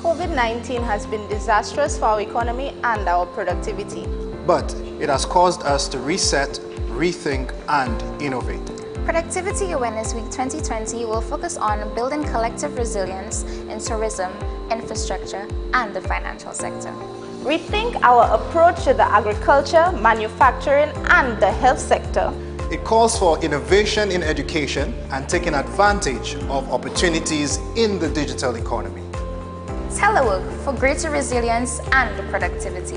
COVID-19 has been disastrous for our economy and our productivity. But it has caused us to reset, rethink, and innovate. Productivity Awareness Week 2020 will focus on building collective resilience in tourism, infrastructure, and the financial sector. Rethink our approach to the agriculture, manufacturing, and the health sector. It calls for innovation in education and taking advantage of opportunities in the digital economy. Telework for greater resilience and productivity.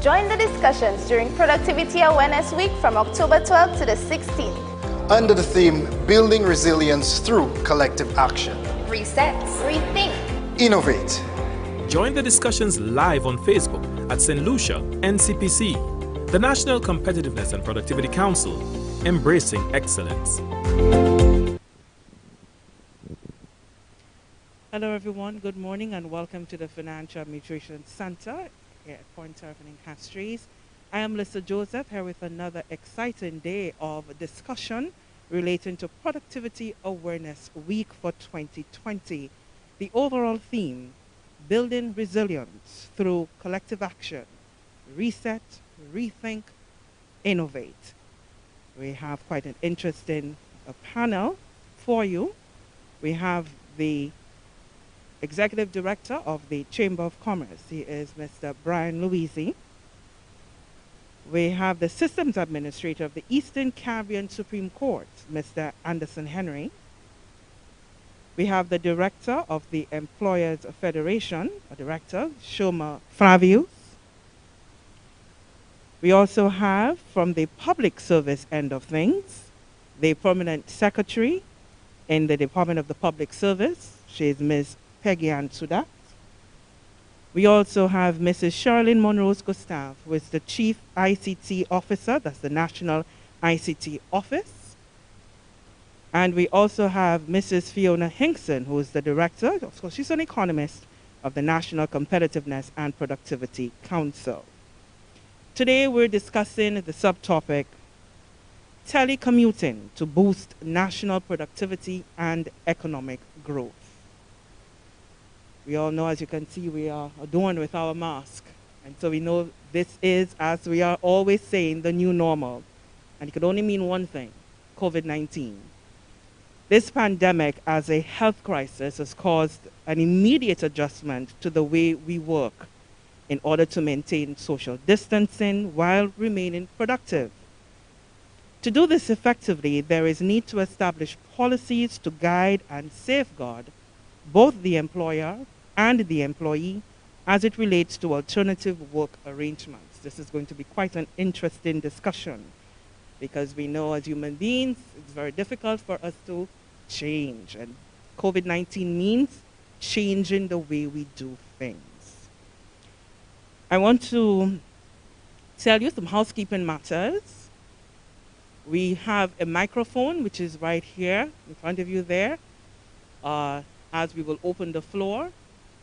Join the discussions during Productivity Awareness Week from October 12th to the 16th. Under the theme, Building Resilience Through Collective Action. Reset, Rethink, Innovate. Join the discussions live on Facebook at St. Lucia, NCPC, the National Competitiveness and Productivity Council, embracing excellence. Hello everyone, good morning and welcome to the Financial Administration Center here at Point Turpin in Castries. I am Lucia Joseph here with another exciting day of discussion relating to Productivity Awareness Week for 2020. The overall theme, building resilience through collective action, reset, rethink, innovate. We have quite an interesting panel for you. We have the Executive Director of the Chamber of Commerce. He is Mr. Brian Louisi. We have the Systems Administrator of the Eastern Caribbean Supreme Court, Mr. Anderson Henry. We have the Director of the Employers Federation, Director Shoma Flavius. We also have, from the public service end of things, the Permanent Secretary in the Department of the Public Service. She is Ms. Peggy Ann Sudat. We also have Mrs. Sherilyn Monrose Gustav, who is the Chief ICT Officer, that's the National ICT Office. And we also have Mrs. Fiona Hinkson, who is the Director, of course she's an economist, of the National Competitiveness and Productivity Council. Today we're discussing the subtopic, telecommuting to boost national productivity and economic growth. We all know, as you can see, we are adorned with our mask. And so we know this is, as we are always saying, the new normal. And it could only mean one thing, COVID-19. This pandemic as a health crisis has caused an immediate adjustment to the way we work in order to maintain social distancing while remaining productive. To do this effectively, there is need to establish policies to guide and safeguard both the employer and the employee as it relates to alternative work arrangements. This is going to be quite an interesting discussion because we know as human beings, it's very difficult for us to change. And COVID-19 means changing the way we do things. I want to tell you some housekeeping matters. We have a microphone, which is right here in front of you there. As we will open the floor,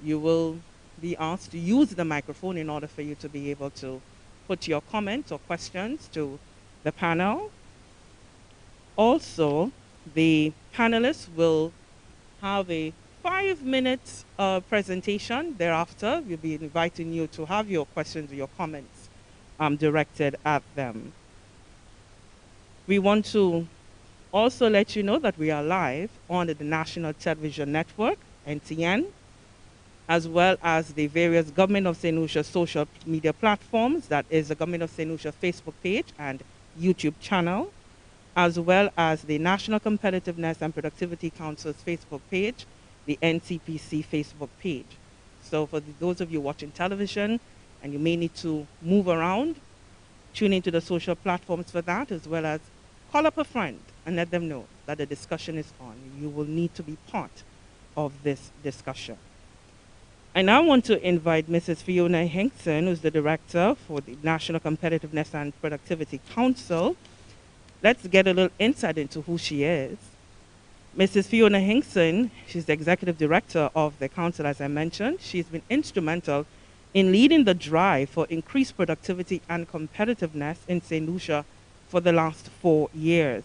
you will be asked to use the microphone in order for you to be able to put your comments or questions to the panel. Also, the panelists will have a 5-minute presentation. Thereafter, we'll be inviting you to have your questions or your comments directed at them. We want to also let you know that we are live on the National Television Network, NTN, as well as the various Government of St. Lucia social media platforms, that is the Government of St. Lucia Facebook page and YouTube channel, as well as the National Competitiveness and Productivity Council's Facebook page, the NCPC Facebook page. So for those of you watching television and you may need to move around, tune into the social platforms for that, as well as call up a friend and let them know that the discussion is on. You will need to be part of this discussion. I now want to invite Mrs. Fiona Hinkson, who's the Director for the National Competitiveness and Productivity Council. Let's get a little insight into who she is. Mrs. Fiona Hinkson, she's the Executive Director of the Council, as I mentioned. She's been instrumental in leading the drive for increased productivity and competitiveness in St. Lucia for the last 4 years.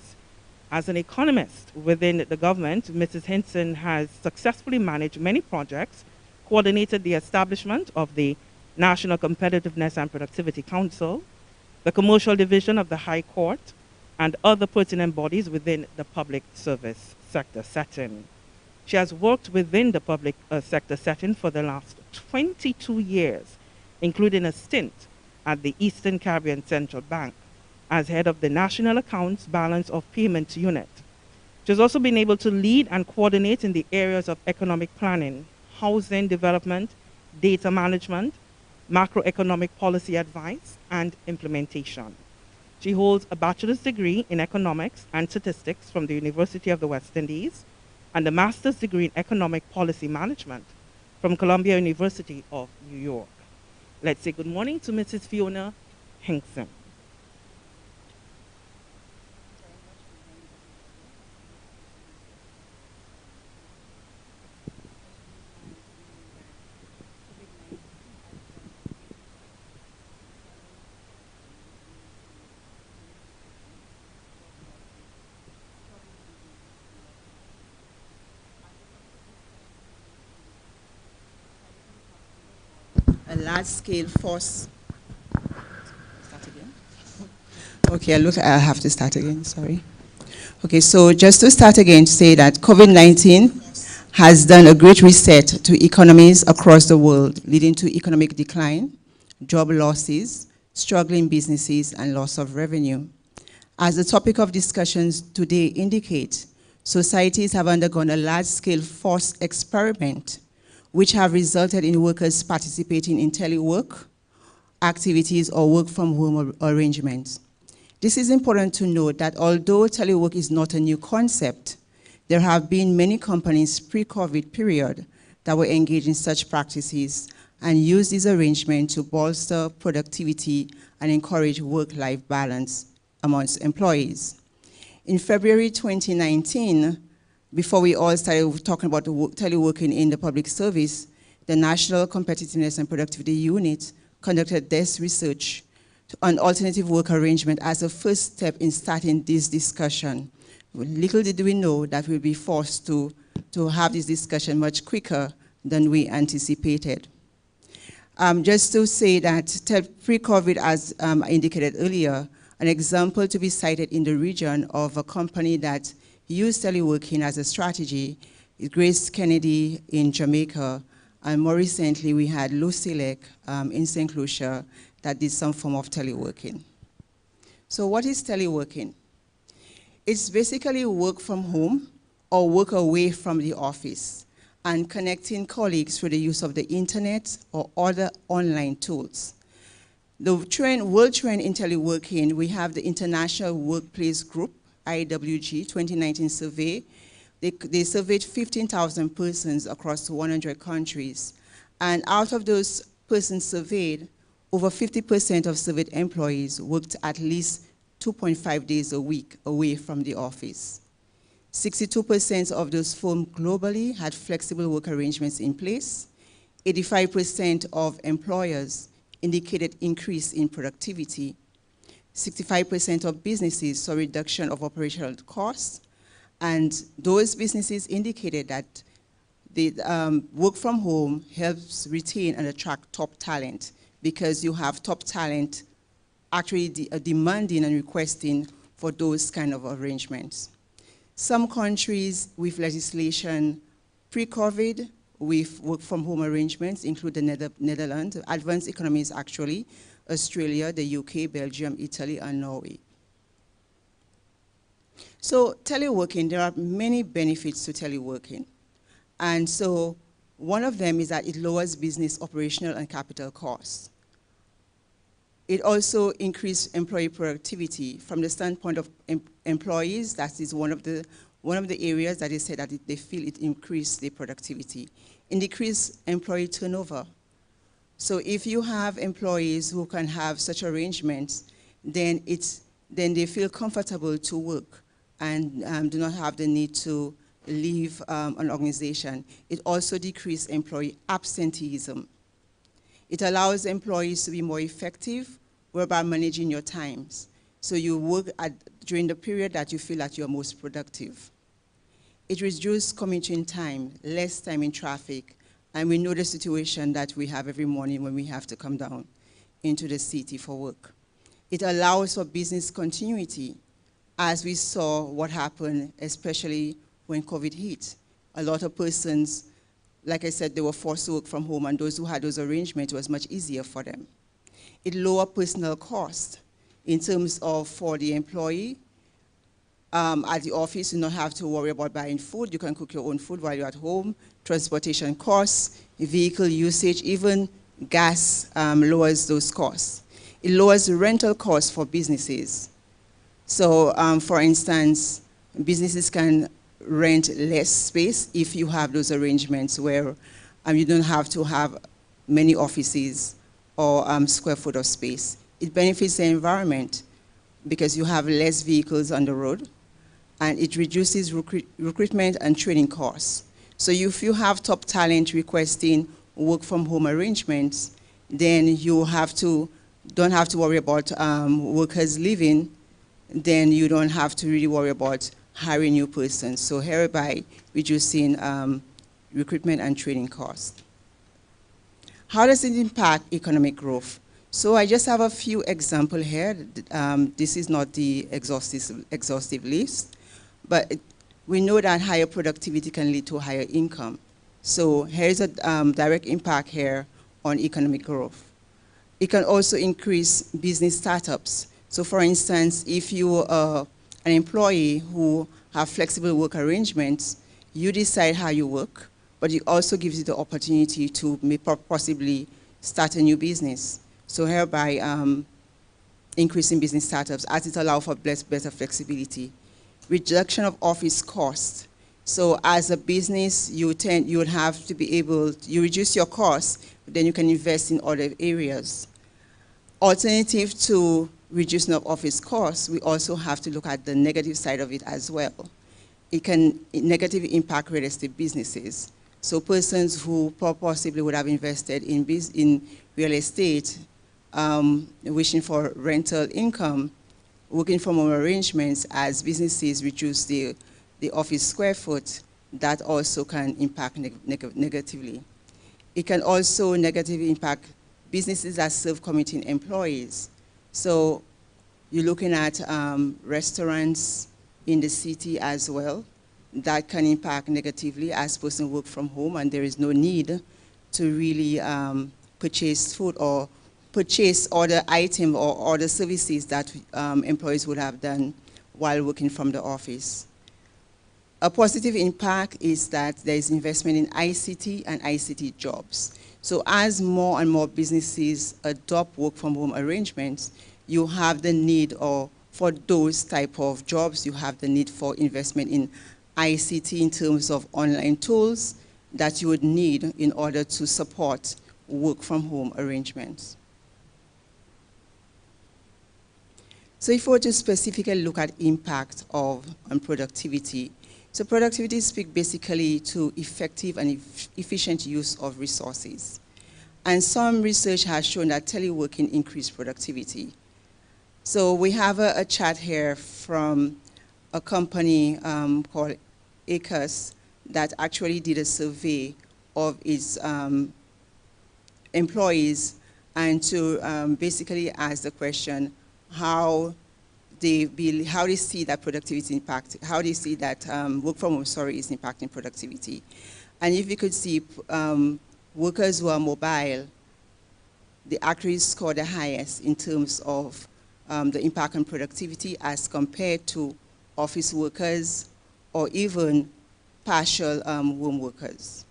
As an economist within the government, Mrs. Hinkson has successfully managed many projects coordinated the establishment of the National Competitiveness and Productivity Council, the Commercial Division of the High Court, and other pertinent bodies within the public service sector setting. She has worked within the public sector setting for the last 22 years, including a stint at the Eastern Caribbean Central Bank as head of the National Accounts Balance of Payments Unit. She has also been able to lead and coordinate in the areas of economic planning, housing development, data management, macroeconomic policy advice, and implementation. She holds a bachelor's degree in economics and statistics from the University of the West Indies and a master's degree in economic policy management from Columbia University of New York. Let's say good morning to Mrs. Fiona Hinkson. A large-scale force. Start again. Okay, I'll have to start again, sorry. Okay, so just to start again, to say that COVID-19 has done a great reset to economies across the world, leading to economic decline, job losses, struggling businesses, and loss of revenue. As the topic of discussions today indicates, societies have undergone a large-scale forced experiment which have resulted in workers participating in telework activities or work from home arrangements. This is important to note that although telework is not a new concept, there have been many companies pre-COVID period that were engaged in such practices and used this arrangement to bolster productivity and encourage work-life balance amongst employees. In February 2019, before we all started talking about teleworking in the public service, the National Competitiveness and Productivity Unit conducted this research on alternative work arrangement as a first step in starting this discussion. Little did we know that we'll be forced to have this discussion much quicker than we anticipated. Just to say that pre-COVID, as indicated earlier, an example to be cited in the region of a company that used teleworking as a strategy is Grace Kennedy in Jamaica, and more recently we had Lucia in St. Lucia that did some form of teleworking. So what is teleworking? It's basically work from home or work away from the office and connecting colleagues through the use of the internet or other online tools. The world trend in teleworking, we have the International Workplace Group, IWG 2019 survey. They surveyed 15,000 persons across 100 countries. And out of those persons surveyed, over 50% of surveyed employees worked at least 2.5 days a week away from the office. 62% of those firms globally had flexible work arrangements in place. 85% of employers indicated increase in productivity. 65% of businesses saw reduction of operational costs, and those businesses indicated that the work from home helps retain and attract top talent because you have top talent actually demanding and requesting for those kind of arrangements. Some countries with legislation pre-COVID with work from home arrangements include the Netherlands, advanced economies actually, Australia, the UK, Belgium, Italy, and Norway. So teleworking, there are many benefits to teleworking. And so one of them is that it lowers business operational and capital costs. It also increases employee productivity from the standpoint of employees. That is one of the areas that they said that they feel it increased their productivity. It decreases employee turnover. So if you have employees who can have such arrangements, then they feel comfortable to work and do not have the need to leave an organization. It also decreases employee absenteeism. It allows employees to be more effective, whereby managing your times. So you work during the period that you feel that you're most productive. It reduces commuting time, less time in traffic, And we know the situation that we have every morning when we have to come down into the city for work. It allows for business continuity, as we saw what happened, especially when COVID hit. A lot of persons, like I said, they were forced to work from home, and those who had those arrangements, it was much easier for them. It lowered personal cost in terms of for the employee. At the office, you don't have to worry about buying food. You can cook your own food while you're at home. Transportation costs, vehicle usage, even gas lowers those costs. It lowers the rental costs for businesses. So, for instance, businesses can rent less space if you have those arrangements where you don't have to have many offices or square foot of space. It benefits the environment because you have less vehicles on the road, and it reduces recruitment and training costs. So if you have top talent requesting work from home arrangements, then you don't have to worry about workers leaving, then you don't have to really worry about hiring new persons. So hereby reducing recruitment and training costs. How does it impact economic growth? So I just have a few examples here. This is not the exhaustive list, but we know that higher productivity can lead to higher income. So here's a direct impact here on economic growth. It can also increase business startups. So for instance, if you are an employee who have flexible work arrangements, you decide how you work, but it also gives you the opportunity to possibly start a new business. So hereby increasing business startups as it allows for better flexibility. Reduction of office costs. So as a business, you would have to be able, you reduce your costs, but then you can invest in other areas. Alternative to reducing of office costs, we also have to look at the negative side of it as well. It can negatively impact real estate businesses. So persons who possibly would have invested in real estate, wishing for rental income, working from home arrangements, as businesses reduce the office square foot, that also can impact negatively. It can also negatively impact businesses that serve commuting employees. So you're looking at restaurants in the city as well. That can impact negatively as person work from home, and there is no need to really purchase food or purchase other item or other services that employees would have done while working from the office. A positive impact is that there is investment in ICT and ICT jobs. So as more and more businesses adopt work from home arrangements, you have the need, or for those type of jobs, you have the need for investment in ICT in terms of online tools that you would need in order to support work from home arrangements. So if we were to specifically look at impact on productivity, so productivity speaks basically to effective and efficient use of resources. And some research has shown that teleworking increased productivity. So we have a chart here from a company called ACUS that actually did a survey of its employees, and to basically ask the question, how they see that productivity impact, how they see that work from home, is impacting productivity. And if you could see workers who are mobile, they actually score the highest in terms of the impact on productivity as compared to office workers or even partial home workers.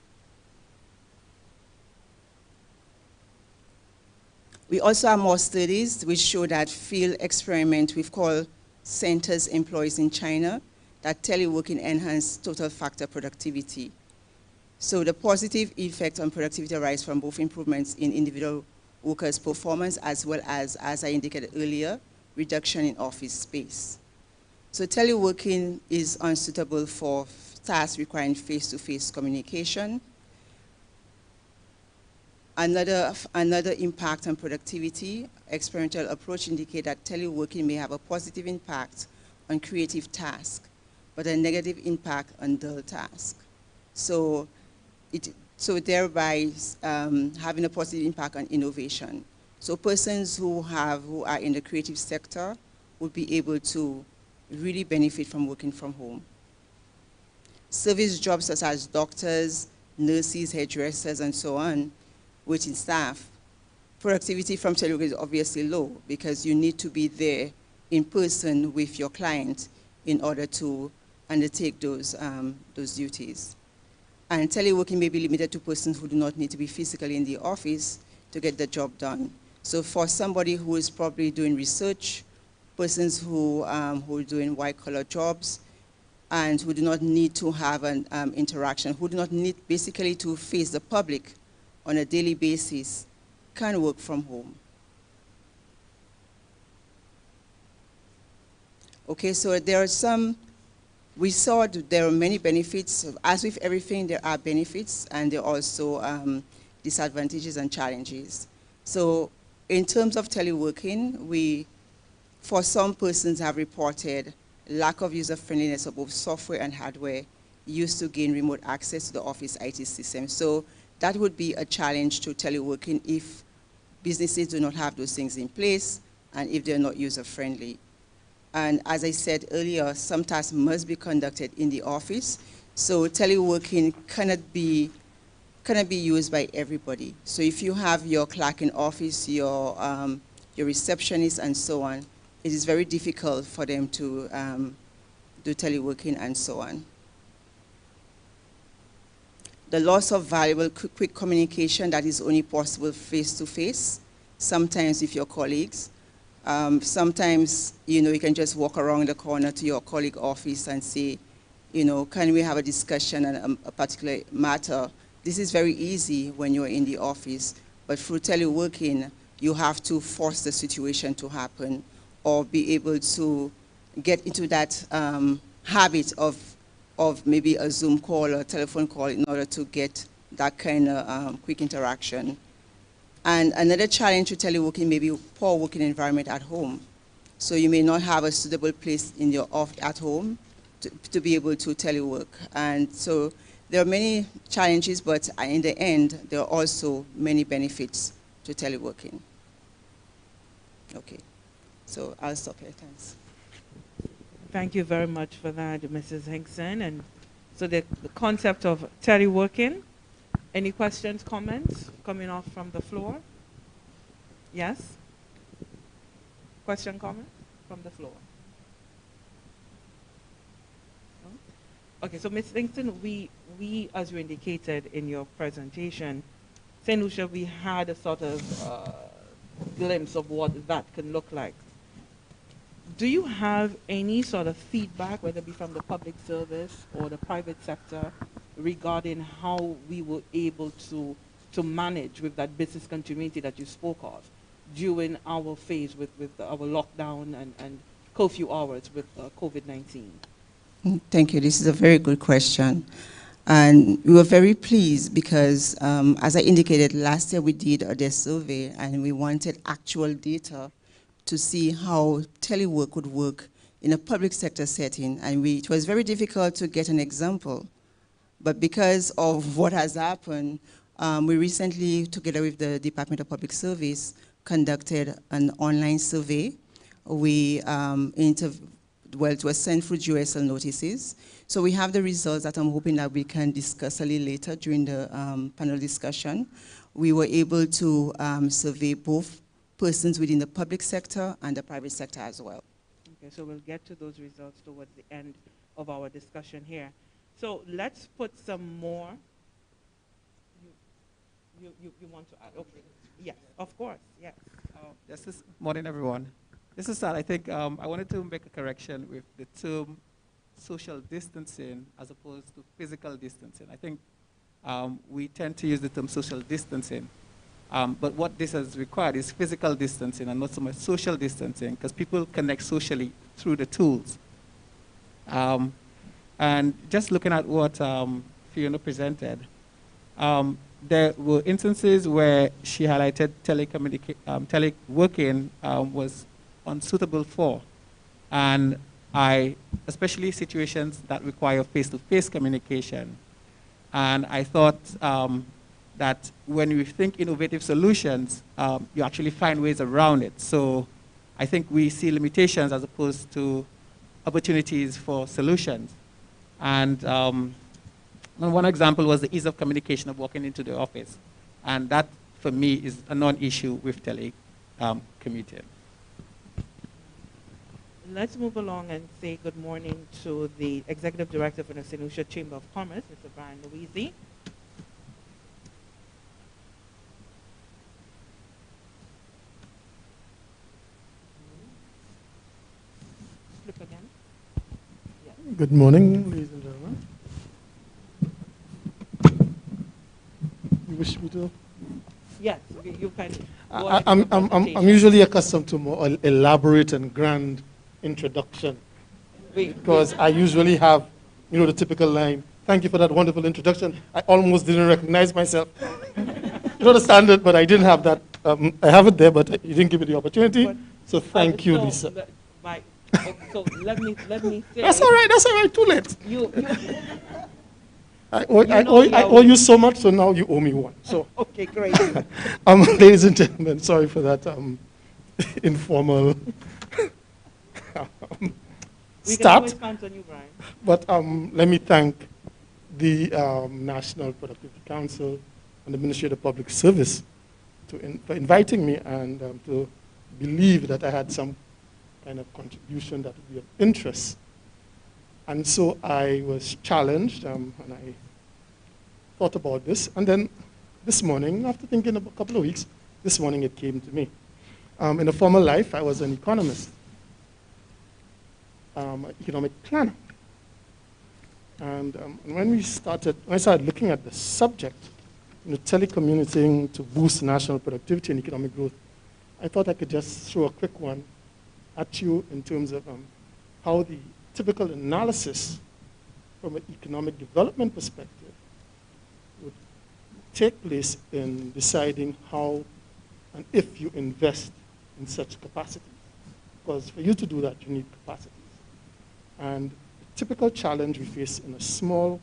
We also have more studies which show that field experiment we've called centers employees in China, that teleworking enhanced total factor productivity. So the positive effect on productivity arises from both improvements in individual workers' performance as well as I indicated earlier, reduction in office space. So teleworking is unsuitable for tasks requiring face-to-face communication. Another impact on productivity, experimental approach indicate that teleworking may have a positive impact on creative tasks, but a negative impact on dull tasks. So so thereby having a positive impact on innovation. So persons who are in the creative sector would be able to really benefit from working from home. Service jobs such as doctors, nurses, hairdressers, and so on, waiting staff, productivity from telework is obviously low because you need to be there in person with your client in order to undertake those duties. And teleworking may be limited to persons who do not need to be physically in the office to get the job done. So for somebody who is probably doing research, persons who are doing white-collar jobs, and who do not need to have an interaction, who do not need basically to face the public on a daily basis, can work from home. Okay, so there are some, we saw that there are many benefits. As with everything, there are benefits, and there are also disadvantages and challenges. So in terms of teleworking, for some persons have reported lack of user-friendliness of both software and hardware used to gain remote access to the office IT system. So that would be a challenge to teleworking if businesses do not have those things in place and if they're not user-friendly. And as I said earlier, some tasks must be conducted in the office. So teleworking cannot be used by everybody. So if you have your clerk in office, your receptionist, and so on, it is very difficult for them to do teleworking and so on. The loss of valuable quick communication that is only possible face-to-face, sometimes with your colleagues. Sometimes, you can just walk around the corner to your colleague office and say, can we have a discussion on a particular matter? This is very easy when you're in the office, but through teleworking, you have to force the situation to happen or be able to get into that habit of maybe a Zoom call or a telephone call in order to get that kind of quick interaction. And another challenge to teleworking may be poor working environment at home. So you may not have a suitable place in your at home to be able to telework. And so there are many challenges, but in the end, there are also many benefits to teleworking. Okay. So I'll stop here, thanks. Thank you very much for that, Mrs. Hinkson. And so the concept of teleworking, any questions, comments coming off from the floor? Yes? Question, comment from the floor? No? Okay, so Ms. Hinkson, we, as you indicated in your presentation, St. Lucia, we had a sort of glimpse of what that can look like. Do you have any sort of feedback, whether it be from the public service or the private sector, regarding how we were able to manage with that business continuity that you spoke of during our phase with our lockdown and curfew hours with COVID-19? Thank you. This is a very good question. And we were very pleased because, as I indicated, last year we did a desk survey and we wanted actual data to see how telework would work in a public sector setting. And it was very difficult to get an example. But because of what has happened, we recently, together with the Department of Public Service, conducted an online survey. It was sent through GSL notices. So we have the results that I'm hoping that we can discuss a little later during the panel discussion. We were able to survey both persons within the public sector and the private sector as well. Okay, so we'll get to those results towards the end of our discussion here. So let's put some more. You want to add? Okay. Yes, of course, yes. This morning, everyone. This is sad. I think I wanted to make a correction with the term social distancing as opposed to physical distancing. I think we tend to use the term social distancing. But what this has required is physical distancing and not so much social distancing, because people connect socially through the tools. And just looking at what Fiona presented, there were instances where she highlighted teleworking was unsuitable for. And especially situations that require face-to-face communication. And I thought that when you think innovative solutions, you actually find ways around it. So I think we see limitations as opposed to opportunities for solutions. And one example was the ease of communication of walking into the office. And that, for me, is a non-issue with telecommuting. Let's move along and say good morning to the Executive Director for the St. Lucia Chamber of Commerce, Mr. Brian Louisi. Flip again. Yes. Good morning, ladies and gentlemen. You wish me to? Yes, you can. I'm usually accustomed to more elaborate and grand introduction because I usually have, the typical line. Thank you for that wonderful introduction. I almost didn't recognize myself. The standard, but I didn't have that. I have it there, but you didn't give me the opportunity. So thank you, Lisa. So let me say. That's all right. Too late. You I owe you so much, so now you owe me one. So okay, great. Ladies and gentlemen, sorry for that informal We start. can always count on you, Brian. But let me thank the National Productivity Council and the Ministry of the Public Service for inviting me and to believe that I had some kind of contribution that would be of interest. And so I was challenged, and I thought about this. And then this morning, after thinking about a couple of weeks, this morning it came to me. In a former life, I was an economist, economic planner. And when I started looking at the subject, telecommuting to boost national productivity and economic growth, I thought I could just throw a quick one at you in terms of how the typical analysis from an economic development perspective would take place in deciding how and if you invest in such capacities. Because for you to do that, you need capacities. And the typical challenge we face in a small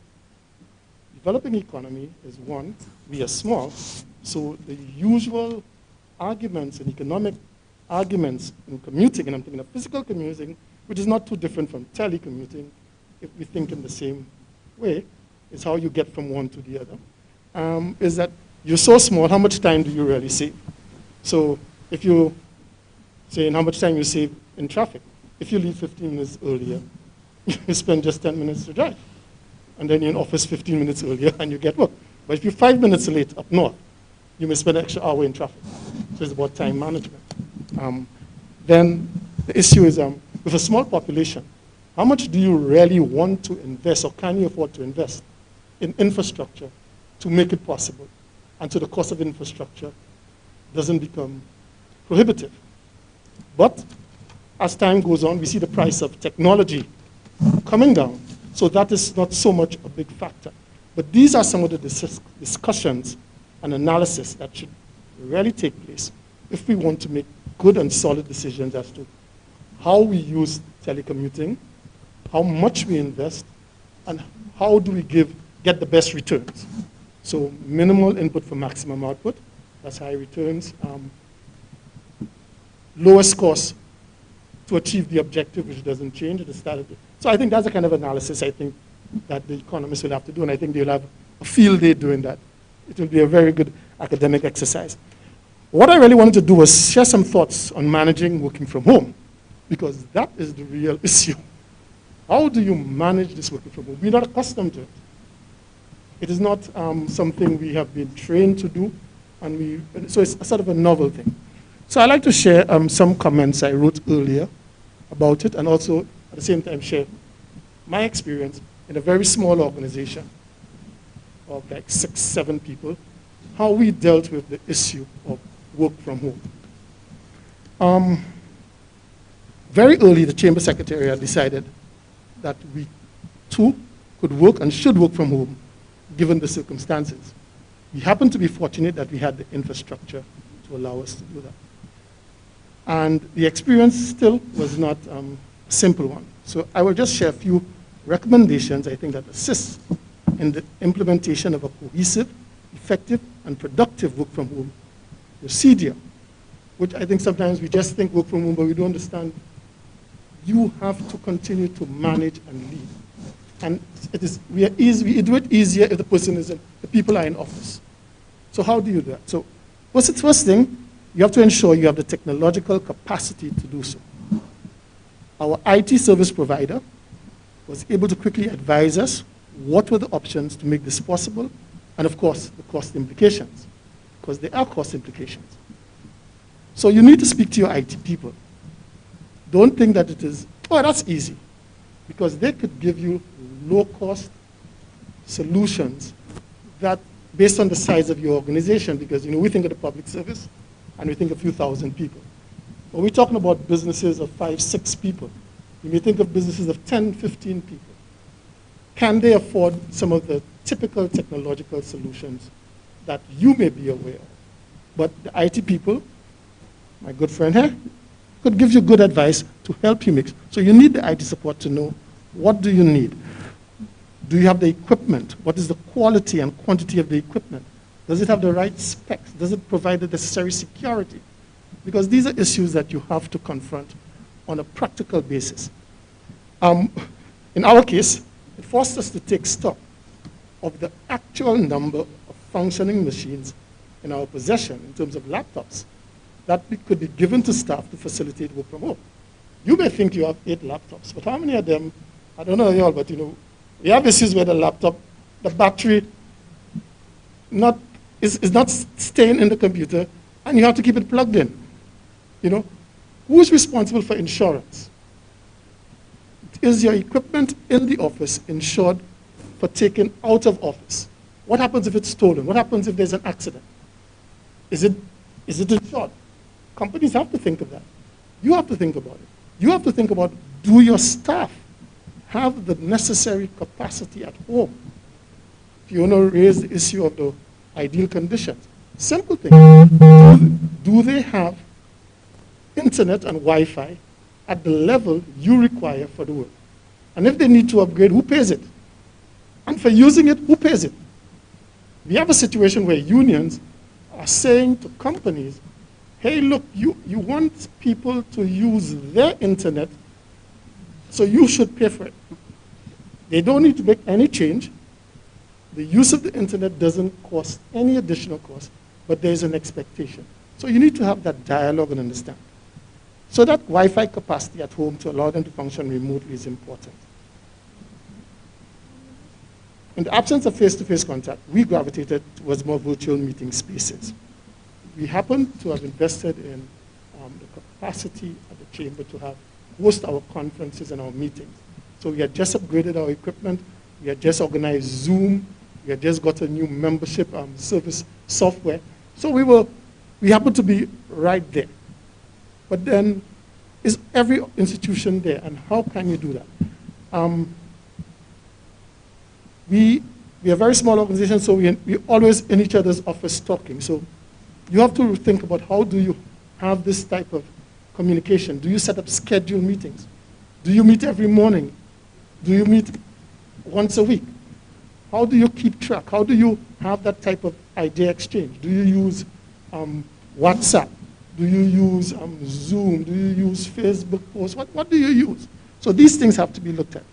developing economy is one, we are small, so the usual arguments and economic arguments in commuting, and I'm thinking of physical commuting, which is not too different from telecommuting, if we think in the same way, is how you get from one to the other, is that you're so small, how much time do you really save? So if you say how much time you save in traffic, if you leave 15 minutes earlier, you spend just 10 minutes to drive. And then you're in office 15 minutes earlier and you get work. But if you're 5 minutes late up north, you may spend an extra hour in traffic. So it's about time management. Then the issue is with a small population, how much do you really want to invest or can you afford to invest in infrastructure to make it possible? And so the cost of infrastructure doesn't become prohibitive. But as time goes on, we see the price of technology coming down. So that is not so much a big factor. But these are some of the discussions and analysis that should really take place if we want to make good and solid decisions as to how we use telecommuting, how much we invest, and how do we get the best returns. So minimal input for maximum output, that's high returns. Lowest cost to achieve the objective, which doesn't change at the start of it. So I think that's the kind of analysis I think that the economists will have to do, and I think they'll have a field day doing that. It will be a very good academic exercise. What I really wanted to do was share some thoughts on managing working from home, because that is the real issue. How do you manage this working from home? We're not accustomed to it. It is not something we have been trained to do, and so it's a sort of a novel thing. So I'd like to share some comments I wrote earlier about it, and also at the same time share my experience in a very small organization of like 6, 7 people, how we dealt with the issue of work from home. Very early, the Chamber Secretariat decided that we too could work and should work from home, given the circumstances. We happened to be fortunate that we had the infrastructure to allow us to do that. And the experience still was not a simple one. So I will just share a few recommendations, I think, that assist in the implementation of a cohesive, effective, and productive work from home procedure, which I think sometimes we just think work from home, but we don't understand. You have to continue to manage and lead. And we do it easier if the people are in office. So how do you do that? So what's the first thing? You have to ensure you have the technological capacity to do so. Our IT service provider was able to quickly advise us what were the options to make this possible, and of course, the cost implications, because there are cost implications. So you need to speak to your IT people. Don't think that it is, oh, that's easy, because they could give you low-cost solutions that, based on the size of your organization, because we think of the public service, and we think a few thousand people. But we're talking about businesses of 5, 6 people. You may think of businesses of 10, 15 people. Can they afford some of the typical technological solutions that you may be aware of? But the IT people, my good friend here, could give you good advice to help you mix. So you need the IT support to know, what do you need? Do you have the equipment? What is the quality and quantity of the equipment? Does it have the right specs? Does it provide the necessary security? Because these are issues that you have to confront on a practical basis. In our case, it forced us to take stock of the actual number of functioning machines in our possession in terms of laptops that could be given to staff to facilitate work from home. You may think you have 8 laptops, but how many of them, I don't know y'all, but we have issues where the laptop, the battery is not staying in the computer, and you have to keep it plugged in. Who's responsible for insurance? Is your equipment in the office insured for taking out of office? What happens if it's stolen? What happens if there's an accident? Is it insured? Companies have to think of that. You have to think about it. You have to think about, do your staff have the necessary capacity at home? If you want to raise the issue of the ideal conditions, simple thing. Do they have internet and Wi-Fi at the level you require for the work? And if they need to upgrade, who pays it? And for using it, who pays it? We have a situation where unions are saying to companies, hey, look, you want people to use their internet, so you should pay for it. They don't need to make any change. The use of the internet doesn't cost any additional cost, but there's an expectation. So you need to have that dialogue and understand. So that Wi-Fi capacity at home to allow them to function remotely is important. In the absence of face-to-face contact, we gravitated towards more virtual meeting spaces. We happen to have invested in the capacity of the chamber to host our conferences and our meetings. So we had just upgraded our equipment. We had just organized Zoom. We had just got a new membership service software. So we happened to be right there. But then, is every institution there, and how can you do that? We are a very small organization, so we're always in each other's office talking. So you have to think about, how do you have this type of communication? Do you set up scheduled meetings? Do you meet every morning? Do you meet once a week? How do you keep track? How do you have that type of idea exchange? Do you use WhatsApp? Do you use Zoom? Do you use Facebook posts? What do you use? So these things have to be looked at.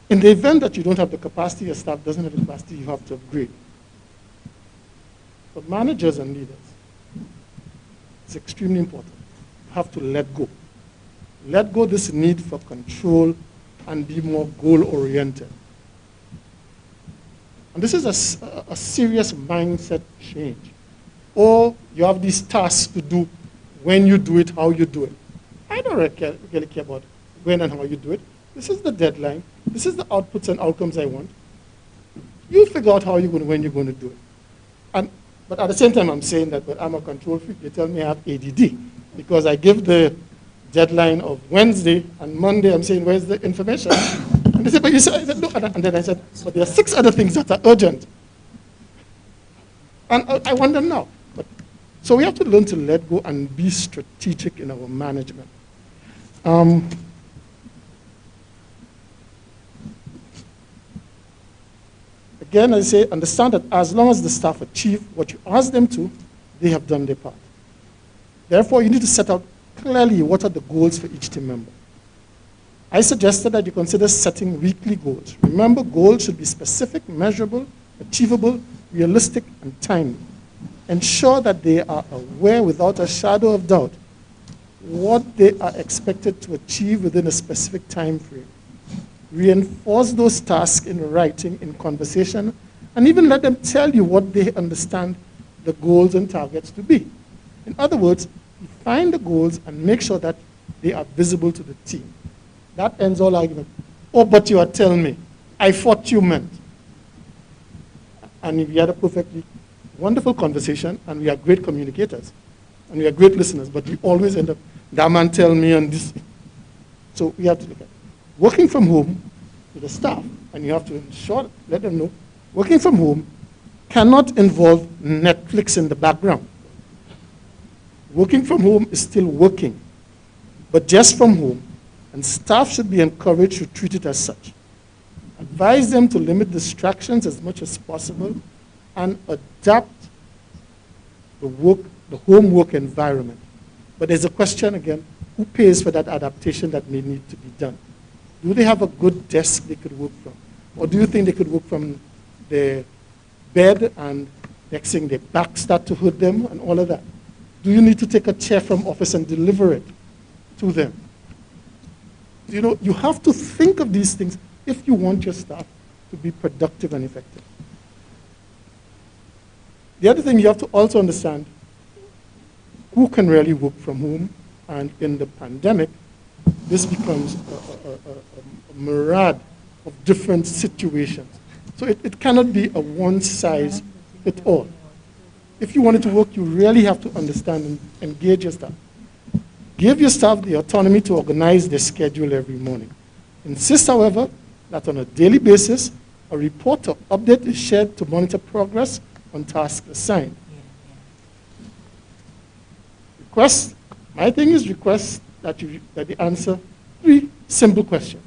In the event that you don't have the capacity, your staff doesn't have the capacity, you have to upgrade. For managers and leaders, it's extremely important. You have to let go. Let go this need for control and be more goal-oriented. And this is a serious mindset change. Or you have these tasks to do, when you do it, how you do it. I don't really care about when and how you do it. This is the deadline. This is the outputs and outcomes I want. You figure out when you're going to do it. But at the same time, I'm saying that, but I'm a control freak. They tell me I have ADD because I give the deadline of Wednesday, and Monday I'm saying, where's the information? And they said, but you said, I said, no. And then I said, but there are 6 other things that are urgent. And I wonder now. So we have to learn to let go and be strategic in our management. Again, I say, understand that as long as the staff achieve what you ask them to, they have done their part. Therefore, you need to set out clearly what are the goals for each team member. I suggested that you consider setting weekly goals. Remember, goals should be specific, measurable, achievable, realistic, and timely. Ensure that they are aware without a shadow of doubt what they are expected to achieve within a specific time frame. Reinforce those tasks in writing, in conversation, and even let them tell you what they understand the goals and targets to be. In other words, define the goals and make sure that they are visible to the team. That ends all argument. Oh, but you are telling me. I thought you meant. And we had a perfectly wonderful conversation, and we are great communicators, and we are great listeners, but we always end up, that man tell me and this. So we have to look at it. Working from home with the staff, and you have to ensure, let them know, working from home cannot involve Netflix in the background. Working from home is still working, but just from home, and staff should be encouraged to treat it as such. Advise them to limit distractions as much as possible and adapt the home work environment. But there's a question again, who pays for that adaptation that may need to be done? Do they have a good desk they could work from? Or do you think they could work from their bed and next thing their back start to hurt them and all of that? Do you need to take a chair from office and deliver it to them? You know, you have to think of these things if you want your staff to be productive and effective. The other thing you have to also understand, who can really work from home, and in the pandemic, this becomes a myriad of different situations. So it cannot be a one-size-fits-all. If you want it to work, you really have to understand and engage your staff. Give your staff the autonomy to organize their schedule every morning. Insist, however, that on a daily basis, a report or update is shared to monitor progress on tasks assigned. Request, my thing is request that they answer 3 simple questions.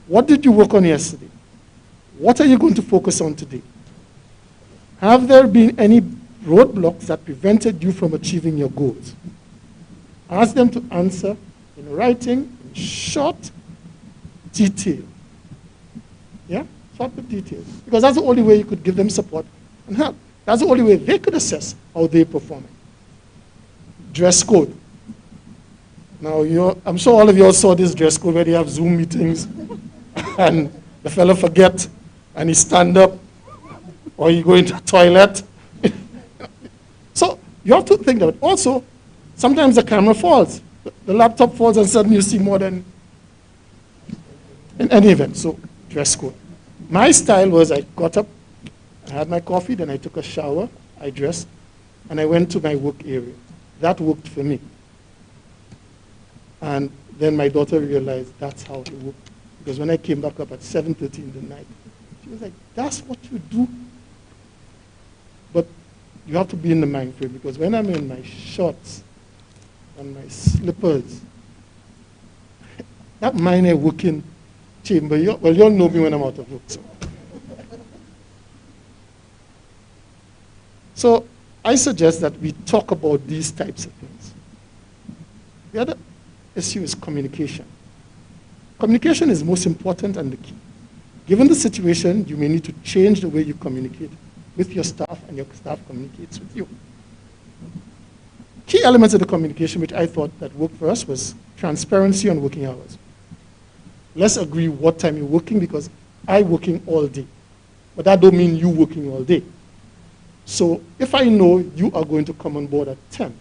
What did you work on yesterday? What are you going to focus on today? Have there been any roadblocks that prevented you from achieving your goals? Ask them to answer in writing, in short detail. Yeah? Short with detail. Because that's the only way you could give them support and help. That's the only way they could assess how they're performing. Dress code. Now, I'm sure all of you all saw this dress code where they have Zoom meetings and the fellow forget and he stand up or he go into the toilet. So you have to think of it. Also, sometimes the camera falls. The laptop falls and suddenly you see more than in any event. So dress code. My style was I got up, I had my coffee, then I took a shower, I dressed, and I went to my work area. That worked for me. And then my daughter realized that's how it worked. Because when I came back up at 7:30 in the night, she was like, that's what you do? But you have to be in the mind frame, because when I'm in my shorts and my slippers, that minor working chamber, well, you all know me when I'm out of work. So I suggest that we talk about these types of things. The other issue is communication. Communication is most important and the key. Given the situation, you may need to change the way you communicate with your staff and your staff communicates with you. Key elements of the communication which I thought that worked for us was transparency on working hours. Let's agree what time you're working, because I'm working all day. But that don't mean you working all day. So if I know you are going to come on board at 10,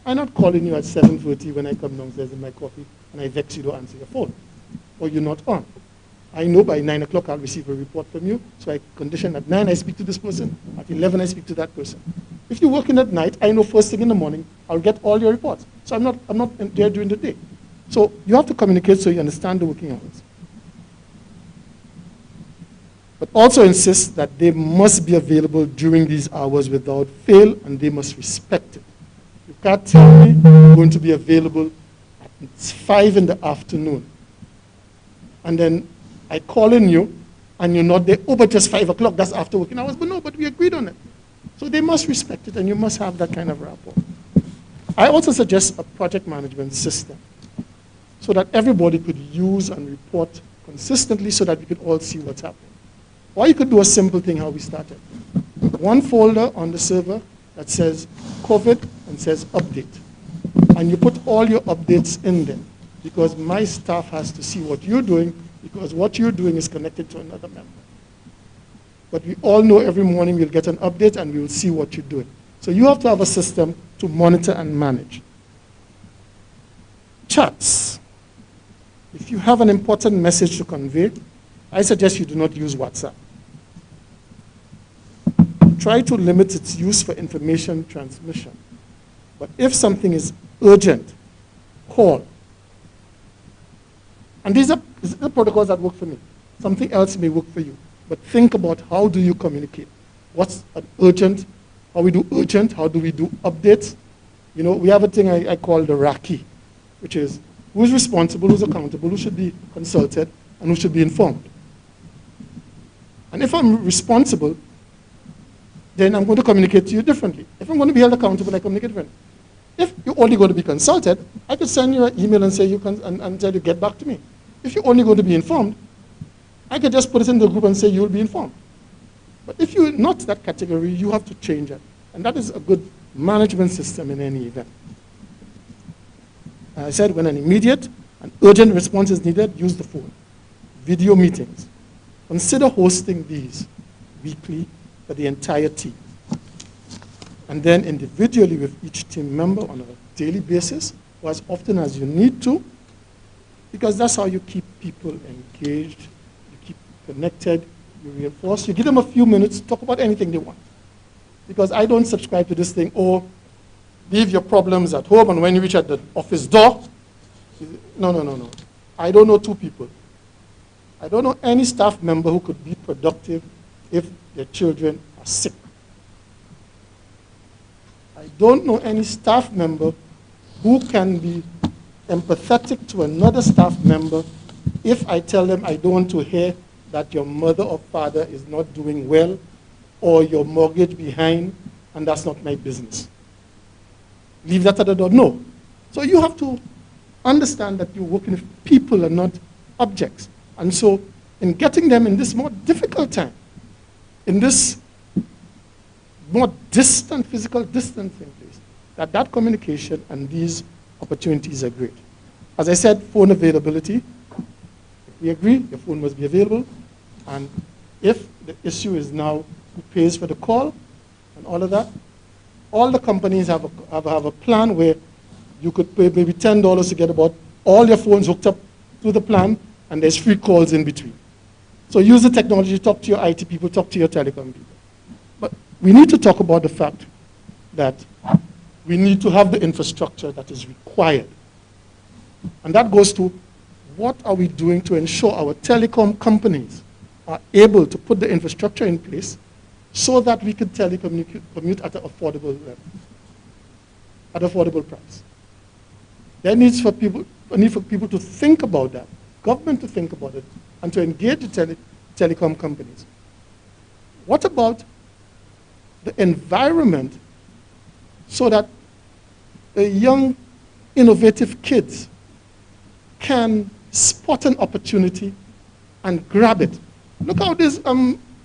I'm not calling you at 7:30 when I come downstairs in my coffee and I vex you to answer your phone, or you're not on. I know by 9 o'clock I'll receive a report from you, so I condition at 9 I speak to this person, at 11 I speak to that person. If you're working at night, I know first thing in the morning I'll get all your reports. So I'm not there during the day. So you have to communicate so you understand the working hours. But also insist that they must be available during these hours without fail, and they must respect it. You can't tell me you're going to be available at 5 in the afternoon, and then I call in you and you're not there, oh, but just 5 o'clock, that's after working hours. But no, but we agreed on it. So they must respect it, and you must have that kind of rapport. I also suggest a project management system so that everybody could use and report consistently so that we could all see what's happening. Or you could do a simple thing how we started. One folder on the server that says COVID and says update. And you put all your updates in there because my staff has to see what you're doing because what you're doing is connected to another member. But we all know every morning we'll get an update and we will see what you're doing. So you have to have a system to monitor and manage. Chats. If you have an important message to convey, I suggest you do not use WhatsApp. Try to limit its use for information transmission. But if something is urgent, call. And these are the protocols that work for me. Something else may work for you. But think about how do you communicate. What's an urgent? How we do urgent? How do we do updates? You know, we have a thing I call the RACI, which is who's responsible, who's accountable, who should be consulted, and who should be informed. And if I'm responsible, then I'm going to communicate to you differently. If I'm going to be held accountable, I communicate differently. If you're only going to be consulted, I could send you an email and say and tell you get back to me. If you're only going to be informed, I could just put it in the group and say you'll be informed. But if you're not that category, you have to change it. And that is a good management system in any event. I said when an immediate and urgent response is needed, use the phone. Video meetings. Consider hosting these weekly for the entire team. And then individually with each team member on a daily basis, or as often as you need to, because that's how you keep people engaged, you keep connected, you reinforce, you give them a few minutes to talk about anything they want. Because I don't subscribe to this thing, oh, leave your problems at home and when you reach at the office door, no. I don't know two people. I don't know any staff member who could be productive if their children are sick. I don't know any staff member who can be empathetic to another staff member if I tell them I don't want to hear that your mother or father is not doing well or your mortgage behind and that's not my business. Leave that at the door. No. So you have to understand that you're working with people and not objects. And so in getting them in this more difficult time, in this more distant, physical distancing place, that communication and these opportunities are great. As I said, phone availability. If we agree, your phone must be available. And if the issue is now who pays for the call and all of that, all the companies have a plan where you could pay maybe $10 to get about all your phones hooked up to the plan, and there's free calls in between. So use the technology, talk to your IT people, talk to your telecom people. But we need to talk about the fact that we need to have the infrastructure that is required. And that goes to what are we doing to ensure our telecom companies are able to put the infrastructure in place so that we can telecommute at an affordable level, at affordable price. There needs for people, a need for people to think about that, government to think about it, and to engage the telecom companies. What about the environment so that the young, innovative kids can spot an opportunity and grab it? Look how this,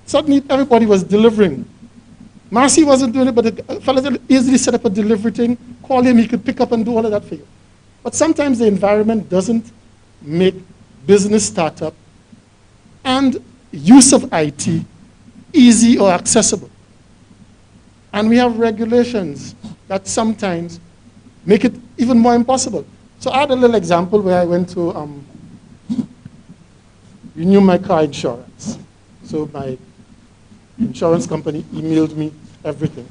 suddenly everybody was delivering. Marcy wasn't doing it, but the fellow easily set up a delivery thing, call him, he could pick up and do all of that for you. But sometimes the environment doesn't make business startup and use of IT easy or accessible. And we have regulations that sometimes make it even more impossible. So I had a little example where I went to renew my car insurance. So my insurance company emailed me everything.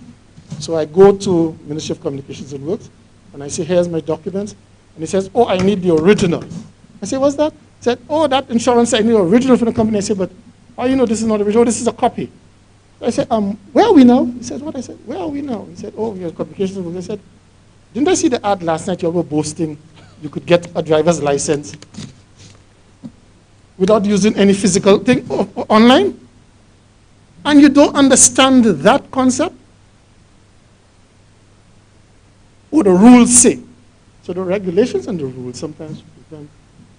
So I go to Ministry of Communications and Works, and I say, here's my documents. And he says, oh, I need the original. I say, what's that? He said, oh, that insurance, I need the original from the company. I said, but how you know this is not original? This is a copy. So I said, where are we now? He said, what? I said, where are we now? He said, oh, we have communications and Works. I said, didn't I see the ad last night? You all were boasting you could get a driver's license without using any physical thing. online, and you don't understand that concept, what the rules say. So the regulations and the rules sometimes prevent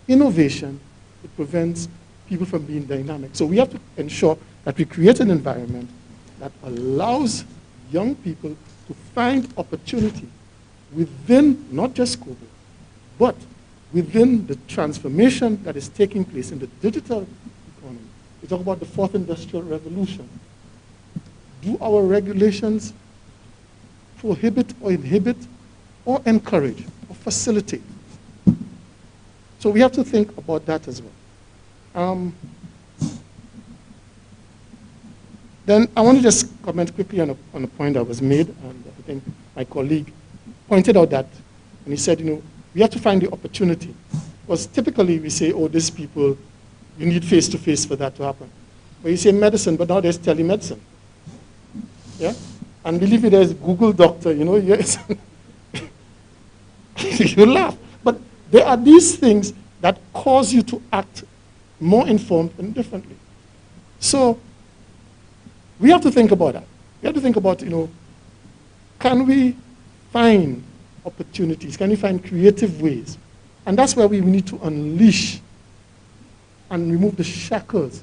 innovation. It prevents people from being dynamic. So we have to ensure that we create an environment that allows young people to find opportunity within not just COVID, but within the transformation that is taking place in the digital economy. We talk about the fourth industrial revolution. Do our regulations prohibit or inhibit or encourage or facilitate? So we have to think about that as well. Then I want to just comment quickly on a point that was made, and I think my colleague pointed out that, and he said, we have to find the opportunity. Because typically we say, oh, these people, you need face-to-face for that to happen. But you say medicine, but now there's telemedicine. Yeah? And believe me, there's Google Doctor, yes. You laugh. But there are these things that cause you to act more informed and differently. So we have to think about that. We have to think about, can we find opportunities? Can we find creative ways? And that's where we need to unleash and remove the shackles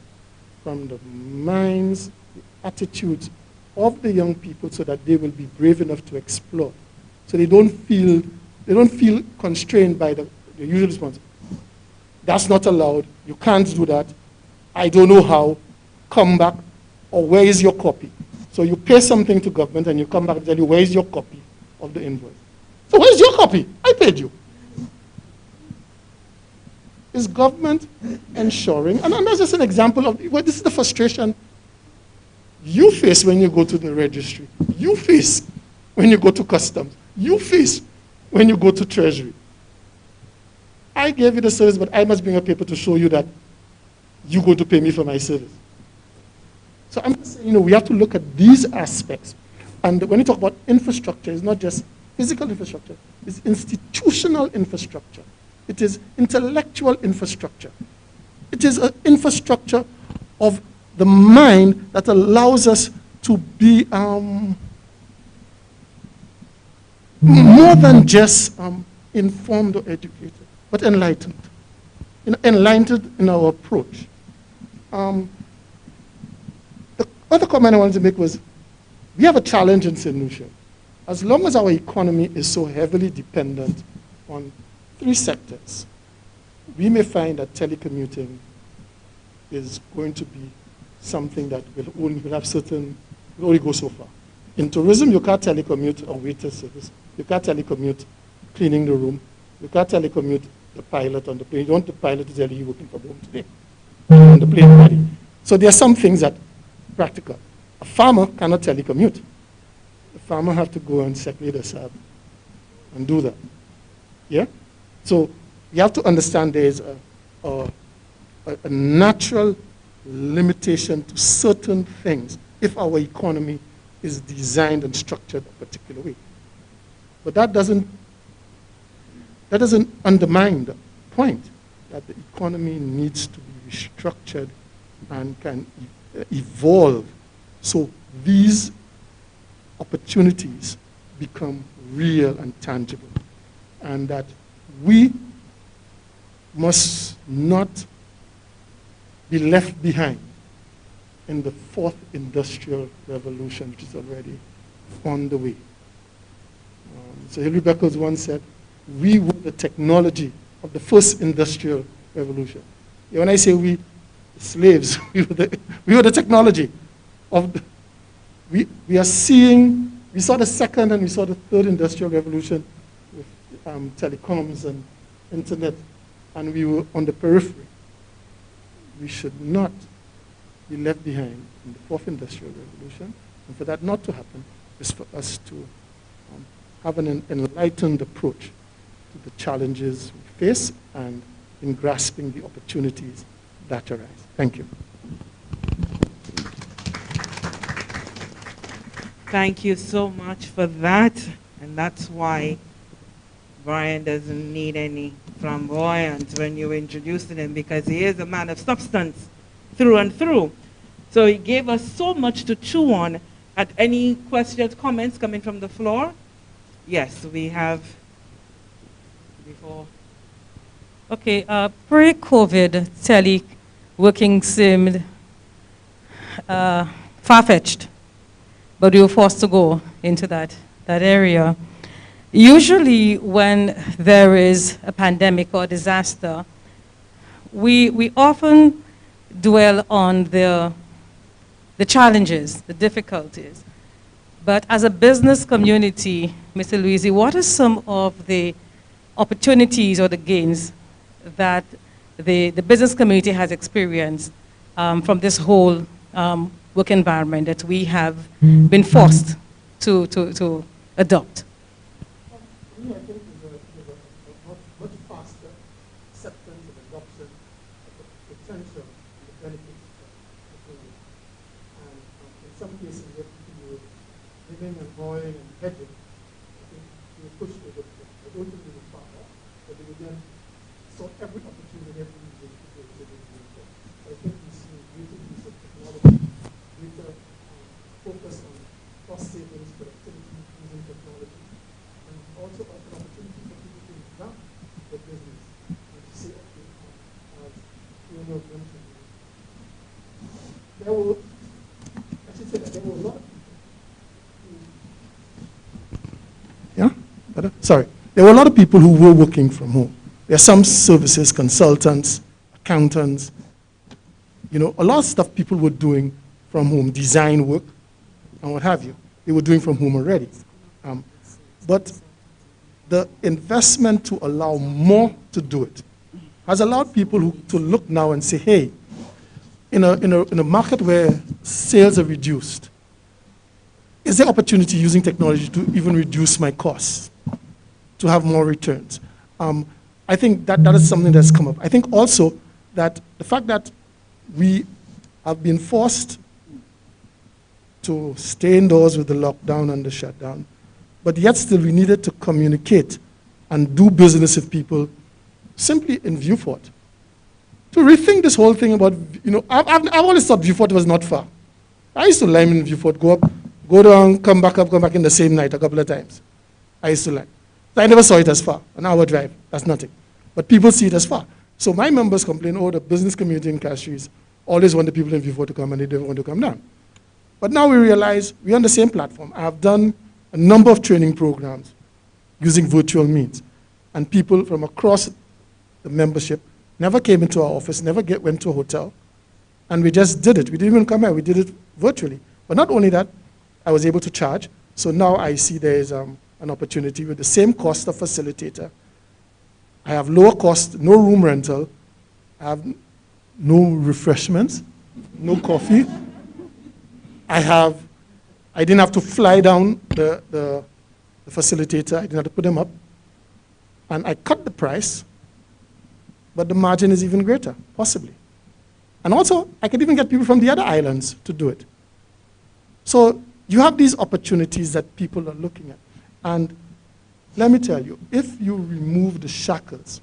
from the minds, the attitudes of the young people so that they will be brave enough to explore. So they don't feel constrained by the usual response. That's not allowed. You can't do that. I don't know how. Come back. Or where is your copy? So you pay something to government and you come back and tell you, where is your copy of the invoice? So where's your copy? I paid you. Is government ensuring, and that's just an example of, this is the frustration you face when you go to the registry. You face when you go to customs. You face when you go to treasury. I gave you the service, but I must bring a paper to show you that you're going to pay me for my service. So I'm just saying, we have to look at these aspects. And when you talk about infrastructure, it's not just physical infrastructure, it's institutional infrastructure. It is intellectual infrastructure. It is an infrastructure of the mind that allows us to be more than just informed or educated, but enlightened. Enlightened in our approach. The other comment I wanted to make was, we have a challenge in St. Lucia. As long as our economy is so heavily dependent on 3 sectors, we may find that telecommuting is going to be something that will only go so far. In tourism, you can't telecommute a waiter service. You can't telecommute cleaning the room. You can't telecommute the pilot on the plane. You want the pilot to tell you you're working from home today on the plane ready. So there are some things that are practical. A farmer cannot telecommute. The farmer has to go and separate the sap and do that. Yeah? So you have to understand there is a natural limitation to certain things if our economy is designed and structured a particular way. But that doesn't undermine the point that the economy needs to be restructured and can evolve so these opportunities become real and tangible, and that we must not be left behind in the fourth industrial revolution, which is already on the way. So Hilary Beckles once said, we were the technology of the first industrial revolution. Yeah, when I say we, slaves, we were the technology of the, we are seeing, we saw the second and we saw the third industrial revolution with telecoms and internet, and we were on the periphery. We should not be left behind in the fourth industrial revolution, and for that not to happen is for us to have an enlightened approach to the challenges we face and in grasping the opportunities that arise. Thank you. Thank you so much for that. And that's why Brian doesn't need any flamboyance when you introduce him, because he is a man of substance. through and through. So it gave us so much to chew on. Any questions, comments coming from the floor? Yes, we have before. Okay, pre-COVID, teleworking seemed far-fetched, but we were forced to go into that area. Usually when there is a pandemic or disaster, we often dwell on the challenges, the difficulties. But as a business community, Mr. Luisi, what are some of the opportunities or the gains that the business community has experienced from this whole work environment that we have been forced to adopt? For me, I think there's a much faster acceptance and adoption of the potential and the benefits of technology. And in some cases, where people were living and boiling and hedging, I think they were pushed over. I don't think they were far off, but they again saw every opportunity, every reason to go to the future. So I think we see greater use of technology, greater focus on cost savings, productivity using technology, and also an opportunity for people to run their business and to say, okay, as Fiona mentioned, there were, I should say that there were a lot of people who, there were a lot of people who were working from home. There are some services, consultants, accountants, a lot of stuff people were doing from home, design work, and what have you. They were doing from home already. But the investment to allow more to do it has allowed people to look now and say, hey, in a market where sales are reduced, is there opportunity using technology to even reduce my costs, to have more returns? I think that is something that's come up. I think also that the fact that we have been forced to stay indoors with the lockdown and the shutdown, but yet still we needed to communicate and do business with people simply in Viewfort. To rethink this whole thing about, I've always thought Viewfort was not far. I used to lime in Viewfort, go up, go down, come back in the same night a couple of times. I used to lime. I never saw it as far, an hour drive, that's nothing. But people see it as far. So my members complain, the business community in Castries always want the people in Viewfort to come and they don't want to come down. But now we realize we're on the same platform. I have done a number of training programs using virtual means. And people from across the membership never came into our office, never went to a hotel. And we just did it. We didn't even come here. We did it virtually. But not only that, I was able to charge. So now I see there is an opportunity with the same cost of facilitator. I have lower cost, no room rental. I have no refreshments, no coffee. I didn't have to fly down the facilitator. I didn't have to put them up. And I cut the price, but the margin is even greater, possibly. And also, I could even get people from the other islands to do it. So you have these opportunities that people are looking at. And let me tell you, if you remove the shackles,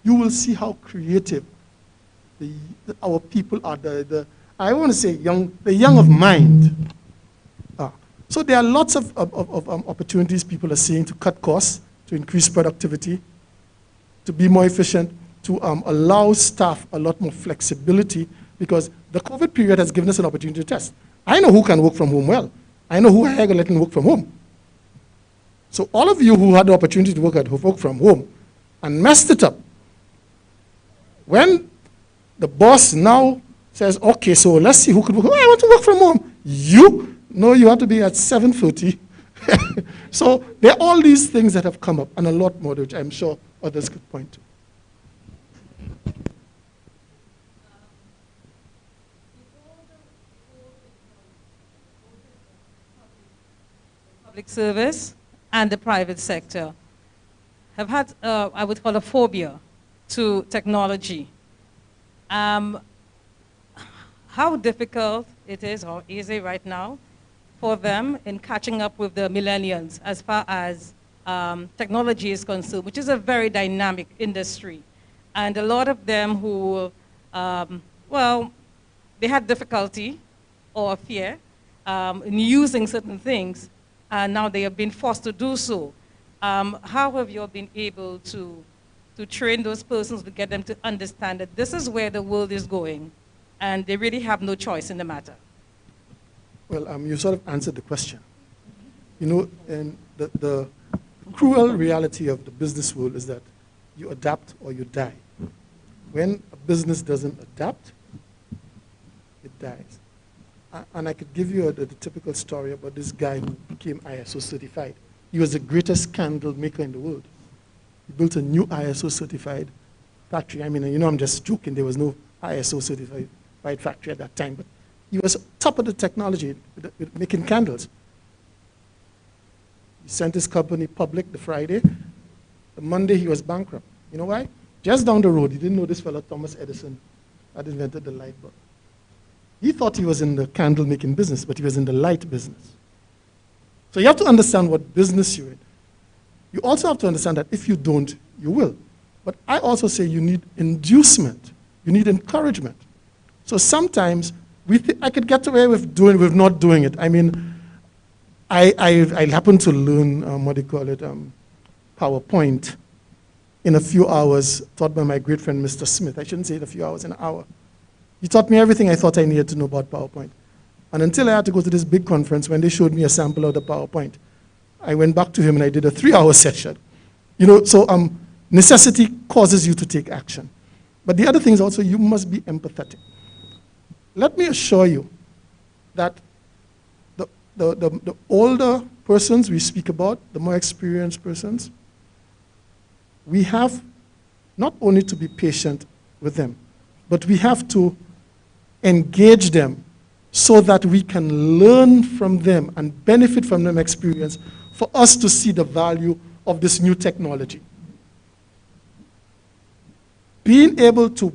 you will see how creative our people are. I want to say the young of mind. So there are lots of opportunities people are seeing to cut costs, to increase productivity, to be more efficient, to allow staff a lot more flexibility, because the COVID period has given us an opportunity to test. I know who can work from home well. I know who I can let work from home. So all of you who had the opportunity to work from home and messed it up, when the boss now says, okay, so let's see who could work. Oh, I want to work from home. No, you have to be at 7:30. So there are all these things that have come up, and a lot more, which I'm sure others could point to. Public service and the private sector have had, I would call a phobia to technology. How difficult it is, or easy right now, for them in catching up with the millennials as far as technology is concerned, which is a very dynamic industry. And a lot of them who, they had difficulty or fear in using certain things, and now they have been forced to do so. How have you been able to train those persons to get them to understand that this is where the world is going, and they really have no choice in the matter? Well, you sort of answered the question. You know, and the cruel reality of the business world is that you adapt or you die. When a business doesn't adapt, it dies. And I could give you the typical story about this guy who became ISO certified. He was the greatest candle maker in the world. He built a new ISO certified factory. I mean, you know, I'm just joking. There was no ISO certified factory at that time, but he was top of the technology with making candles. He sent his company public the Friday. The Monday, he was bankrupt. You know why? Just down the road, he didn't know this fellow Thomas Edison had invented the light bulb. He thought he was in the candle making business, but he was in the light business. So you have to understand what business you're in. You also have to understand that if you don't, you will. But I also say you need inducement. You need encouragement. So sometimes I could get away with not doing it. I mean, I happened to learn, PowerPoint in a few hours, taught by my great friend, Mr. Smith. I shouldn't say it a few hours, an hour. He taught me everything I thought I needed to know about PowerPoint. And until I had to go to this big conference, when they showed me a sample of the PowerPoint, I went back to him and I did a 3-hour session. You know, so necessity causes you to take action. But the other thing is also you must be empathetic. Let me assure you that the older persons we speak about, the more experienced persons, we have not only to be patient with them, but we have to engage them so that we can learn from them and benefit from their experience for us to see the value of this new technology. Being able to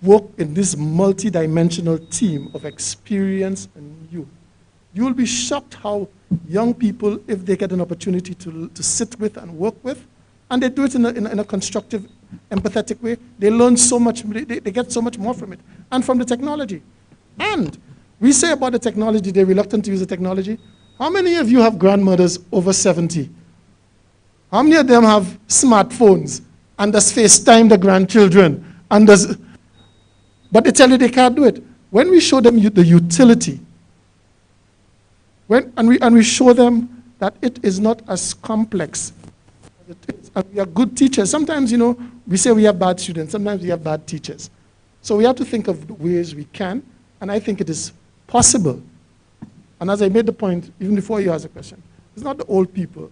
work in this multidimensional team of experience and youth, you will be shocked how young people, if they get an opportunity to sit with and work with, and they do it in a constructive, empathetic way, they learn so much, they get so much more from it, and from the technology. And we say about the technology, they're reluctant to use the technology. How many of you have grandmothers over 70? How many of them have smartphones and does FaceTime the grandchildren? But they tell you they can't do it. When we show them the utility, and we show them that it is not as complex as it is, and we are good teachers. Sometimes, you know, we say we have bad students. Sometimes we have bad teachers. So we have to think of the ways we can, and I think it is possible. And as I made the point, even before you asked the question, it's not the old people.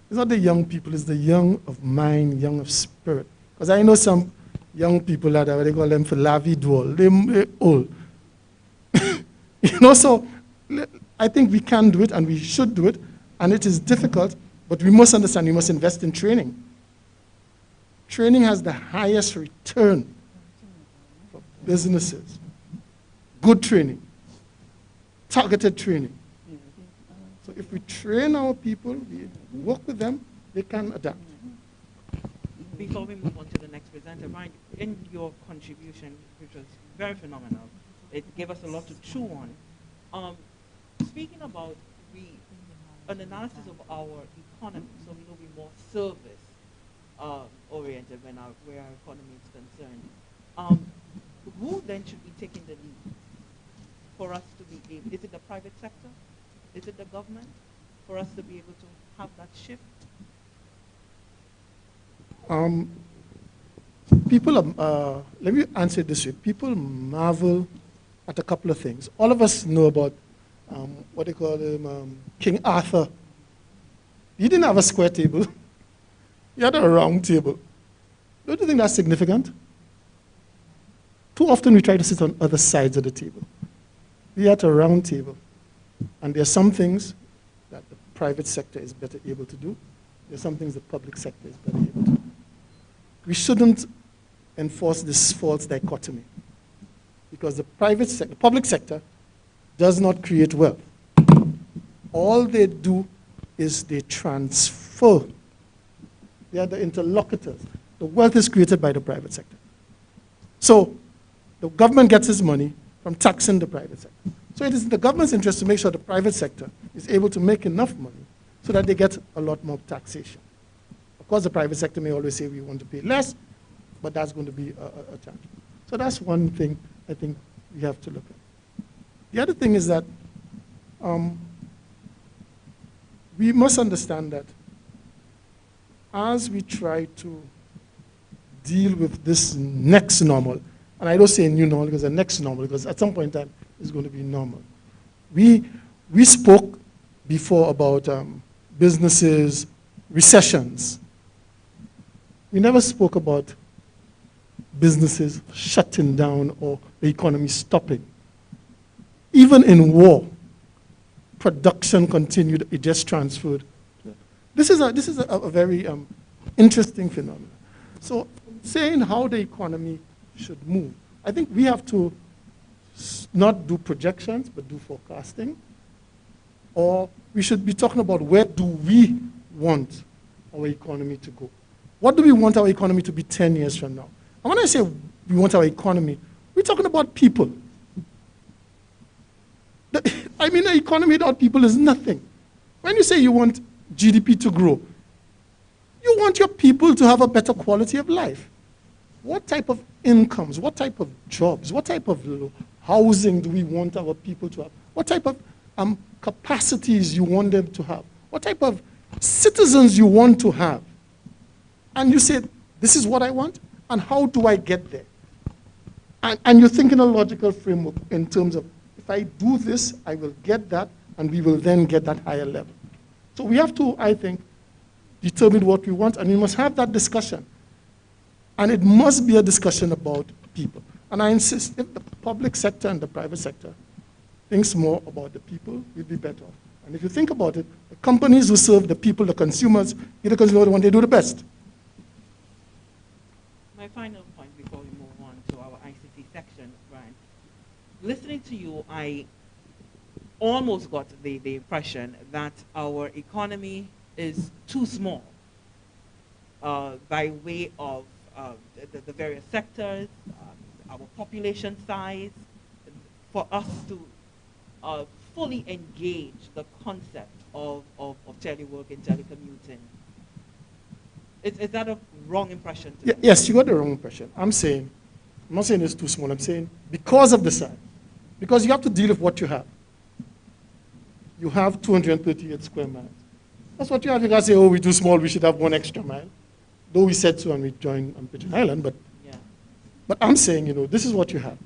It's not the young people. It's the young of mind, young of spirit. Because I know some young people that they call them for la vie dual. They're old. You know, so I think we can do it and we should do it. And it is difficult, but we must understand we must invest in training. Training has the highest return for businesses. Good training. Targeted training. So if we train our people, we work with them, they can adapt. Before we move on to the next presenter, Ryan, in your contribution, which was very phenomenal, it gave us a lot to chew on. Speaking about an analysis of our economy, so we know we're more service oriented where our economy is concerned. Who then should be taking the lead for us to be able? Is it the private sector? Is it the government? For us to be able to have that shift? Let me answer it this way. People marvel at a couple of things. All of us know about what they call King Arthur. He didn't have a square table. He had a round table. Don't you think that's significant? Too often we try to sit on other sides of the table. He had a round table. And there are some things that the private sector is better able to do. There are some things the public sector is better able to do. We shouldn't enforce this false dichotomy because the public sector does not create wealth. All they do is they transfer. They are the interlocutors. The wealth is created by the private sector. So the government gets its money, from taxing the private sector. So it is in the government's interest to make sure the private sector is able to make enough money so that they get a lot more taxation. Of course, the private sector may always say we want to pay less, but that's going to be a challenge. So that's one thing I think we have to look at. The other thing is that we must understand that as we try to deal with this next normal, and I don't say new normal because the next normal, because at some point in time it's going to be normal. We spoke before about businesses, recessions. We never spoke about businesses shutting down or the economy stopping. Even in war, production continued, it just transferred. This is a very interesting phenomenon. So saying how the economy should move, I think we have to not do projections, but do forecasting. Or we should be talking about where do we want our economy to go. What do we want our economy to be 10 years from now? And when I say we want our economy, we're talking about people. I mean, an economy without people is nothing. When you say you want GDP to grow, you want your people to have a better quality of life. What type of incomes, what type of jobs, what type of housing do we want our people to have? What type of capacities you want them to have? What type of citizens you want to have? And you say, this is what I want, and how do I get there? And you think in a logical framework in terms of, if I do this, I will get that, and we will then get that higher level. So we have to, I think, determine what we want, and we must have that discussion. And it must be a discussion about people. And I insist, if the public sector and the private sector thinks more about the people, we'll be better off. And if you think about it, the companies who serve the people, the consumers, the one they do the best. My final point before we move on to our ICT section, Brian. Listening to you, I almost got the impression that our economy is too small by way of the various sectors, our population size, for us to fully engage the concept of telework and telecommuting. Is that a wrong impression? Yes, you got the wrong impression. I'm not saying it's too small. I'm saying because of the size. Because you have to deal with what you have. You have 238 square miles. That's what you have. You can't say, oh, we're too small, we should have one extra mile. Though we said so and we joined on Pigeon Island, but, yeah. But I'm saying, this is what you have.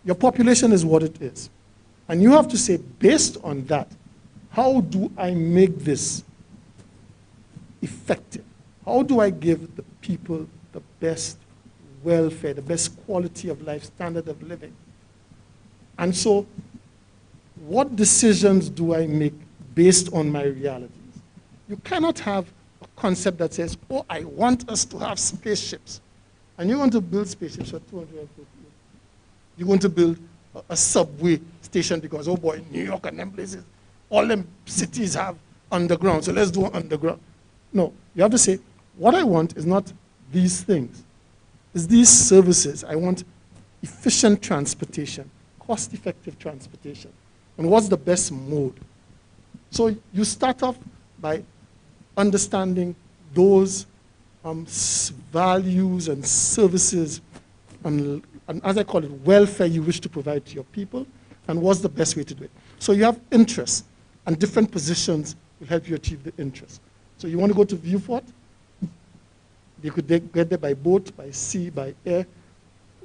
Your population is what it is. And you have to say, based on that, how do I make this effective? How do I give the people the best welfare, the best quality of life, standard of living? And so, what decisions do I make based on my realities? You cannot have a concept that says, oh, I want us to have spaceships. And you're going to build spaceships for 250 years. You're going to build a subway station because, oh boy, New York and them places, all them cities have underground, so let's do underground. No, you have to say, what I want is not these things. It's these services. I want efficient transportation, cost-effective transportation. And what's the best mode? So you start off by understanding those values and services and as I call it, welfare you wish to provide to your people, and what's the best way to do it. So you have interests, and different positions will help you achieve the interest. So you want to go to Vieux Fort? You could get there by boat, by sea, by air.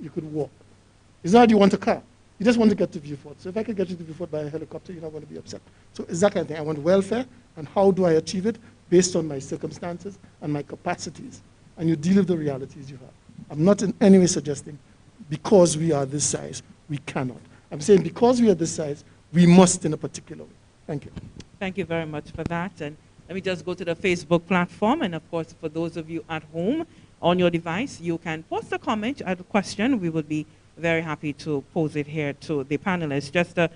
You could walk. It's not that you want a car. You just want to get to Vieux Fort. So if I could get you to Vieux Fort by a helicopter, you're not going to be upset. So it's that kind of thing. I want welfare, and how do I achieve it based on my circumstances and my capacities? And you deal with the realities you have. I'm not in any way suggesting because we are this size, we cannot. I'm saying because we are this size, we must in a particular way. Thank you. Thank you very much for that. And let me just go to the Facebook platform. And of course, for those of you at home on your device, you can post a comment, a question. We will be very happy to pose it here to the panelists. Just a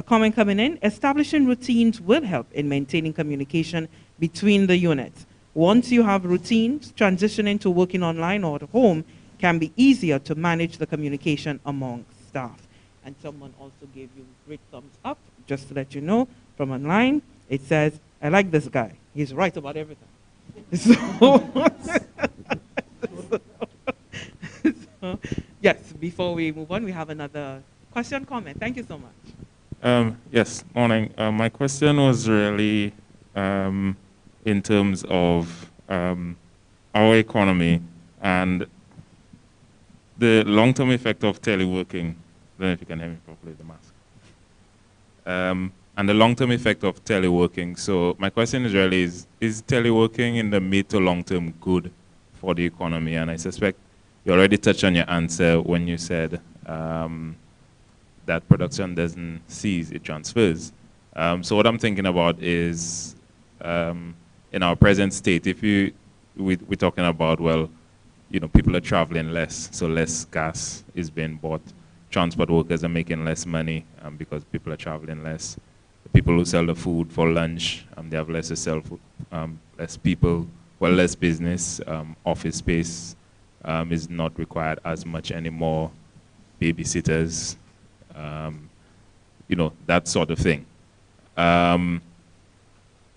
comment coming in. Establishing routines will help in maintaining communication between the units. Once you have routines, transitioning to working online or at home can be easier to manage the communication among staff. And someone also gave you great thumbs up, just to let you know, from online. It says, I like this guy. He's right about everything. So, yes, before we move on, we have another question, comment. Thank you so much. Yes, morning. My question was really in terms of our economy and the long-term effect of teleworking. I don't know if you can hear me properly, the mask. And the long-term effect of teleworking. So my question is really, is teleworking in the mid to long-term good for the economy? And I suspect you already touched on your answer when you said that production doesn't cease, it transfers. So what I'm thinking about is, in our present state, if we're talking about, well, you know, people are traveling less, so less gas is being bought. Transport workers are making less money because people are traveling less. The people who sell the food for lunch, they have less to sell, less people, well, less business. Office space is not required as much anymore. Babysitters, you know, that sort of thing. In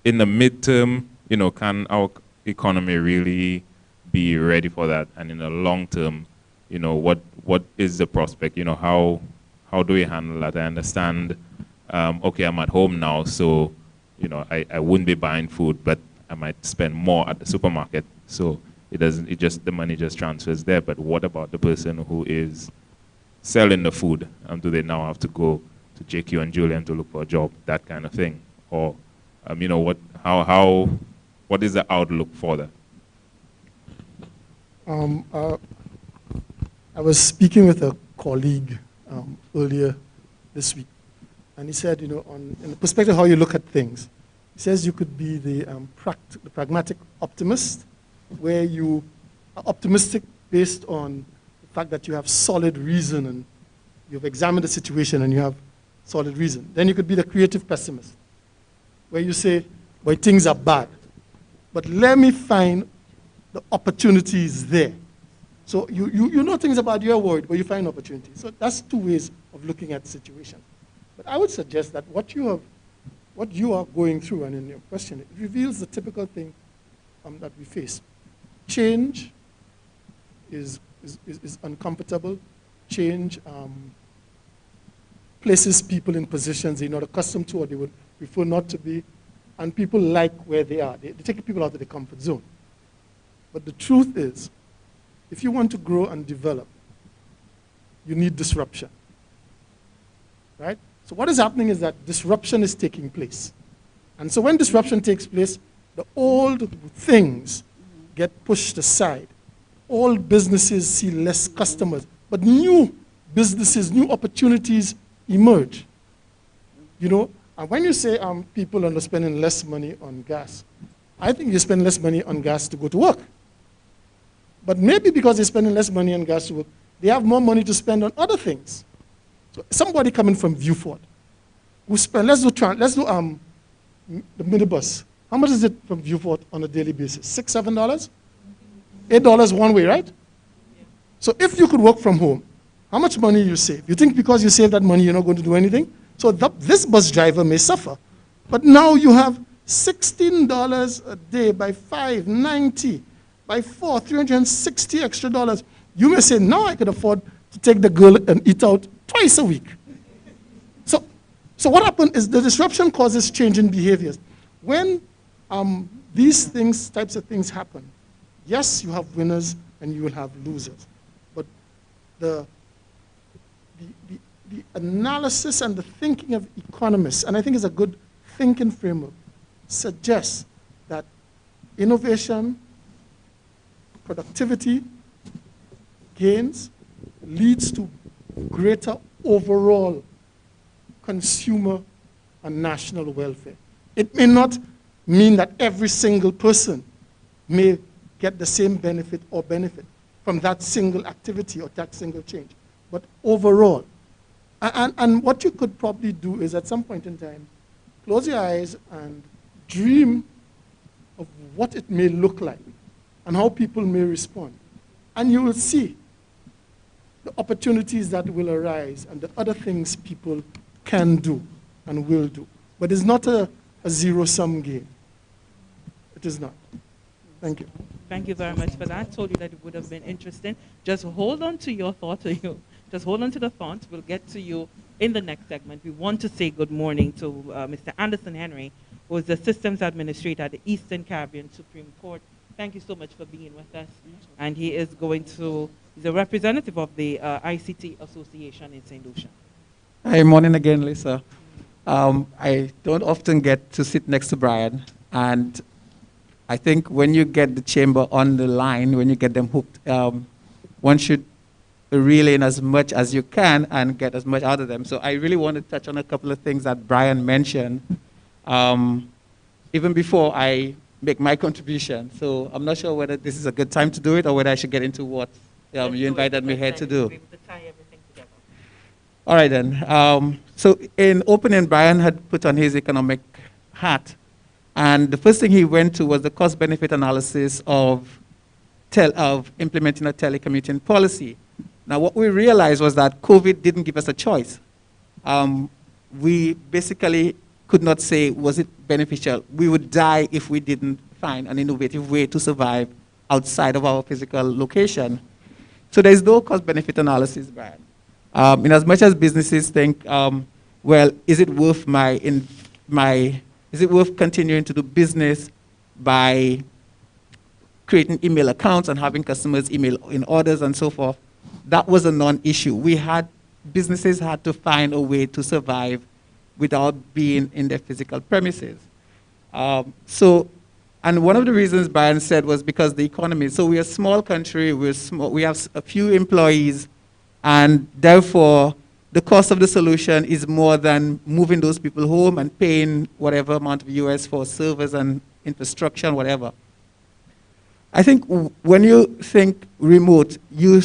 the midterm, you know, can our economy really be ready for that? And in the long term, you know, what is the prospect? You know, how do we handle that? I understand, okay, I'm at home now, so, you know, I wouldn't be buying food, but I might spend more at the supermarket. So the money just transfers there. But what about the person who is selling the food? Do they now have to go to JQ and Julian to look for a job? That kind of thing. Or, you know, what is the outlook for that? I was speaking with a colleague earlier this week, and he said, you know, in the perspective of how you look at things, he says you could be the pragmatic optimist, where you are optimistic based on the fact that you have solid reason and you've examined the situation and you have solid reason. Then you could be the creative pessimist, where you say, well, things are bad, but let me find the opportunities there. So you know things about your world, but you find opportunities. So that's two ways of looking at the situation. But I would suggest that what you are going through, and in your question, it reveals the typical thing that we face. Change is uncomfortable. Change places people in positions they're not accustomed to or they would prefer not to be, and people like where they are. They take people out of their comfort zone. But the truth is, if you want to grow and develop, you need disruption, right? So what is happening is that disruption is taking place. And so when disruption takes place, the old things get pushed aside. Old businesses see less customers, but new businesses, new opportunities emerge. You know, and when you say people are spending less money on gas, I think you spend less money on gas to go to work. But maybe because they're spending less money on gas to work, they have more money to spend on other things. So somebody coming from Viewfort, who spend, let's do the minibus. How much is it from Viewfort on a daily basis? $6, $7? $8 one way, right? So if you could work from home, how much money you save? You think because you save that money, you're not going to do anything? So this bus driver may suffer. But now you have $16 a day by 5, 90. By 4, $360 extra. You may say, now I could afford to take the girl and eat out twice a week. So what happened is the disruption causes change in behaviors. When these types of things happen, yes, you have winners and you will have losers. But the analysis and the thinking of economists, and I think it's a good thinking framework, suggests that innovation, productivity gains leads to greater overall consumer and national welfare. It may not mean that every single person may get the same benefit from that single activity or that single change, but overall. And what you could probably do is at some point in time, close your eyes and dream of what it may look like and how people may respond. And you will see the opportunities that will arise and the other things people can do and will do. But it's not a zero-sum game. It is not. Thank you. Thank you very much for that. I told you that it would have been interesting. Just hold on to your thought. Just hold on to the thought. We'll get to you in the next segment. We want to say good morning to Mr. Anderson Henry, who is the Systems Administrator at the Eastern Caribbean Supreme Court. Thank you so much for being with us. And he is he's a representative of the ICT Association in St. Lucia. Hi, morning again, Lisa. I don't often get to sit next to Brian, and I think when you get the chamber on the line, when you get them hooked, one should reel in as much as you can and get as much out of them. So I really want to touch on a couple of things that Brian mentioned, even before I make my contribution. So I'm not sure whether this is a good time to do it or whether I should get into what you invited me here to do. All right then. So in opening, Brian had put on his economic hat. And the first thing he went to was the cost-benefit analysis of implementing a telecommuting policy. Now, what we realized was that COVID didn't give us a choice. We basically could not say, was it beneficial? We would die if we didn't find an innovative way to survive outside of our physical location. So there's no cost-benefit analysis, Brian. In as much as businesses think, well, is it worth is it worth continuing to do business by creating email accounts and having customers email in orders and so forth? That was a non-issue. Businesses had to find a way to survive without being in their physical premises. And one of the reasons Brian said was because the economy. So we're a small country, we have a few employees, and therefore the cost of the solution is more than moving those people home and paying whatever amount of US for servers and infrastructure and whatever. I think when you think remote, you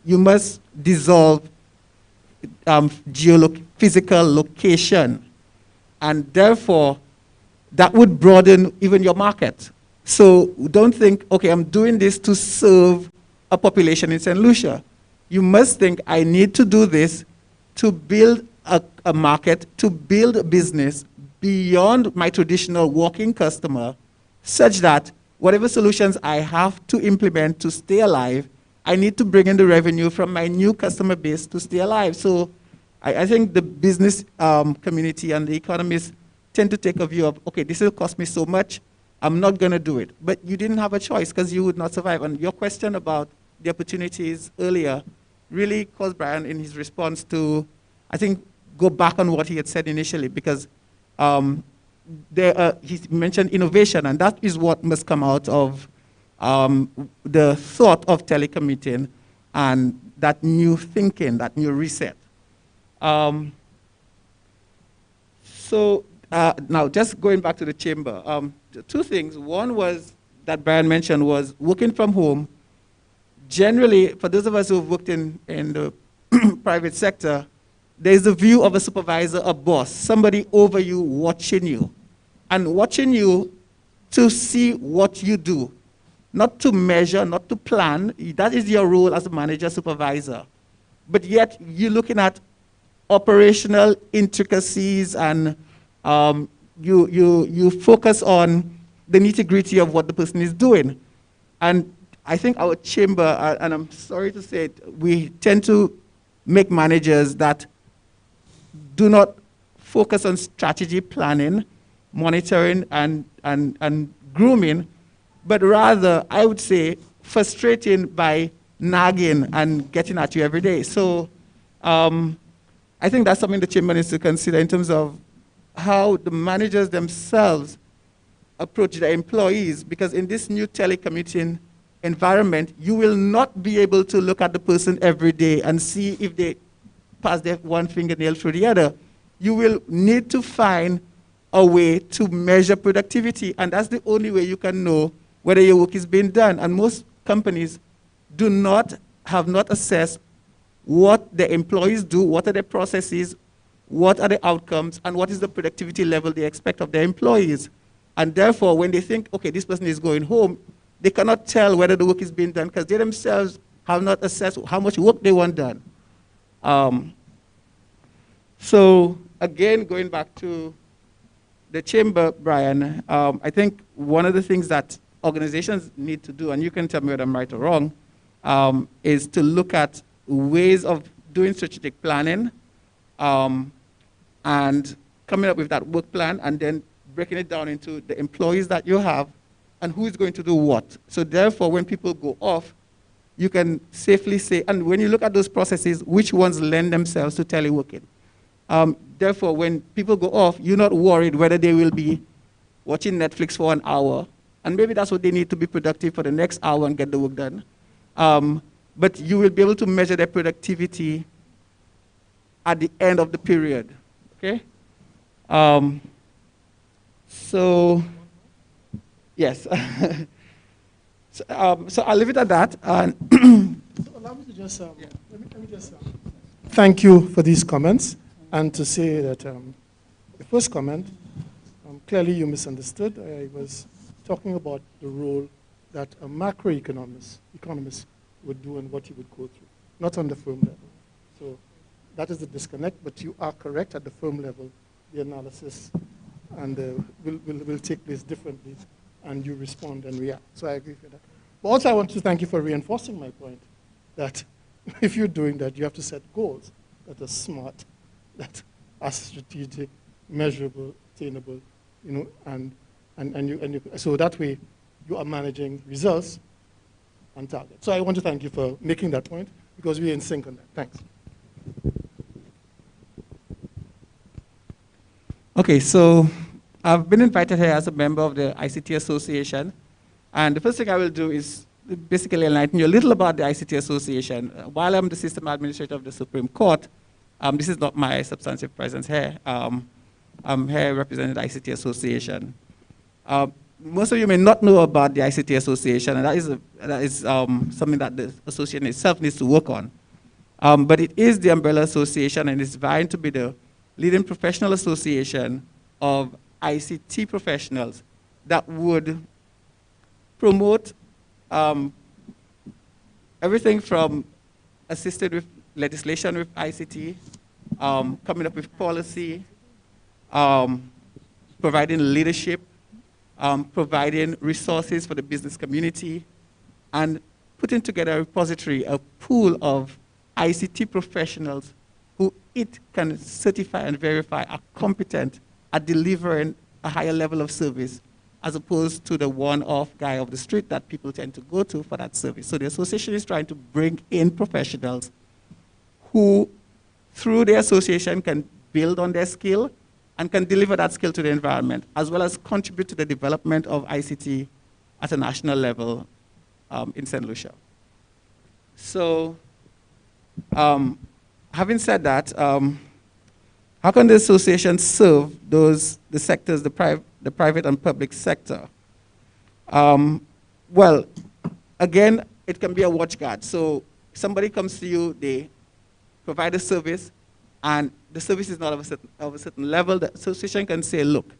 must dissolve physical location, and therefore that would broaden even your market. So don't think, okay, I'm doing this to serve a population in St. Lucia. You must think, I need to do this to build a market, to build a business beyond my traditional walking customer, such that whatever solutions I have to implement to stay alive, I need to bring in the revenue from my new customer base to stay alive. So I think the business community and the economists tend to take a view of, okay, this will cost me so much, I'm not going to do it. But you didn't have a choice because you would not survive. And your question about the opportunities earlier really caused Brian in his response to, I think, go back on what he had said initially, because he mentioned innovation, and that is what must come out of the thought of telecommuting and that new thinking, that new reset. Now, just going back to the chamber, two things. One was that Brian mentioned was working from home. Generally, for those of us who have worked in the private sector, there's a view of a supervisor, a boss, somebody over you watching you, and watching you to see what you do, not to measure, not to plan. That is your role as a manager, supervisor. But yet, you're looking at operational intricacies, and you focus on the nitty-gritty of what the person is doing. And I think our chamber, and I'm sorry to say it, we tend to make managers that do not focus on strategy planning, monitoring, and grooming, but rather, I would say, frustrating by nagging and getting at you every day. So I think that's something the chamber needs to consider in terms of how the managers themselves approach their employees, because in this new telecommuting environment, you will not be able to look at the person every day and see if they pass their one fingernail through the other. You will need to find a way to measure productivity, and that's the only way you can know whether your work is being done. And most companies have not assessed what their employees do, what are their processes, what are the outcomes, and what is the productivity level they expect of their employees. And therefore, when they think, okay, this person is going home, they cannot tell whether the work is being done because they themselves have not assessed how much work they want done. So again, going back to the chamber, Brian, I think one of the things that organizations need to do, and you can tell me whether I'm right or wrong, is to look at ways of doing strategic planning and coming up with that work plan and then breaking it down into the employees that you have and who is going to do what. So therefore, when people go off, you can safely say, and when you look at those processes, which ones lend themselves to teleworking. Therefore, when people go off, you're not worried whether they will be watching Netflix for an hour, and maybe that's what they need to be productive for the next hour and get the work done. But you will be able to measure their productivity at the end of the period, okay? So, yes. So I'll leave it at that. And allow me to just, let me just thank you for these comments and to say that the first comment, clearly you misunderstood. I was talking about the role that a macroeconomist would do and what he would go through, not on the firm level. So that is the disconnect, but you are correct at the firm level. The analysis and will take place differently, and you respond and react. So I agree with that. But also I want to thank you for reinforcing my point that if you're doing that, you have to set goals that are smart, that are strategic, measurable, attainable, you know, so that way you are managing results and targets. So I want to thank you for making that point because we're in sync on that. Thanks. Okay, so I've been invited here as a member of the ICT Association, and the first thing I will do is basically enlighten you a little about the ICT Association. While I'm the system administrator of the Supreme Court, this is not my substantive presence here. I'm here representing the ICT Association. Most of you may not know about the ICT Association, and that is something that the association itself needs to work on. But it is the umbrella association, and it's vying to be the leading professional association of ICT professionals that would promote everything from assisted with legislation with ICT, coming up with policy, providing leadership, providing resources for the business community, and putting together a repository, a pool of ICT professionals who it can certify and verify are competent at delivering a higher level of service as opposed to the one-off guy off the street that people tend to go to for that service. So the association is trying to bring in professionals who, through the association, can build on their skill and can deliver that skill to the environment, as well as contribute to the development of ICT at a national level in St. Lucia. So, having said that, how can the association serve the sectors, the private and public sector? Well, again, it can be a watchguard. So somebody comes to you, they provide a service, and the service is not of a certain level. The association can say, look,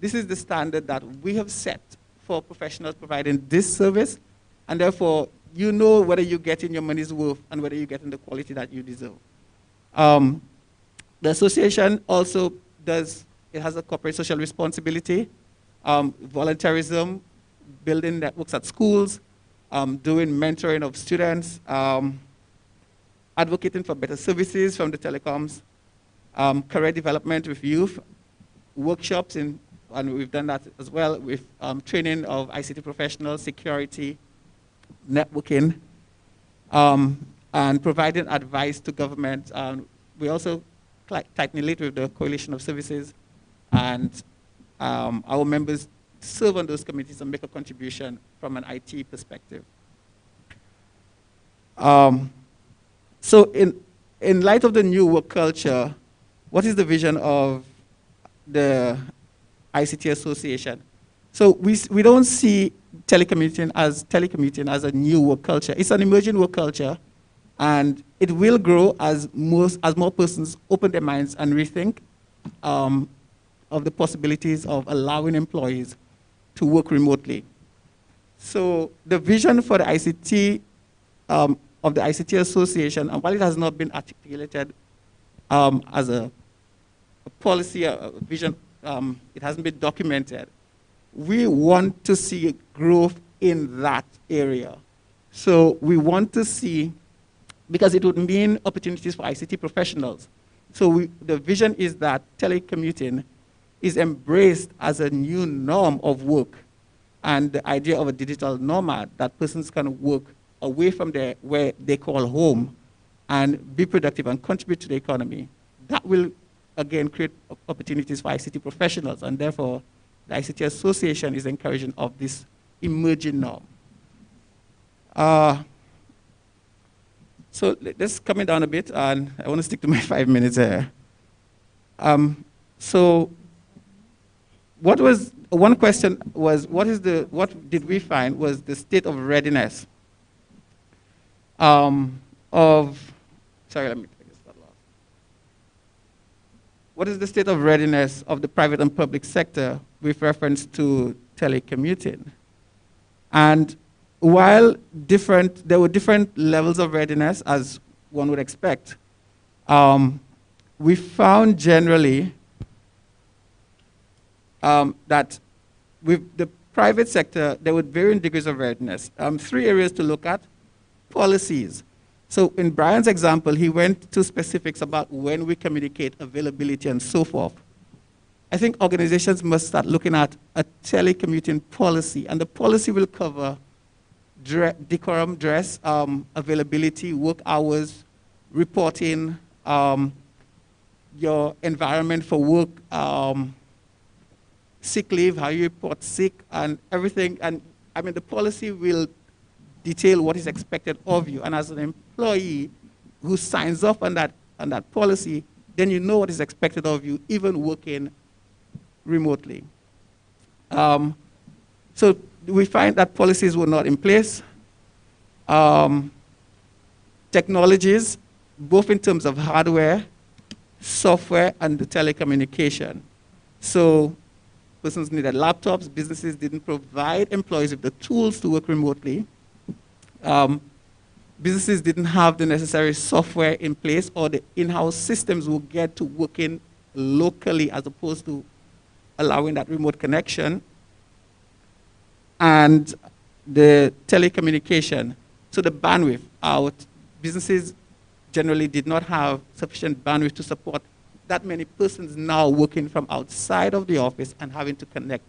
this is the standard that we have set for professionals providing this service, and therefore you know whether you're getting your money's worth and whether you're getting the quality that you deserve. The association also it has a corporate social responsibility, volunteerism, building networks at schools, doing mentoring of students, advocating for better services from the telecoms, career development with youth, workshops, and we've done that as well with training of ICT professionals, security, networking, and providing advice to government. We also tightly linked with the Coalition of Services, and our members serve on those committees and make a contribution from an IT perspective. So in light of the new work culture, what is the vision of the ICT Association? So we don't see telecommuting as a new work culture. It's an emerging work culture, and it will grow as more persons open their minds and rethink of the possibilities of allowing employees to work remotely. So the vision for the ICT of the ICT Association, and while it has not been articulated as a policy, a vision, it hasn't been documented, we want to see growth in that area. So we want to see, because it would mean opportunities for ICT professionals. So the vision is that telecommuting is embraced as a new norm of work, and the idea of a digital nomad, that persons can work away from where they call home and be productive and contribute to the economy. That will, again, create opportunities for ICT professionals, and therefore the ICT Association is encouraging of this emerging norm. So this is coming down a bit, and I want to stick to my 5 minutes here. So one question was, what did we find was the state of readiness what is the state of readiness of the private and public sector with reference to telecommuting? And while there were different levels of readiness, as one would expect, we found generally that with the private sector, there were varying degrees of readiness. 3 areas to look at: policies. So in Brian's example, he went to specifics about when we communicate, availability, and so forth. I think organizations must start looking at a telecommuting policy, and the policy will cover decorum, dress, availability, work hours, reporting, your environment for work, sick leave, how you report sick, and everything. And I mean, the policy will detail what is expected of you. And as an employee who signs off on that policy, then you know what is expected of you, even working remotely. So we find that policies were not in place. Technologies, both in terms of hardware, software, and the telecommunication. So persons needed laptops. Businesses didn't provide employees with the tools to work remotely. Businesses didn't have the necessary software in place, or the in-house systems will get to working locally as opposed to allowing that remote connection. And the telecommunication, so the bandwidth out, businesses generally did not have sufficient bandwidth to support that many persons now working from outside of the office and having to connect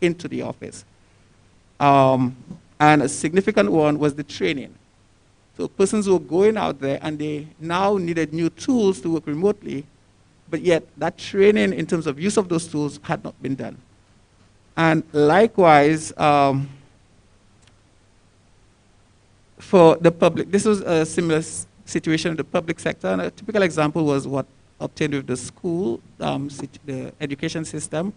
into the office. And a significant one was the training. So persons were going out there and they now needed new tools to work remotely, but yet that training in terms of use of those tools had not been done. And likewise, for the public, this was a similar situation in the public sector, and a typical example was what obtained with the school, the education system,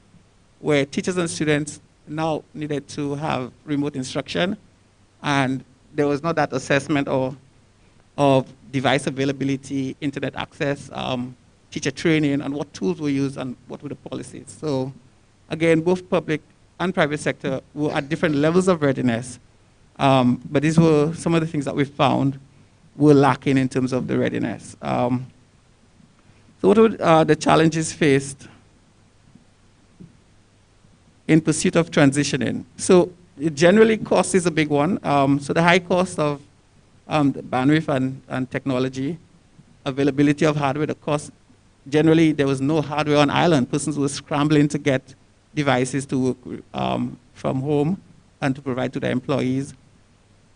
where teachers and students now needed to have remote instruction, and there was not that assessment of device availability, internet access, teacher training, and what tools were used and what were the policies. So again, both public and private sector were at different levels of readiness, but these were some of the things that we found were lacking in terms of the readiness. So what were the challenges faced in pursuit of transitioning? So generally, cost is a big one. So the high cost of the bandwidth and technology, availability of hardware, the cost. Generally, there was no hardware on island. Persons were scrambling to get devices to work from home and to provide to their employees.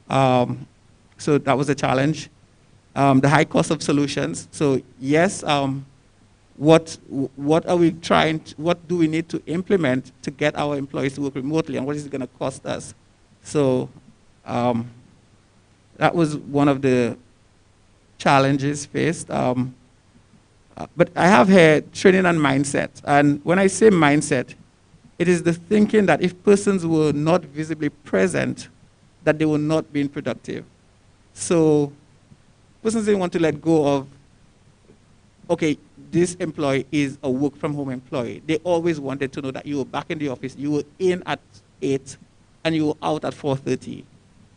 So that was a challenge. The high cost of solutions. So yes, what are we trying? What do we need to implement to get our employees to work remotely, and what is it going to cost us? So that was one of the challenges faced. But I have here training and mindset. And when I say mindset, it is the thinking that if persons were not visibly present, that they were not being productive. So persons didn't want to let go of, okay, this employee is a work from home employee. They always wanted to know that you were back in the office, you were in at 8, and you were out at 4:30.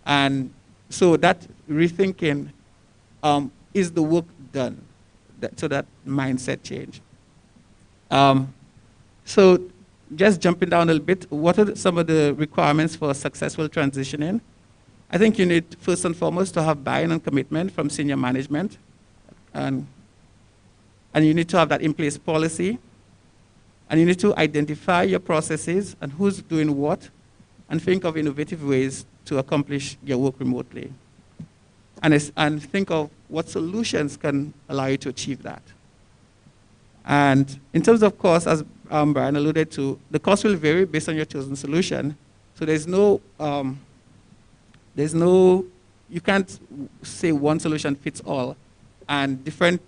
And so that rethinking is the work done? So that mindset change. So just jumping down a little bit, what are some of the requirements for successful transitioning? I think you need, first and foremost, to have buy-in and commitment from senior management. And you need to have that in place policy. And you need to identify your processes and who's doing what, and think of innovative ways to accomplish your work remotely. And think of what solutions can allow you to achieve that. And in terms of cost, as Brian alluded to, the cost will vary based on your chosen solution. So you can't say one solution fits all. And different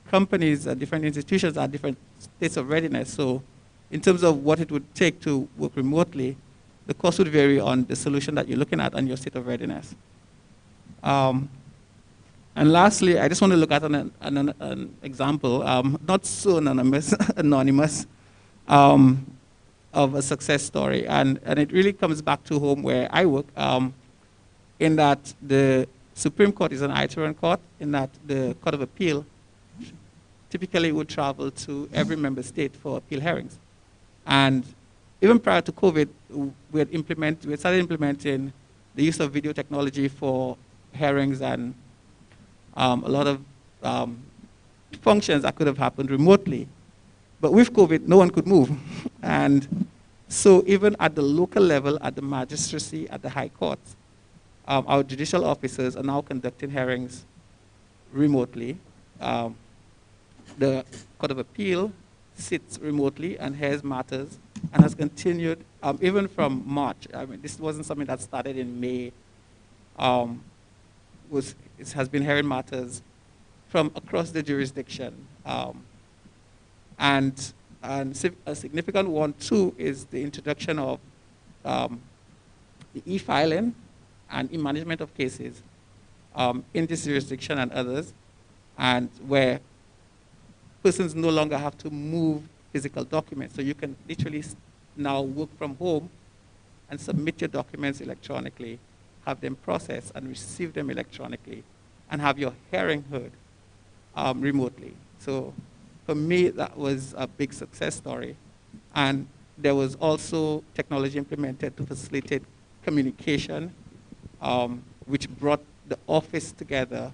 companies and different institutions are different states of readiness. So in terms of what it would take to work remotely, the cost would vary on the solution that you're looking at and your state of readiness. And lastly, I just want to look at an example, not so anonymous, of a success story. And it really comes back to home where I work, in that the Supreme Court is an itinerant court, in that the Court of Appeal typically would travel to every member state for appeal hearings. And even prior to COVID, we had started implementing the use of video technology for hearings and a lot of functions that could have happened remotely. But with COVID, no one could move. And so even at the local level, at the magistracy, at the high courts, our judicial officers are now conducting hearings remotely. The Court of Appeal sits remotely and hears matters and has continued even from March. I mean, this wasn't something that started in May. It has been hearing matters from across the jurisdiction. And a significant one, too, is the introduction of the e-filing and e-management of cases in this jurisdiction and others, and where persons no longer have to move physical documents. So you can literally now work from home and submit your documents electronically, have them processed and receive them electronically, and have your hearing heard remotely. So for me, that was a big success story. And there was also technology implemented to facilitate communication, which brought the office together,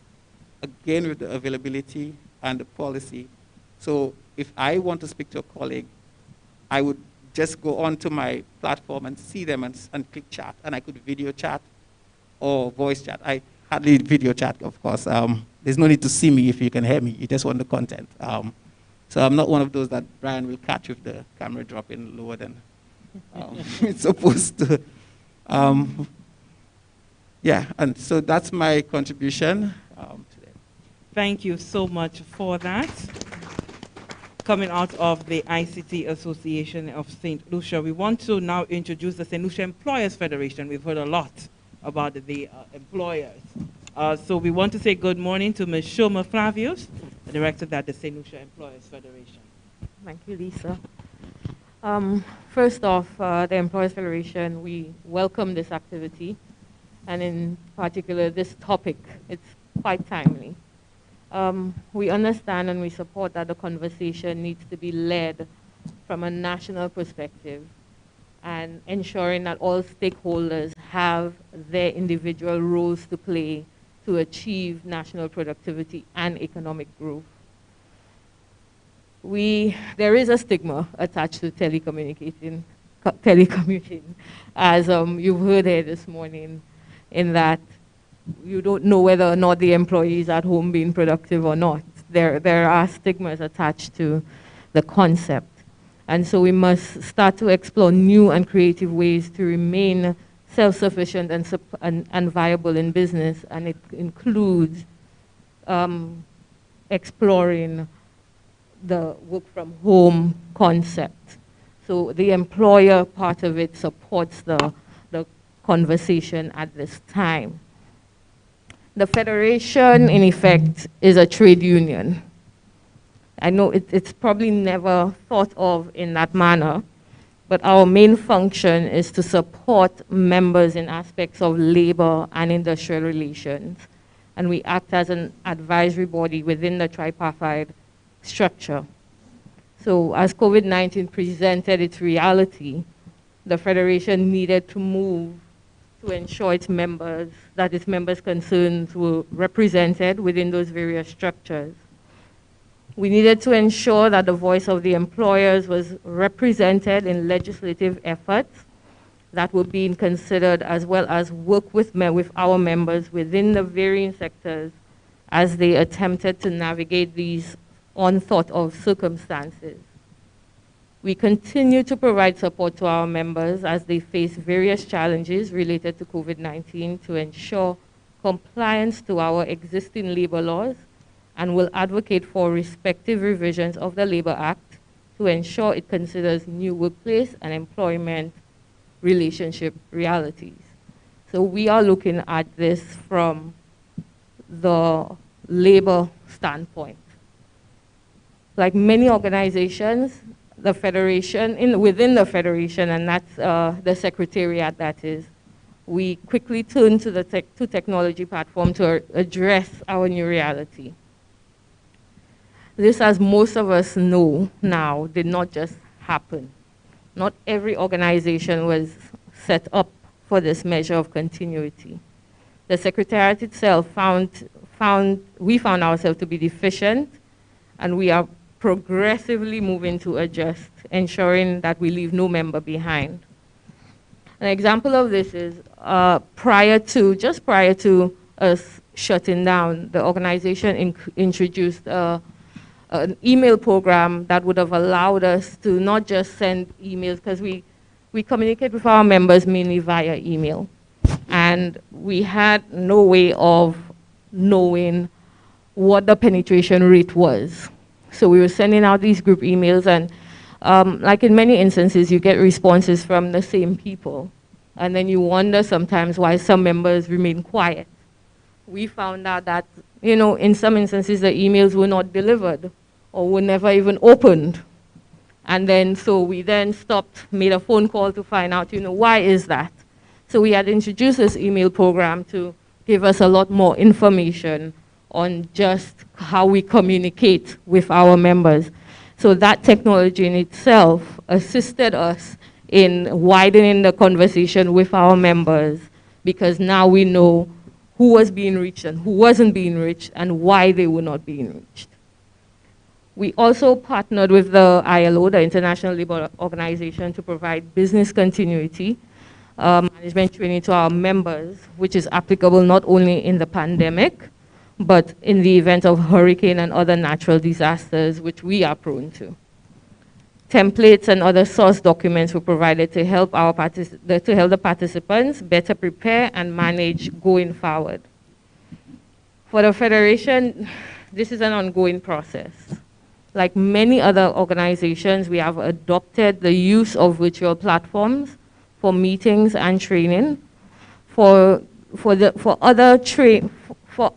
again with the availability and the policy. So if I want to speak to a colleague, I would just go onto my platform and see them and click chat, and I could video chat or voice chat. I hardly video chat, of course. There's no need to see me if you can hear me. You just want the content. So I'm not one of those that Brian will catch with the camera dropping lower than it's supposed to. Yeah, and so that's my contribution today. Thank you so much for that. Coming out of the ICT Association of St. Lucia, we want to now introduce the St. Lucia Employers Federation. We've heard a lot about the employers. So we want to say good morning to Ms. Shoma Flavius, the director at the St. Lucia Employers Federation. Thank you, Lisa. First off, the Employers Federation, we welcome this activity, and in particular this topic. It's quite timely. We understand and we support that the conversation needs to be led from a national perspective and ensuring that all stakeholders have their individual roles to play to achieve national productivity and economic growth. There is a stigma attached to telecommuting, as you've heard here this morning, in that you don't know whether or not the employee is at home being productive or not. There are stigmas attached to the concept. And so we must start to explore new and creative ways to remain self-sufficient and viable in business, and it includes exploring the work from home concept. So the employer part of it supports the conversation at this time. The Federation, in effect, is a trade union. I know it's probably never thought of in that manner, but our main function is to support members in aspects of labor and industrial relations and we act as an advisory body within the tripartite structure. So as COVID-19 presented its reality, the Federation needed to move to ensure its members, that its members' concerns were represented within those various structures. We needed to ensure that the voice of the employers was represented in legislative efforts that were being considered, as well as work with our members within the varying sectors as they attempted to navigate these unthought of circumstances. We continue to provide support to our members as they face various challenges related to COVID-19 to ensure compliance to our existing labor laws, and will advocate for respective revisions of the Labor Act to ensure it considers new workplace and employment relationship realities. So we are looking at this from the labor standpoint. Like many organizations, the Federation, within the Federation, and that's the Secretariat that is, we quickly turned to the technology platform to address our new reality. This, as most of us know now, did not just happen. Not every organization was set up for this measure of continuity. The Secretariat itself we found ourselves to be deficient, and we are progressively moving to adjust, ensuring that we leave no member behind. An example of this is just prior to us shutting down, the organization introduced an email program that would have allowed us to not just send emails, because we communicate with our members mainly via email. And we had no way of knowing what the penetration rate was. So we were sending out these group emails, and like in many instances, you get responses from the same people. And then you wonder sometimes why some members remain quiet. We found out that, in some instances, the emails were not delivered or were never even opened. And then, so we then stopped, made a phone call to find out, why is that? So we had introduced this email program to give us a lot more information on just how we communicate with our members. So that technology in itself assisted us in widening the conversation with our members, because now we know who was being reached and who wasn't being reached and why they were not being reached. We also partnered with the ILO, the International Labour Organization, to provide business continuity management training to our members, which is applicable not only in the pandemic, but in the event of hurricane and other natural disasters, which we are prone to. Templates and other source documents were provided to help the participants better prepare and manage going forward. For the Federation, this is an ongoing process. Like many other organizations, we have adopted the use of virtual platforms for meetings and training. For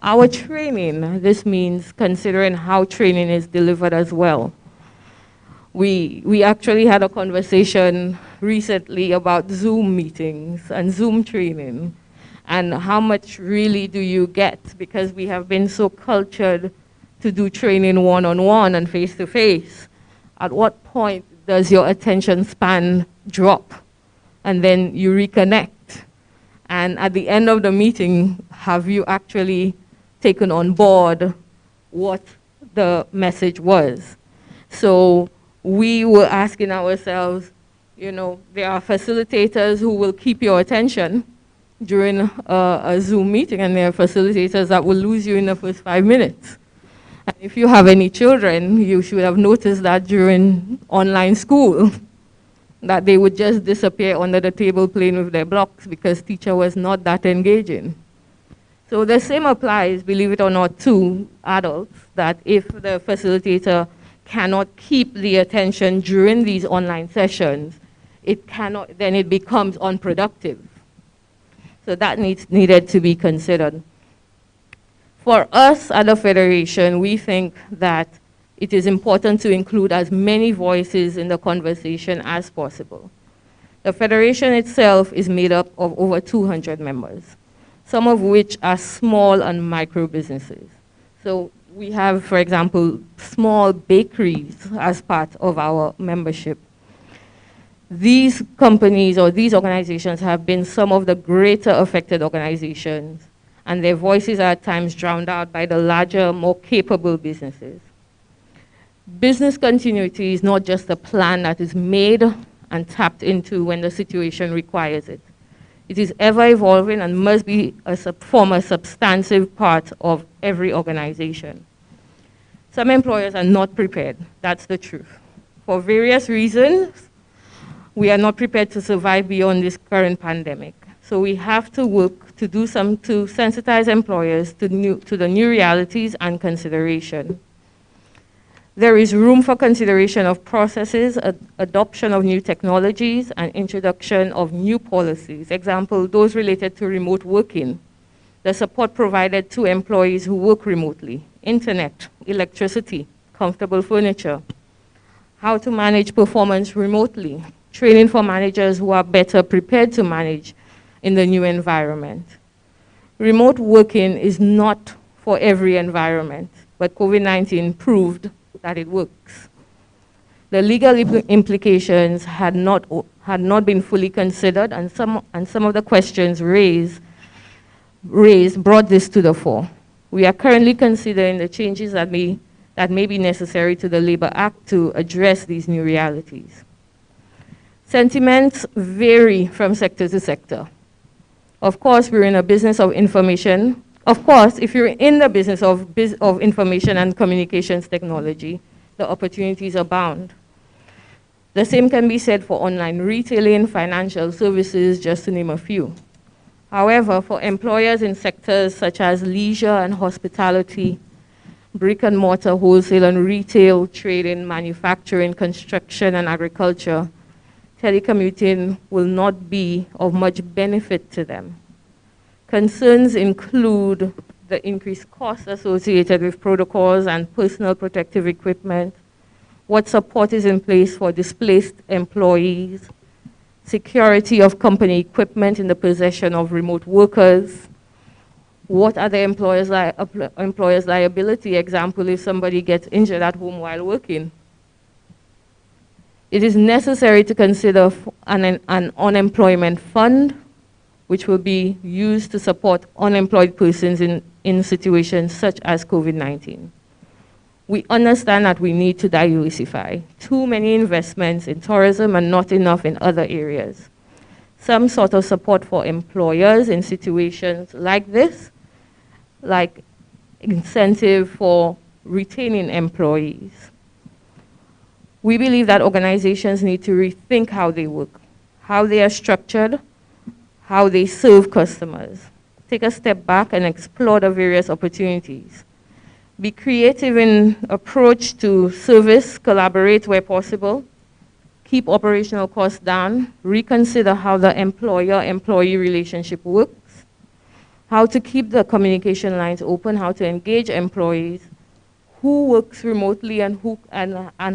our training, this means considering how training is delivered as well. We actually had a conversation recently about Zoom meetings and Zoom training, and how much really do you get, because we have been so cultured to do training one-on-one and face-to-face. At what point does your attention span drop? And then you reconnect. And at the end of the meeting, have you actually taken on board what the message was? So we were asking ourselves, there are facilitators who will keep your attention during a Zoom meeting, and there are facilitators that will lose you in the first 5 minutes. And if you have any children, you should have noticed that during online school, that they would just disappear under the table playing with their blocks because teacher was not that engaging. So the same applies, believe it or not, to adults, that if the facilitator cannot keep the attention during these online sessions, then it becomes unproductive. So that needed to be considered. For us at the Federation, we think that it is important to include as many voices in the conversation as possible. The Federation itself is made up of over 200 members. some of which are small and micro businesses. So we have, for example, small bakeries as part of our membership. These companies or these organizations have been some of the greater affected organizations, and their voices are at times drowned out by the larger, more capable businesses. Business continuity is not just a plan that is made and tapped into when the situation requires it. It is ever evolving and must form a substantive part of every organization. Some employers are not prepared, that's the truth. For various reasons, we are not prepared to survive beyond this current pandemic. So we have to work to do to sensitize employers to the new realities and consideration. There is room for consideration of processes, adoption of new technologies, and introduction of new policies. Example, those related to remote working, the support provided to employees who work remotely, internet, electricity, comfortable furniture, how to manage performance remotely, training for managers who are better prepared to manage in the new environment. Remote working is not for every environment, but COVID-19 proved that it works. The legal implications had not been fully considered, and some of the questions raised brought this to the fore. We are currently considering the changes that may be necessary to the Labor Act to address these new realities. Sentiments vary from sector to sector. Of course, we're in a business of information. Of course, if you're in the business of information and communications technology, the opportunities abound. The same can be said for online retailing, financial services, just to name a few. However, for employers in sectors such as leisure and hospitality, brick and mortar, wholesale and retail, trading, manufacturing, construction, and agriculture, telecommuting will not be of much benefit to them. Concerns include the increased costs associated with protocols and personal protective equipment, what support is in place for displaced employees, security of company equipment in the possession of remote workers, what are the employer's liability, example, if somebody gets injured at home while working. It is necessary to consider an unemployment fund, which will be used to support unemployed persons in situations such as COVID-19. We understand that we need to diversify. Too many investments in tourism and not enough in other areas. Some sort of support for employers in situations like this, like incentive for retaining employees. We believe that organizations need to rethink how they work, how they are structured, how they serve customers. Take a step back and explore the various opportunities. Be creative in approach to service, collaborate where possible, keep operational costs down, reconsider how the employer-employee relationship works, how to keep the communication lines open, how to engage employees, who works remotely and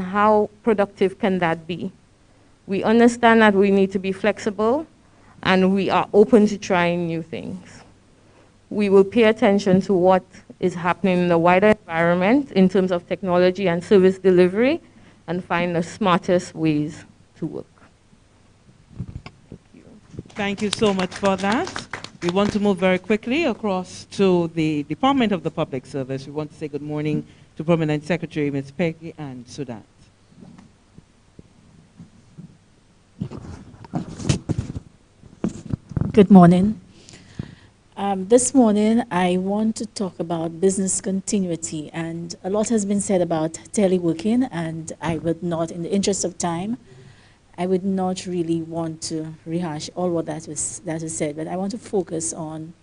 how productive can that be. We understand that we need to be flexible and we are open to trying new things. We will pay attention to what is happening in the wider environment in terms of technology and service delivery and find the smartest ways to work. Thank you. Thank you so much for that. We want to move very quickly across to the Department of the Public Service. We want to say good morning to Permanent Secretary Ms. Peggy and Sudat. Good morning. This morning, I want to talk about business continuity, and a lot has been said about teleworking, and I would not, in the interest of time, I would not really want to rehash all what that was said, but I want to focus on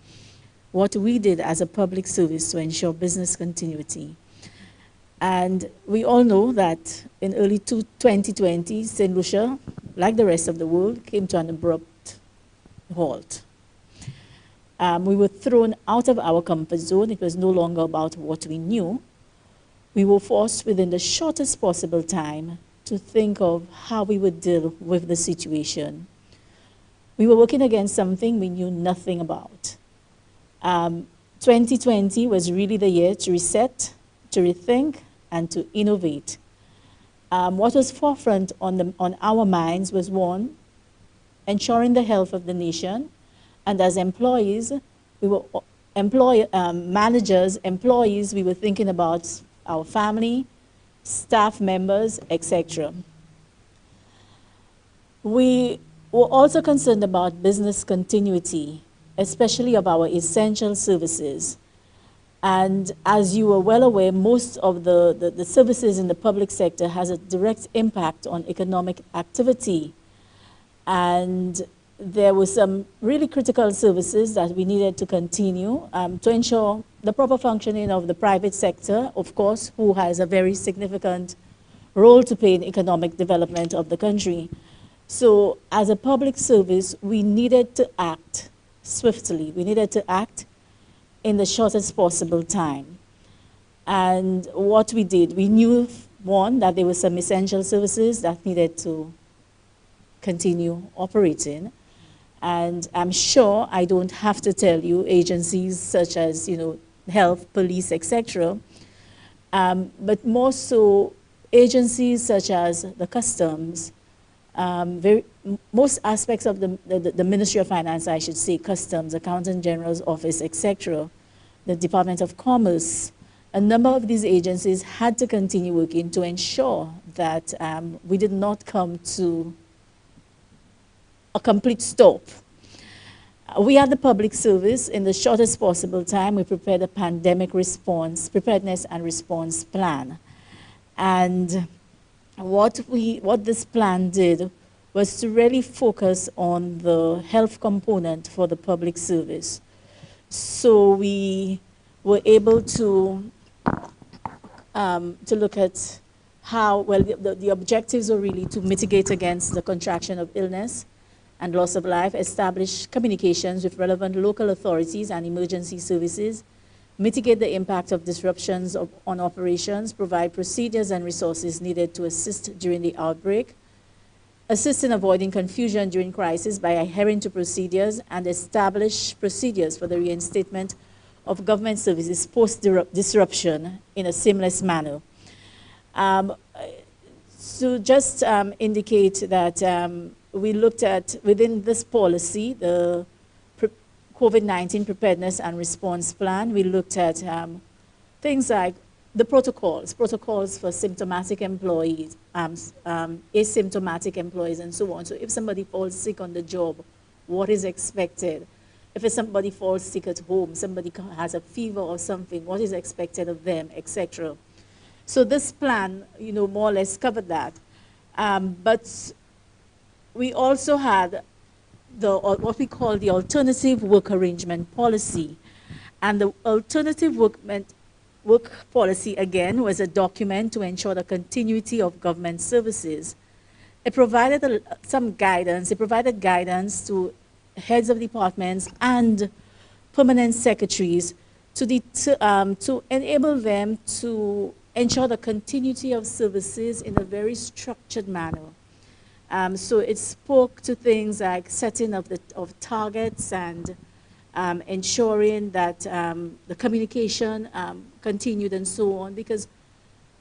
what we did as a public service to ensure business continuity. And we all know that in early 2020, St. Lucia, like the rest of the world, came to an abrupt halt. We were thrown out of our comfort zone. It was no longer about what we knew. We were forced within the shortest possible time to think of how we would deal with the situation. We were working against something we knew nothing about. 2020 was really the year to reset, to rethink, and to innovate. What was forefront on our minds was, one, ensuring the health of the nation, and as employees, we were managers, employees, we were thinking about our family, staff members, etc. We were also concerned about business continuity, especially of our essential services. And as you are well aware, most of the services in the public sector has a direct impact on economic activity. And there were some really critical services that we needed to continue to ensure the proper functioning of the private sector, of course, who has a very significant role to play in economic development of the country. So as a public service, we needed to act swiftly. We needed to act in the shortest possible time. And what we did, we knew, one, that there were some essential services that needed to continue operating. And I'm sure I don't have to tell you agencies such as, health, police, etc. But more so agencies such as the customs, most aspects of the Ministry of Finance, I should say, customs, Accountant General's Office, etc., the Department of Commerce, a number of these agencies had to continue working to ensure that we did not come to a complete stop. We at the public service, in the shortest possible time, we prepared a pandemic response, preparedness and response plan. And what this plan did was to really focus on the health component for the public service. So we were able to look at how, well, the objectives were really to mitigate against the contraction of illness and loss of life, establish communications with relevant local authorities and emergency services, mitigate the impact of disruptions on operations, provide procedures and resources needed to assist during the outbreak, assist in avoiding confusion during crisis by adhering to procedures, and establish procedures for the reinstatement of government services post-disruption in a seamless manner. So just indicate that we looked at, within this policy, the COVID-19 preparedness and response plan, we looked at things like the protocols for symptomatic employees, asymptomatic employees, and so on. So if somebody falls sick on the job, what is expected? If somebody falls sick at home, somebody has a fever or something, what is expected of them, etc. So this plan, more or less covered that. But we also had what we call the alternative work arrangement policy. And the alternative work policy, again, was a document to ensure the continuity of government services. It provided some guidance. It provided guidance to heads of departments and permanent secretaries to enable them to ensure the continuity of services in a very structured manner. So it spoke to things like setting of targets and ensuring that the communication continued and so on, because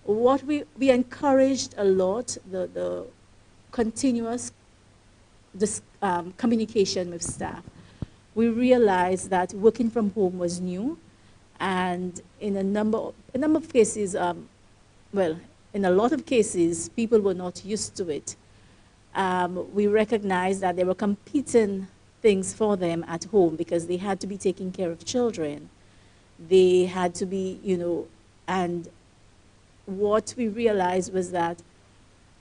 what we encouraged a lot, the continuous communication with staff. We realized that working from home was new, and in a number of cases, well, in a lot of cases, people were not used to it. We recognized that there were competing things for them at home because they had to be taking care of children. They had to be, and what we realized was that,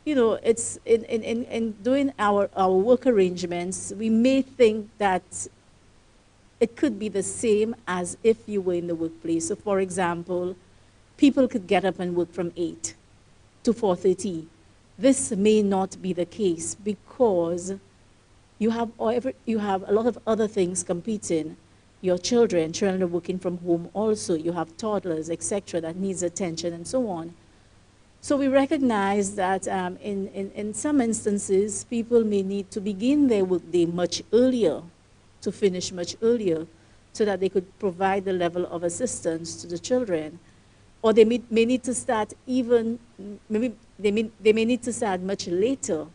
it's in doing our work arrangements, we may think that it could be the same as if you were in the workplace. So for example, people could get up and work from 8 to 4:30. This may not be the case because you have a lot of other things competing. Your children are working from home also. You have toddlers, etc., that needs attention and so on. So we recognize that in some instances, people may need to begin their workday much earlier, to finish much earlier. so that they could provide the level of assistance to the children. Or they may need to start even, maybe they may need to start much later,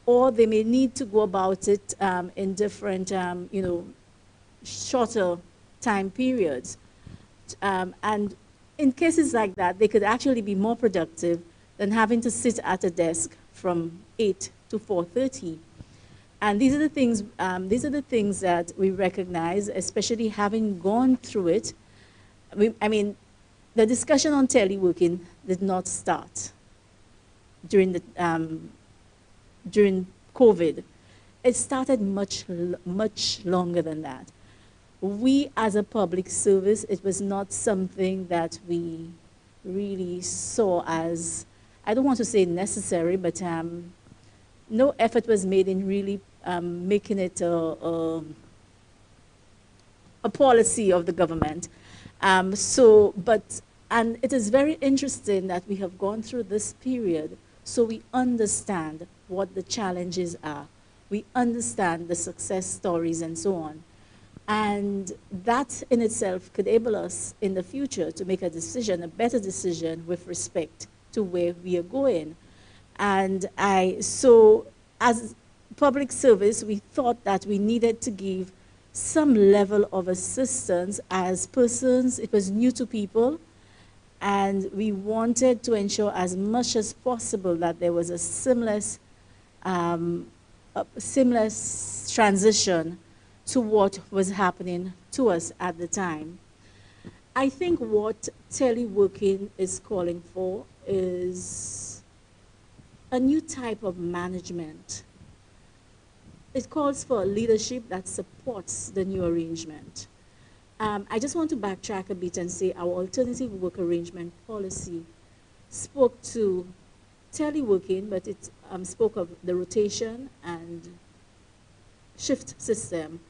or they may need to go about it in different, shorter time periods. And in cases like that, they could actually be more productive than having to sit at a desk from 8 to 4:30. And these are the things that we recognize, especially having gone through it. The discussion on teleworking did not start during COVID. It started much longer than that. We, as a public service, it was not something that we really saw as, I don't want to say necessary, but no effort was made in really making it a policy of the government. And it is very interesting that we have gone through this period so we understand what the challenges are. We understand the success stories and so on. And that in itself could enable us in the future to make a decision, a better decision with respect to where we are going. And so as public service, we thought that we needed to give some level of assistance as persons. It was new to people, and we wanted to ensure as much as possible that there was a seamless transition to what was happening to us at the time. I think what teleworking is calling for is a new type of management. It calls for a leadership that supports the new arrangement. I just want to backtrack a bit and say our alternative work arrangement policy spoke to teleworking, but it spoke of the rotation and shift system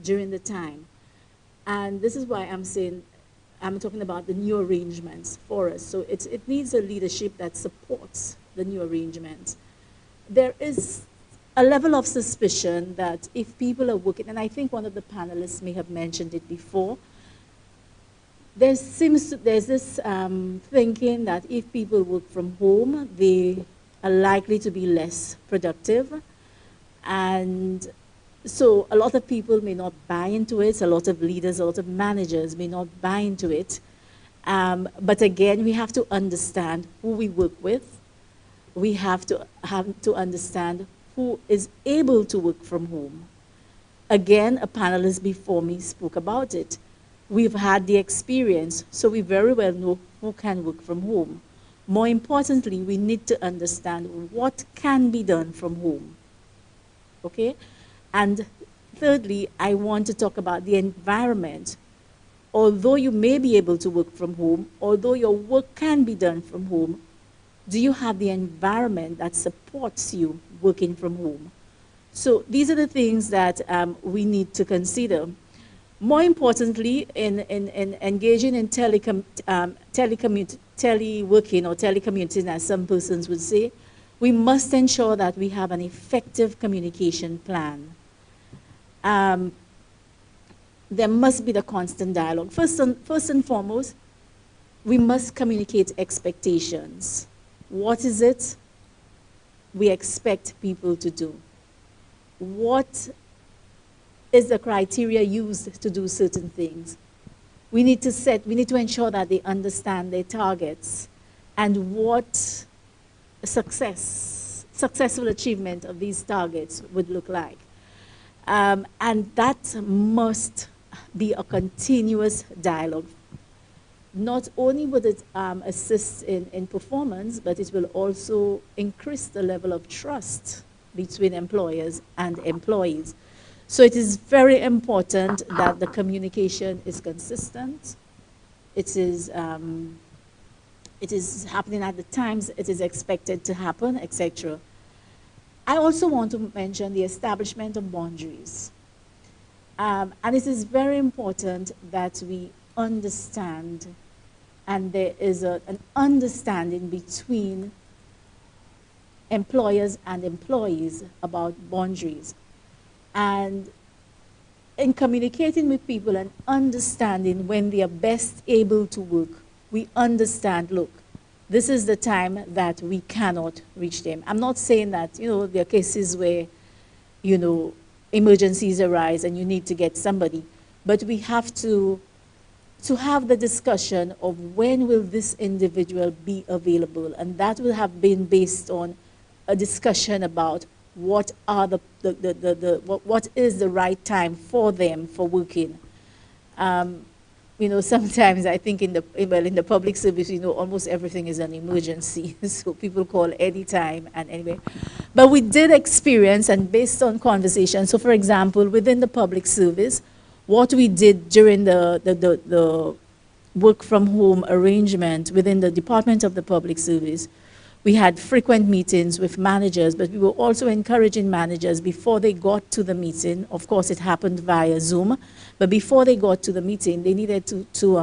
during the time. And this is why I'm saying, I'm talking about the new arrangements for us. So it needs a leadership that supports the new arrangements. There is a level of suspicion that if people are working, and I think one of the panelists may have mentioned it before, there's this thinking that if people work from home, they are likely to be less productive. And so a lot of people may not buy into it. A lot of leaders, a lot of managers may not buy into it. But again, we have to understand who we work with. We have to understand who is able to work from home. Again, a panelist before me spoke about it. We've had the experience, so we very well know who can work from home. More importantly, we need to understand what can be done from home. Okay? And thirdly, I want to talk about the environment. Although you may be able to work from home, although your work can be done from home, do you have the environment that supports you working from home? So these are the things that we need to consider. More importantly, in engaging in teleworking or telecommuting, as some persons would say, we must ensure that we have an effective communication plan. There must be the constant dialogue. First and foremost, we must communicate expectations. What is it we expect people to do? What is the criteria used to do certain things? We need to ensure that they understand their targets and what successful achievement of these targets would look like. And that must be a continuous dialogue. Not only would it assist in performance, but it will also increase the level of trust between employers and employees. So it is very important that the communication is consistent. It is happening at the times it is expected to happen, etc. I also want to mention the establishment of boundaries. And it is very important that we understand, and there is an understanding between employers and employees about boundaries. And in communicating with people and understanding when they are best able to work, we understand, look, this is the time that we cannot reach them. I'm not saying that, there are cases where, emergencies arise and you need to get somebody, but we have to have the discussion of when will this individual be available, and that will have been based on a discussion about what are what is the right time for them for working. Sometimes I think in the public service, almost everything is an emergency. So people call any time and anyway. But we did experience, and based on conversation, so for example, within the public service, what we did during the work from home arrangement within the Department of the Public Service, we had frequent meetings with managers, but we were also encouraging managers before they got to the meeting. Of course, it happened via Zoom, but before they got to the meeting, they needed to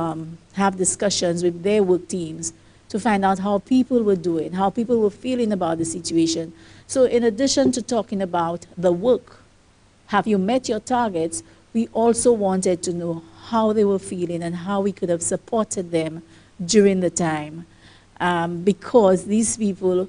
have discussions with their work teams to find out how people were doing, how people were feeling about the situation. So in addition to talking about the work, have you met your targets, we also wanted to know how they were feeling and how we could have supported them during the time. Because these people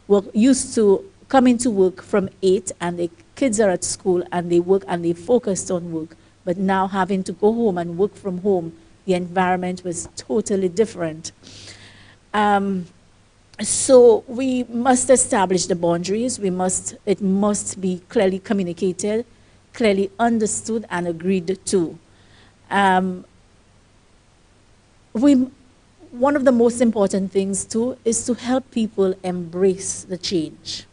were used to coming to work from 8 and the kids are at school and they work and they focused on work, but now having to go home and work from home, the environment was totally different. So we must establish the boundaries. It must be clearly communicated, clearly understood and agreed to. One of the most important things too is to help people embrace the change.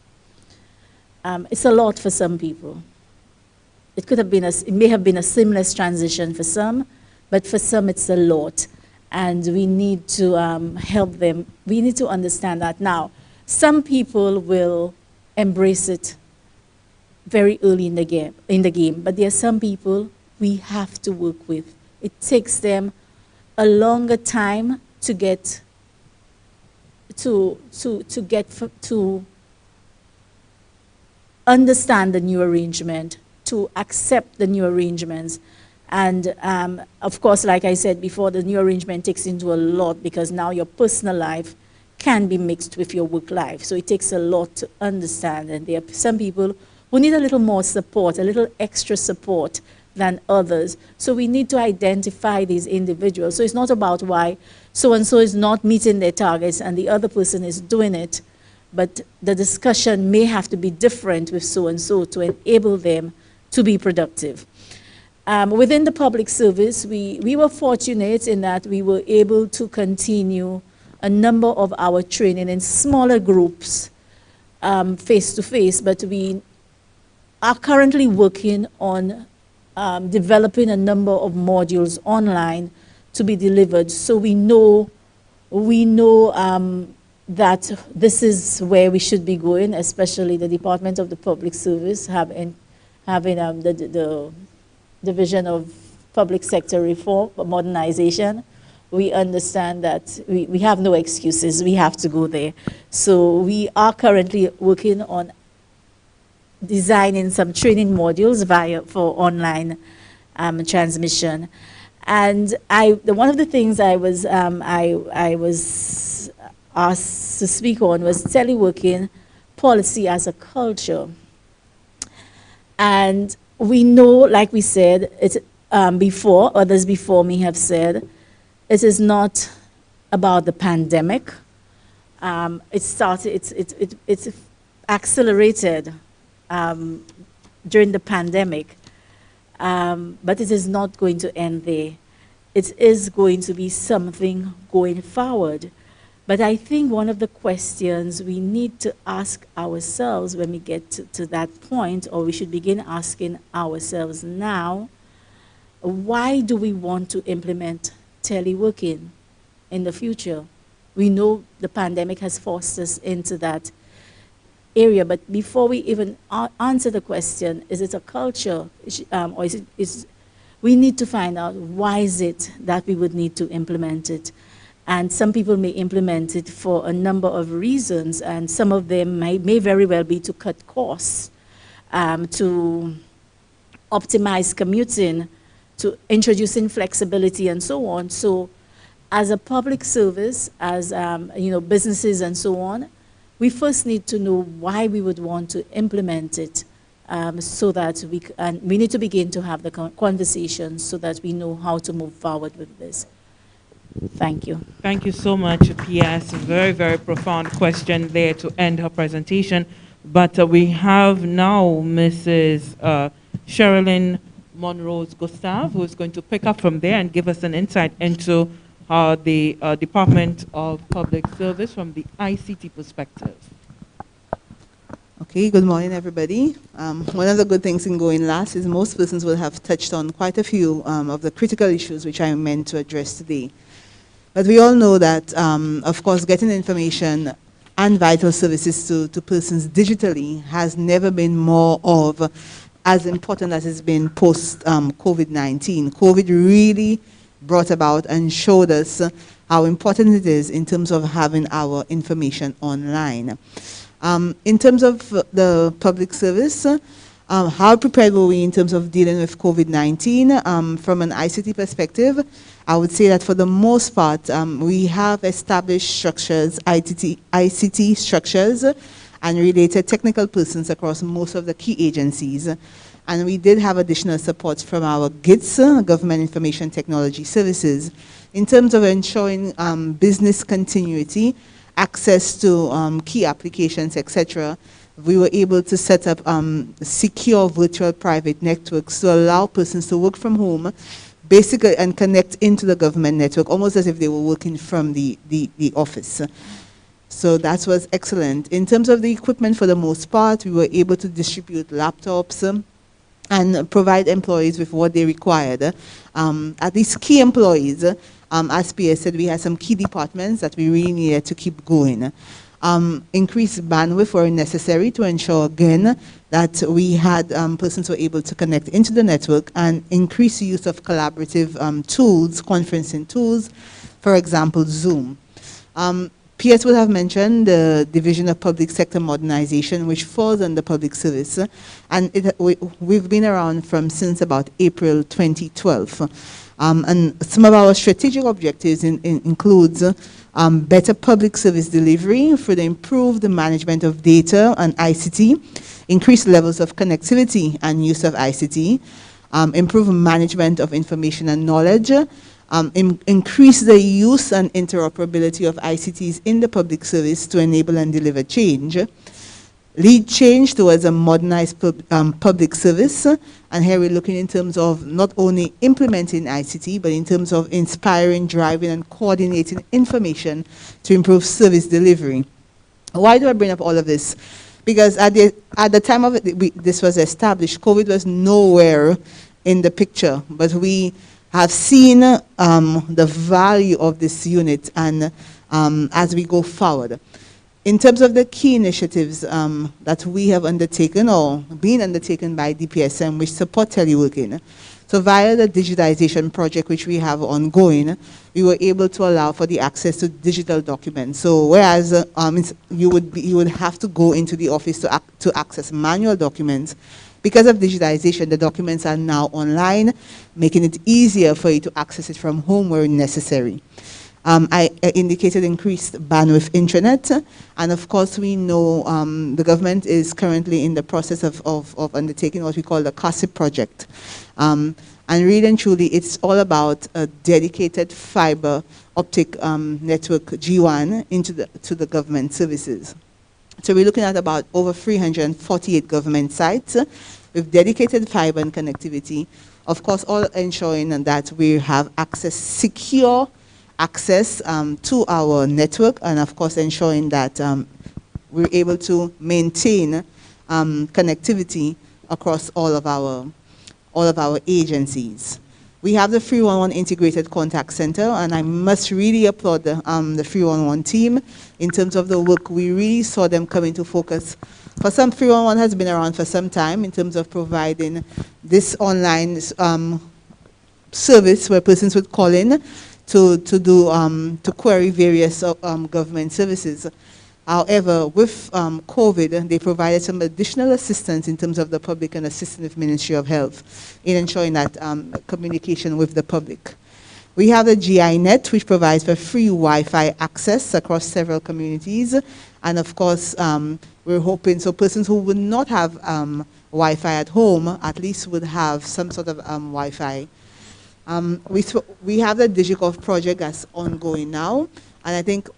It's a lot for some people. It may have been a seamless transition for some, but for some it's a lot. And we need to help them. We need to understand that now. Some people will embrace it very early in the game, but there are some people we have to work with. It takes them a longer time to get to understand the new arrangement, to accept the new arrangements. And of course, like I said before, the new arrangement takes into a lot because now your personal life can be mixed with your work life. So it takes a lot to understand. And there are some people who need a little more support, a little extra support than others. So we need to identify these individuals. So it's not about why so-and-so is not meeting their targets and the other person is doing it, but the discussion may have to be different with so-and-so to enable them to be productive. Within the public service, we were fortunate in that we were able to continue a number of our training in smaller groups, face-to-face, but we are currently working on developing a number of modules online to be delivered. So we know that this is where we should be going, especially the Department of the Public Service having the Division of Public Sector Reform, Modernization. We understand that we have no excuses. We have to go there. So we are currently working on designing some training modules for online transmission. And one of the things I was asked to speak on was teleworking policy as a culture. And we know, like we said, others before me have said, it is not about the pandemic. It's accelerated during the pandemic, but it is not going to end there. It is going to be something going forward. But I think one of the questions we need to ask ourselves when we get to that point, or we should begin asking ourselves now, why do we want to implement teleworking in the future? We know the pandemic has forced us into that area, but before we even answer the question, is it a culture, or we need to find out why is it that we would need to implement it. And some people may implement it for a number of reasons, and some of them may very well be to cut costs, to optimize commuting, to introducing flexibility and so on. So as a public service, as businesses and so on, we first need to know why we would want to implement it, so that we need to begin to have the conversation so that we know how to move forward with this. Thank you. Thank you so much, PS. Very, very profound question there to end her presentation. But we have now Mrs. Sherilyn Monrose Gustav, who is going to pick up from there and give us an insight into the Department of Public Service from the ICT perspective. Okay, good morning, everybody. One of the good things in going last is most persons will have touched on quite a few of the critical issues which I meant to address today. But we all know that, of course, getting information and vital services to persons digitally has never been more of as important as it's been post-COVID-19. COVID really brought about and showed us how important it is in terms of having our information online. In terms of the public service, how prepared were we in terms of dealing with COVID-19? From an ICT perspective, I would say that for the most part, we have established structures, ICT structures, and related technical persons across most of the key agencies. And we did have additional support from our GITS, Government Information Technology Services, in terms of ensuring business continuity, access to key applications, etc. We were able to set up secure virtual private networks to allow persons to work from home, basically, and connect into the government network, almost as if they were working from the office. So that was excellent. In terms of the equipment, for the most part, we were able to distribute laptops and provide employees with what they required. At least key employees, as PS said, we had some key departments that we really needed to keep going. Increased bandwidth were necessary to ensure, again, that we had persons who were able to connect into the network, and increase the use of collaborative tools, conferencing tools, for example, Zoom. PS will have mentioned the Division of Public Sector Modernization, which falls under public service, and we've been around since about April 2012. And some of our strategic objectives includes better public service delivery for the improved management of data and ICT, increased levels of connectivity and use of ICT, improve management of information and knowledge, increase the use and interoperability of ICTs in the public service to enable and deliver change, lead change towards a modernized public service. And here we're looking in terms of not only implementing ICT, but in terms of inspiring, driving, and coordinating information to improve service delivery. Why do I bring up all of this? Because at the time of this was established, COVID was nowhere in the picture, but we have seen the value of this unit, and as we go forward. In terms of the key initiatives that we have undertaken or been undertaken by DPSM, which support teleworking, so via the digitization project which we have ongoing, we were able to allow for the access to digital documents. So whereas you would have to go into the office to access manual documents, because of digitization, the documents are now online, making it easier for you to access it from home where necessary. I indicated increased bandwidth intranet, and of course we know the government is currently in the process of undertaking what we call the CASIP project. And really and truly, it's all about a dedicated fiber optic network G1 to the government services. So we're looking at about over 348 government sites with dedicated fiber and connectivity, of course, all ensuring that we have secure access to our network, and of course ensuring that we're able to maintain connectivity across all of our agencies. We have the 311 Integrated Contact Center, and I must really applaud the 311 team in terms of the work. We really saw them come into focus. For some, 311 has been around for some time in terms of providing this online service where persons would call in to query various government services. However, with COVID, they provided some additional assistance in terms of the public and assisting with Ministry of Health in ensuring that communication with the public. We have the GI Net, which provides for free Wi-Fi access across several communities. And of course, we're hoping so persons who would not have Wi-Fi at home at least would have some sort of Wi-Fi. We have the DigiGov project that's ongoing now, and I think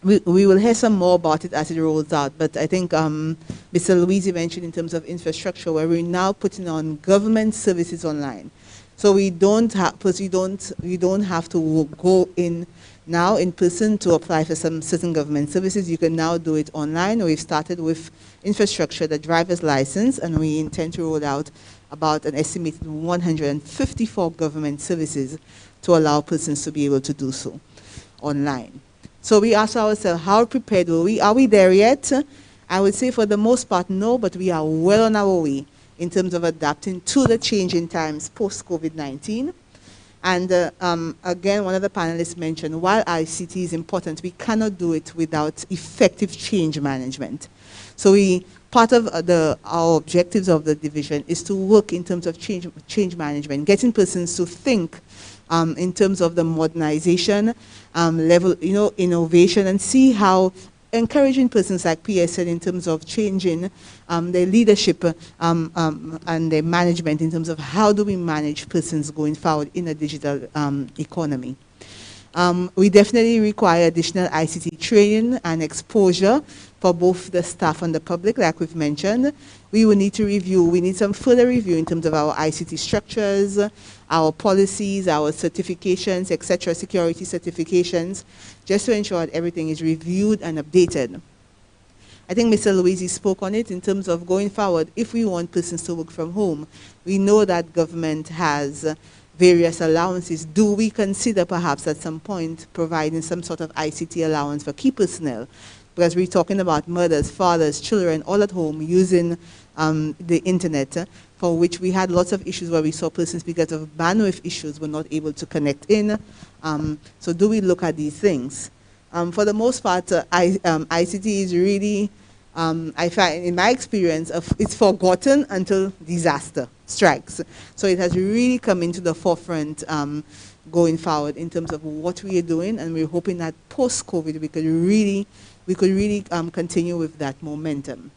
we will hear some more about it as it rolls out. But I think Mr. Louise mentioned in terms of infrastructure, where we're now putting on government services online. So we don't have to go in now in person to apply for some certain government services. You can now do it online. We've started with infrastructure, the driver's license, and we intend to roll out about an estimated 154 government services to allow persons to be able to do so online. So we ask ourselves, how prepared were we? Are we there yet? I would say for the most part, no, but we are well on our way in terms of adapting to the changing times post-COVID-19. And again, one of the panelists mentioned, while ICT is important, we cannot do it without effective change management. So part of our objectives of the division is to work in terms of change management, getting persons to think in terms of the modernization level, innovation, and see how encouraging persons like PS said in terms of changing their leadership and their management in terms of how do we manage persons going forward in a digital economy. We definitely require additional ICT training and exposure for both the staff and the public, like we've mentioned. We will need to review, we need some further review in terms of our ICT structures, our policies, our certifications, etc., security certifications, just to ensure that everything is reviewed and updated. I think Mr. Louise spoke on it in terms of going forward. If we want persons to work from home, we know that government has various allowances. Do we consider perhaps at some point providing some sort of ICT allowance for key personnel? Because we're talking about mothers, fathers, children all at home using the internet, for which we had lots of issues where we saw persons because of bandwidth issues were not able to connect in. So do we look at these things? For the most part, ICT is really, I find in my experience, it's forgotten until disaster strikes. So it has really come into the forefront going forward in terms of what we are doing, and we're hoping that post-COVID we could really continue with that momentum.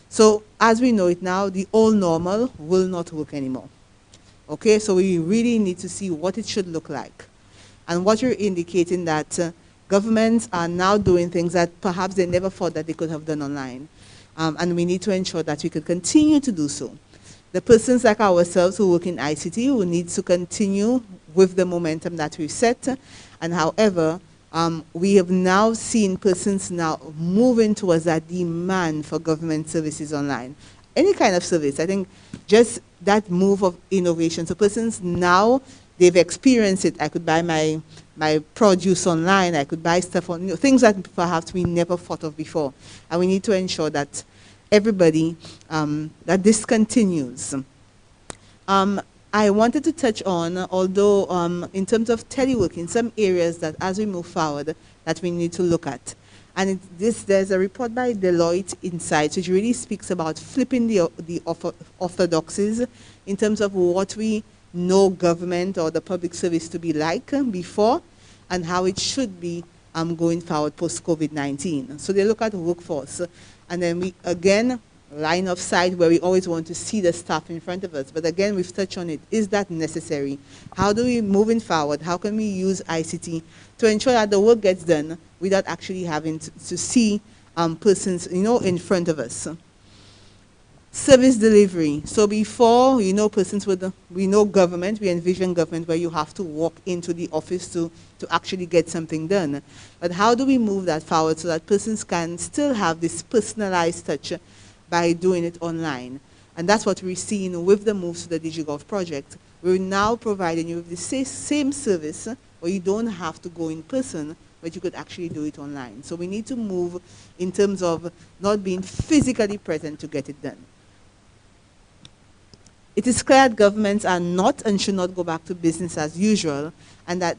So as we know it now, the old normal will not work anymore. Okay, so we really need to see what it should look like. And what you're indicating that governments are now doing things that perhaps they never thought that they could have done online. And we need to ensure that we could continue to do so. The persons like ourselves who work in ICT will need to continue with the momentum that we've set. And however, we have now seen persons now moving towards that demand for government services online. Any kind of service, I think just that move of innovation. So persons now, they've experienced it. I could buy my produce online, I could buy stuff on, things that perhaps we never thought of before. And we need to ensure that everybody, that this continues. I wanted to touch on, although in terms of teleworking, some areas that as we move forward that we need to look at. And there's a report by Deloitte Insights which really speaks about flipping the orthodoxies in terms of what we know government or the public service to be like before and how it should be going forward post-COVID-19. So they look at workforce, and then we, again, line of sight where we always want to see the staff in front of us. But again, we've touched on it. Is that necessary? How do we, moving forward, how can we use ICT to ensure that the work gets done without actually having to see persons, in front of us? Service delivery. So before, persons with, we know government, we envision government where you have to walk into the office to actually get something done. But how do we move that forward so that persons can still have this personalized touch by doing it online? And that's what we're seeing with the moves to the DigiGov project. We're now providing you with the same service where you don't have to go in person, but you could actually do it online. So we need to move in terms of not being physically present to get it done. It is clear that governments are not and should not go back to business as usual, and that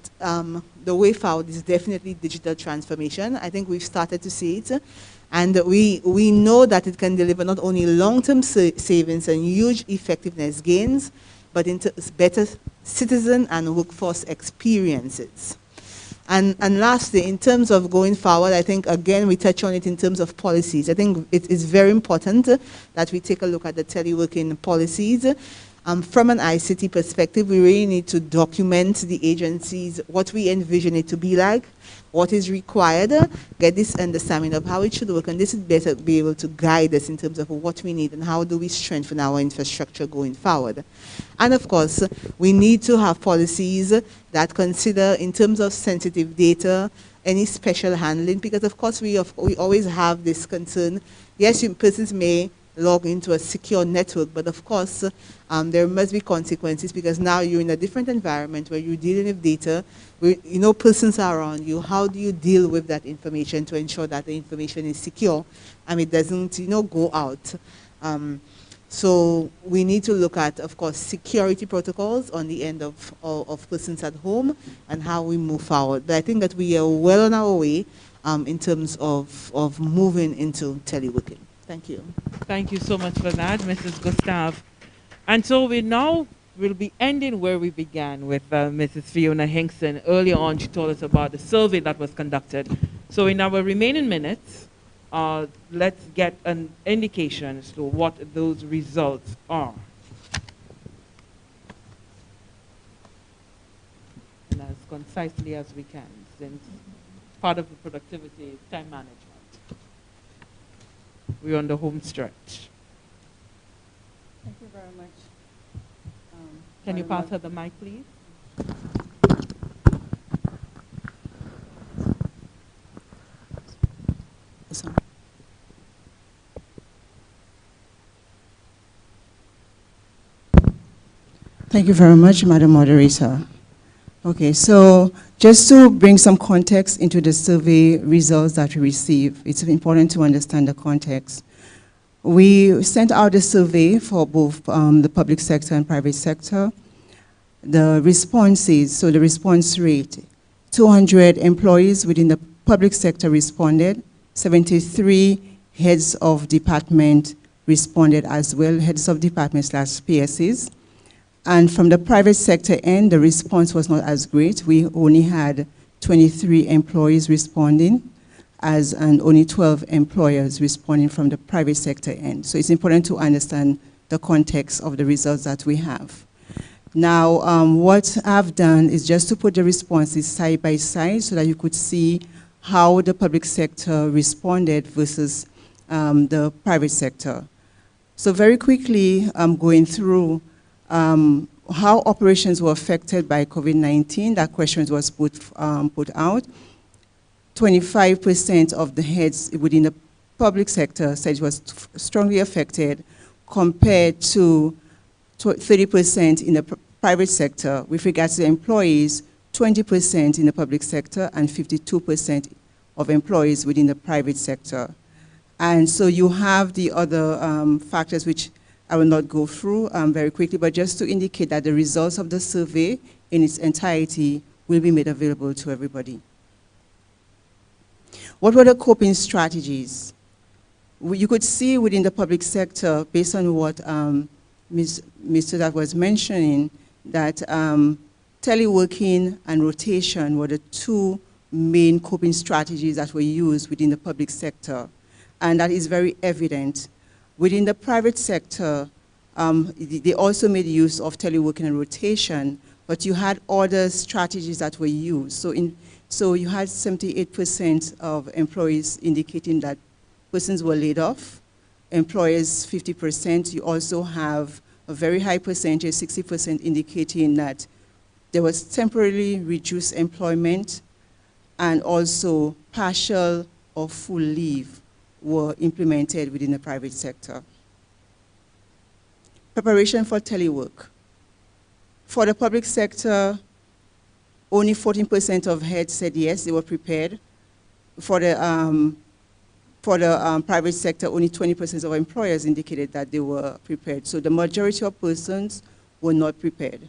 the way forward is definitely digital transformation. I think we've started to see it, and we know that it can deliver not only long-term savings and huge effectiveness gains, but into better citizen and workforce experiences. And lastly, in terms of going forward, I think, again, we touch on it in terms of policies. I think it is very important that we take a look at the teleworking policies. From an ICT perspective, we really need to document the agencies, what we envision it to be like, what is required, get this understanding of how it should work, and this would better be able to guide us in terms of what we need and how do we strengthen our infrastructure going forward. And of course, we need to have policies that consider, in terms of sensitive data, any special handling, because of course we always have this concern. Yes, persons may log into a secure network, but of course there must be consequences, because now you're in a different environment where you're dealing with data, where, you know, persons are around you. How do you deal with that information to ensure that the information is secure and it doesn't, you know, go out? So we need to look at, of course, security protocols on the end of persons at home and how we move forward. But I think that we are well on our way in terms of moving into teleworking. Thank you. Thank you so much for that, Mrs. Gustav. And so we now will be ending where we began with Mrs. Fiona Hinkson. Earlier on, she told us about the survey that was conducted. So in our remaining minutes, let's get an indication as to what those results are. And as concisely as we can, since part of the productivity is time management. We're on the home stretch. Thank you very much. Can you pass her the mic, please? Thank you very much, Madam Moderator. Okay, so just to bring some context into the survey results that we received, it's important to understand the context. We sent out a survey for both the public sector and private sector. The responses, so the response rate, 200 employees within the public sector responded, 73 heads of department responded as well, heads of department / PSs. And from the private sector end, the response was not as great. We only had 23 employees responding, and only 12 employers responding from the private sector end. So it's important to understand the context of the results that we have. Now, what I've done is just to put the responses side by side so that you could see how the public sector responded versus the private sector. So very quickly, I'm going through how operations were affected by COVID-19. That question was put out. 25% of the heads within the public sector said it was strongly affected, compared to 30% in the private sector. With regards to employees, 20% in the public sector and 52% of employees within the private sector. And so you have the other factors which I will not go through very quickly, but just to indicate that the results of the survey in its entirety will be made available to everybody. What were the coping strategies? You could see within the public sector, based on what Mr. That was mentioning, that teleworking and rotation were the two main coping strategies that were used within the public sector. And that is very evident. Within the private sector, they also made use of teleworking and rotation, but you had other strategies that were used. So you had 78% of employees indicating that persons were laid off, employers 50%. You also have a very high percentage, 60%, indicating that there was temporarily reduced employment, and also partial or full leave were implemented within the private sector. Preparation for telework. For the public sector, only 14% of heads said yes, they were prepared. For For the private sector, only 20% of employers indicated that they were prepared. So the majority of persons were not prepared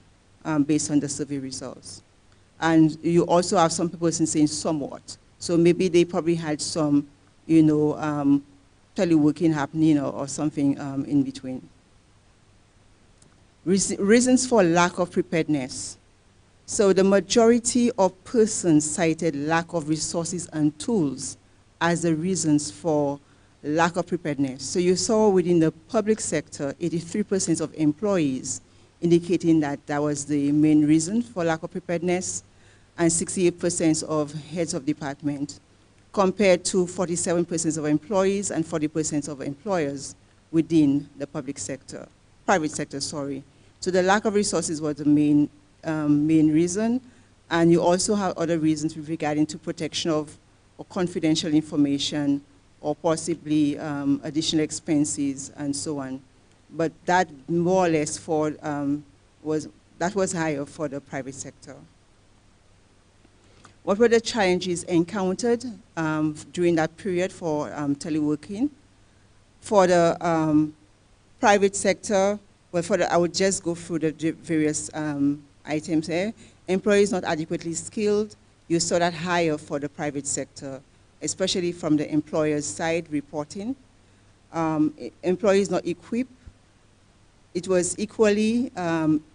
based on the survey results. And you also have some persons saying somewhat. So maybe they probably had some, teleworking happening or something in between. Reasons for lack of preparedness. So the majority of persons cited lack of resources and tools as the reasons for lack of preparedness. So you saw within the public sector, 83% of employees indicating that that was the main reason for lack of preparedness, and 68% of heads of department, compared to 47% of employees and 40% of employers within the private sector, sorry. So the lack of resources was the main reason, and you also have other reasons with regarding to protection of or confidential information, or possibly additional expenses and so on. But that more or less was higher for the private sector. What were the challenges encountered during that period for teleworking? For the private sector, well, I would just go through the various items here. Employees not adequately skilled. You saw that higher for the private sector, especially from the employer's side reporting. Employees not equipped. It was equally,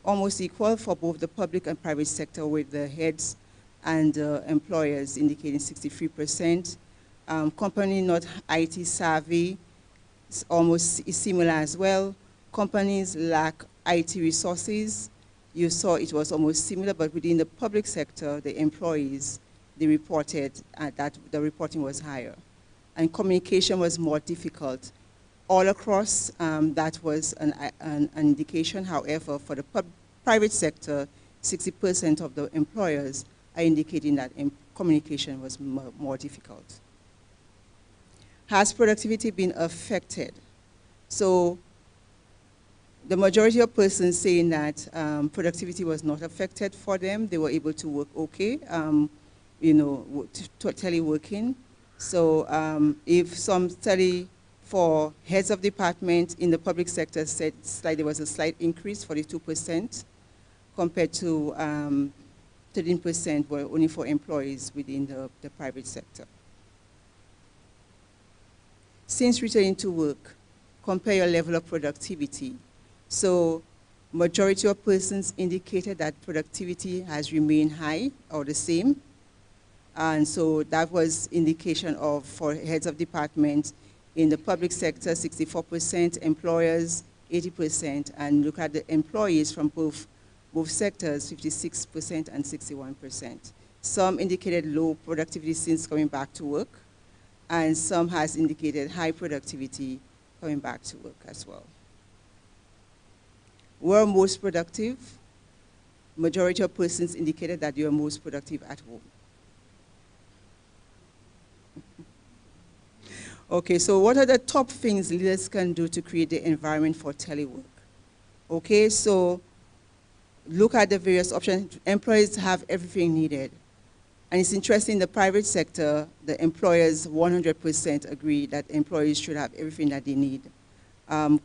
almost equal for both the public and private sector, with the heads and employers indicating 63%. Company not IT savvy, it's almost similar as well. Companies lack IT resources. You saw it was almost similar, but within the public sector, the employees, they reported that the reporting was higher. And communication was more difficult. All across, that was an indication. However, for the private sector, 60% of the employers are indicating that communication was more difficult. Has productivity been affected? So the majority of persons saying that productivity was not affected for them. They were able to work okay, teleworking. So if some study for heads of department in the public sector said there was a slight increase, 42%, compared to 13% were only for employees within the private sector. Since returning to work, compare your level of productivity. So majority of persons indicated that productivity has remained high or the same. And so that was indication of, for heads of departments in the public sector, 64%, employers, 80%, and look at the employees from both sectors, 56% and 61%. Some indicated low productivity since coming back to work, and some has indicated high productivity coming back to work as well. Were most productive? Majority of persons indicated that they were most productive at home. Okay, so what are the top things leaders can do to create the environment for telework? Okay, so look at the various options. Employees have everything needed. And it's interesting, in the private sector, the employers 100% agree that employees should have everything that they need,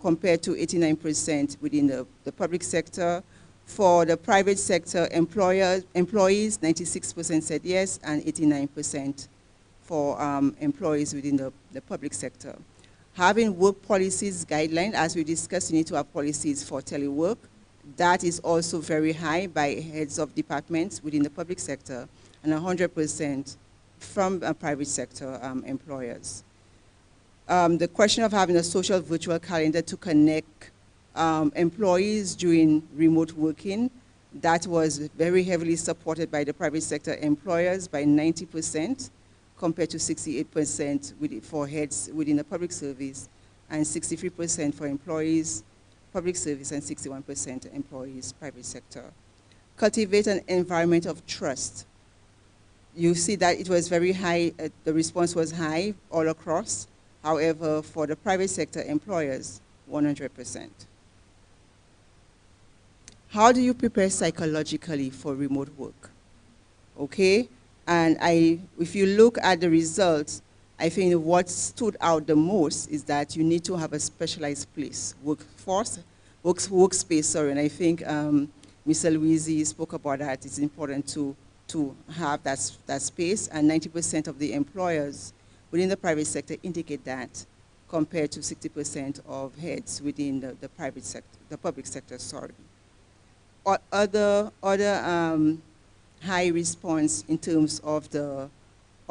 compared to 89% within the public sector. For the private sector, employees, 96% said yes, and 89% for employees within the public sector. Having work policies, guidelines, as we discussed, you need to have policies for telework. That is also very high by heads of departments within the public sector, and 100% from private sector employers. The question of having a social virtual calendar to connect employees during remote working, that was very heavily supported by the private sector employers by 90%, compared to 68% for heads within the public service, and 63% for employees, public service, and 61% employees, private sector. Cultivate an environment of trust. You see that it was very high, the response was high all across. However, for the private sector employers, 100%. How do you prepare psychologically for remote work? Okay, and if you look at the results, I think what stood out the most is that you need to have a specialized place, workspace, sorry, and I think Mr. Luisi spoke about that. It's important to have that space, and 90% of the employers within the private sector indicate that, compared to 60% of heads within the private sector, the public sector, sorry. Other high response in terms of the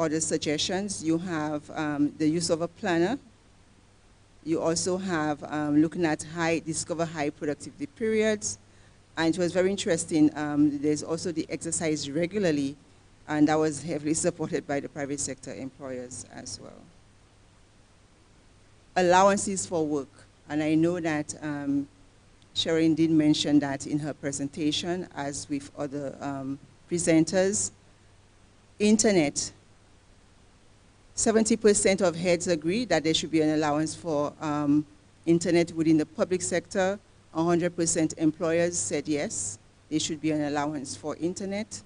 other suggestions, you have the use of a planner. You also have looking at discover high productivity periods. And it was very interesting, there's also the exercise regularly, and that was heavily supported by the private sector employers as well. Allowances for work, and I know that Sharon did mention that in her presentation, as with other presenters. Internet, 70% of heads agree that there should be an allowance for internet within the public sector. 100% employers said yes, there should be an allowance for internet.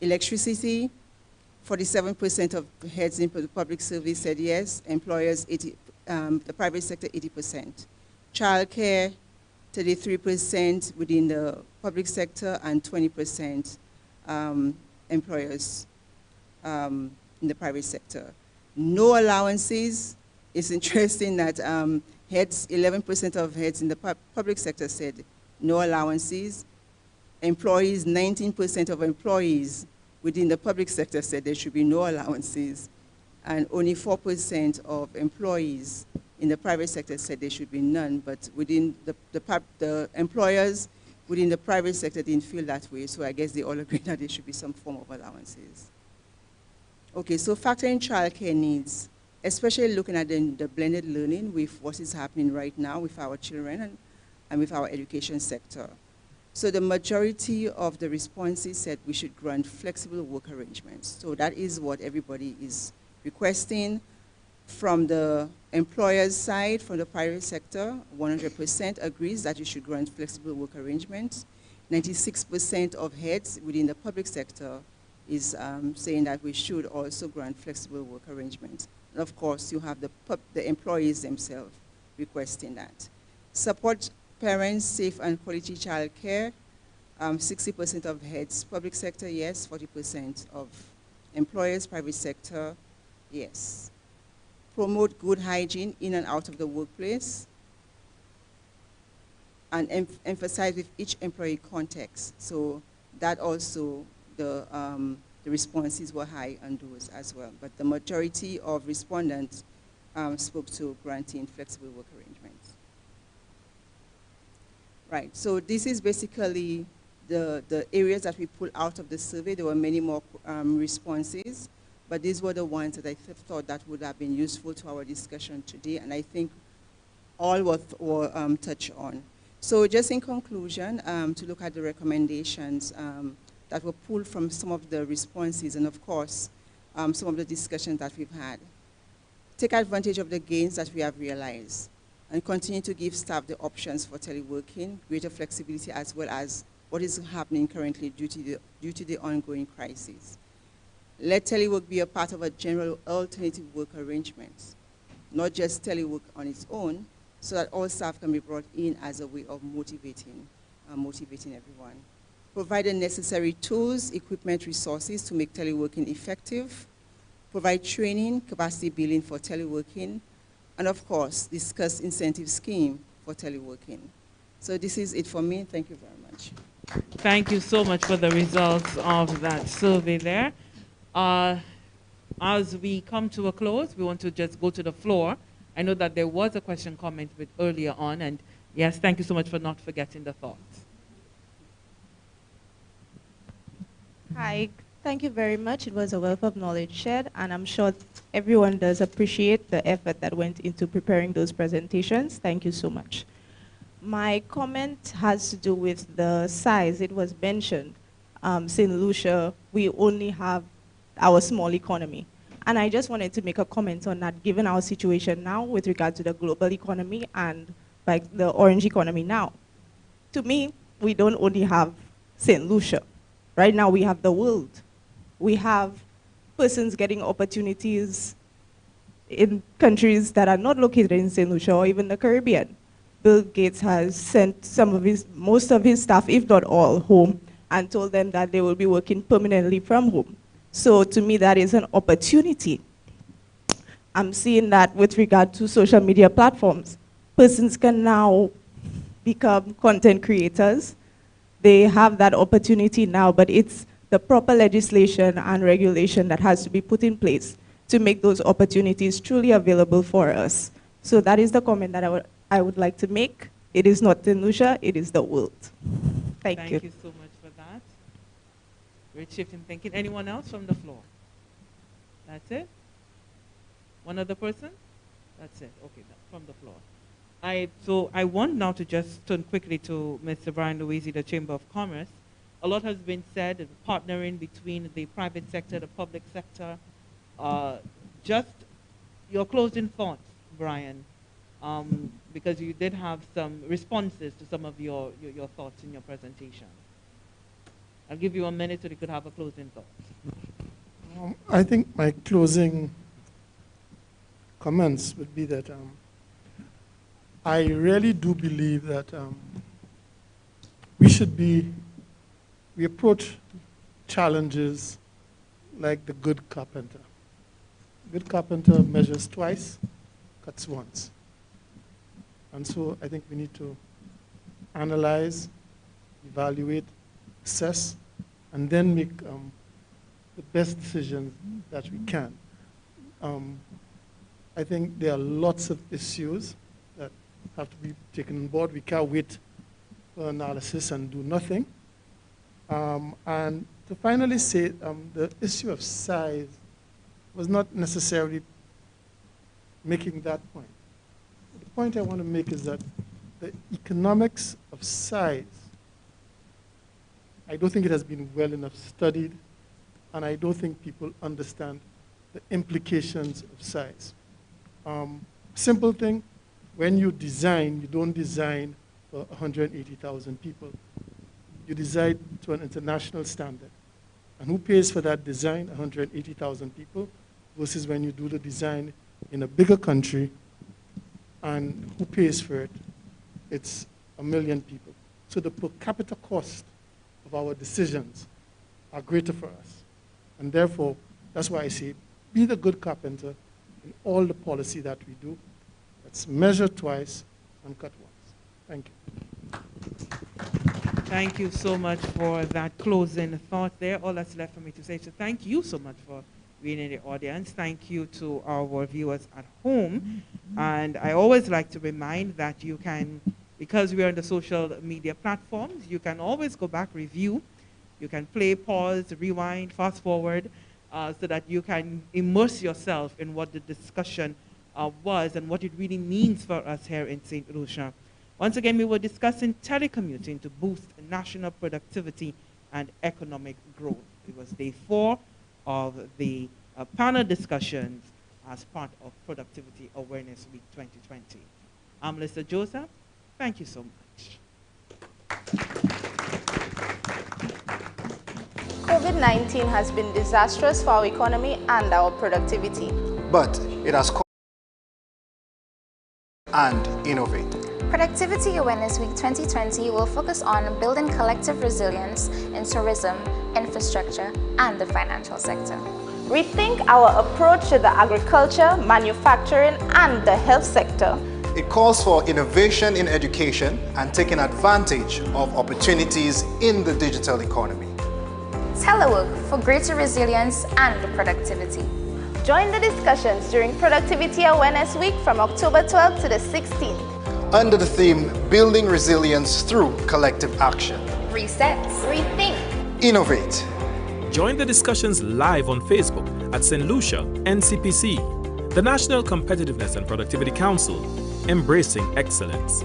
Electricity, 47% of heads in the public service said yes, employers, the private sector, 80%. Childcare, 33% within the public sector and 20% employers in the private sector. No allowances. It's interesting that 11% of heads in the public sector said no allowances. Employees, 19% of employees within the public sector said there should be no allowances. And only 4% of employees in the private sector said there should be none, but within the employers within the private sector didn't feel that way, so I guess they all agree that there should be some form of allowances. Okay, so factoring childcare needs, especially looking at the blended learning with what is happening right now with our children and with our education sector. So the majority of the responses said we should grant flexible work arrangements. So that is what everybody is requesting. From the employer's side, from the private sector, 100% agrees that you should grant flexible work arrangements. 96% of heads within the public sector is saying that we should also grant flexible work arrangements. And of course, you have the employees themselves requesting that. Support parents, safe and quality child care. 60% of heads, public sector, yes. 40% of employers, private sector, yes. Promote good hygiene in and out of the workplace. And emphasize with each employee context. So that also, the responses were high on those as well. But the majority of respondents spoke to granting flexible work arrangements. Right, so this is basically the areas that we pulled out of the survey. There were many more responses, but these were the ones that I thought that would have been useful to our discussion today, and I think all were touched on. So just in conclusion, to look at the recommendations that were pulled from some of the responses, and of course, some of the discussions that we've had. Take advantage of the gains that we have realized, and continue to give staff the options for teleworking, greater flexibility, as well as what is happening currently due to the ongoing crisis. Let telework be a part of a general alternative work arrangements, not just telework on its own, so that all staff can be brought in as a way of motivating everyone. Provide the necessary tools, equipment, resources to make teleworking effective. Provide training, capacity building for teleworking, and of course, discuss incentive scheme for teleworking. So this is it for me. Thank you very much. Thank you so much for the results of that survey there. As we come to a close, we want to just go to the floor. I know that there was a question comment with earlier on, and yes, thank you so much for not forgetting the thoughts. Hi, thank you very much. It was a wealth of knowledge shared, and I'm sure everyone does appreciate the effort that went into preparing those presentations. Thank you so much. My comment has to do with the size. It was mentioned, St. Lucia, we only have our small economy. And I just wanted to make a comment on that, given our situation now with regard to the global economy and like the orange economy now. To me, we don't only have St. Lucia. Right now we have the world. We have persons getting opportunities in countries that are not located in St. Lucia or even the Caribbean. Bill Gates has sent most of his staff, if not all, home and told them that they will be working permanently from home. So to me, that is an opportunity. I'm seeing that with regard to social media platforms. Persons can now become content creators. They have that opportunity now, but it's the proper legislation and regulation that has to be put in place to make those opportunities truly available for us. So that is the comment that I would like to make. It is not St. Lucia, it is the world. Thank you. Thank you so much for that. Great shift in thinking. Anyone else from the floor? That's it? One other person? That's it. Okay, from the floor. So I want now to just turn quickly to Mr. Brian Louisi, the Chamber of Commerce. A lot has been said, partnering between the private sector, the public sector. Just your closing thoughts, Brian, because you did have some responses to some of your thoughts in your presentation. I'll give you a minute so you could have a closing thought. I think my closing comments would be that I really do believe that we approach challenges like the good carpenter. Good carpenter measures twice, cuts once. And so I think we need to analyze, evaluate, assess, and then make the best decisions that we can. I think there are lots of issues that have to be taken on board. We can't wait for analysis and do nothing. And to finally say, the issue of size was not necessarily making that point. The point I want to make is that the economics of size, I don't think it has been well enough studied, and I don't think people understand the implications of size. Simple thing, when you design, you don't design for 180,000 people. You design to an international standard. And who pays for that design? 180,000 people, versus when you do the design in a bigger country, and who pays for it? It's 1 million people. So the per capita cost of our decisions are greater for us. And therefore, that's why I say, be the good carpenter in all the policy that we do. Let's measure twice and cut once. Thank you. Thank you so much for that closing thought there. All that's left for me to say is thank you so much for being in the audience. Thank you to our viewers at home. And I always like to remind that you can, because we are on the social media platforms, you can always go back, review. You can play, pause, rewind, fast forward, so that you can immerse yourself in what the discussion was and what it really means for us here in St. Lucia. Once again, we were discussing telecommuting to boost national productivity and economic growth. It was day 4 of the panel discussions as part of Productivity Awareness Week 2020. I'm Lisa Joseph. Thank you so much. COVID-19 has been disastrous for our economy and our productivity. But it has caused and innovate. Productivity Awareness Week 2020 will focus on building collective resilience in tourism, infrastructure, and the financial sector. Rethink our approach to the agriculture, manufacturing, and the health sector. It calls for innovation in education and taking advantage of opportunities in the digital economy. Telework for greater resilience and productivity. Join the discussions during Productivity Awareness Week from October 12th to the 16th. Under the theme, Building Resilience Through Collective Action. Reset. Rethink. Innovate. Join the discussions live on Facebook at St. Lucia, NCPC, the National Competitiveness and Productivity Council, embracing excellence.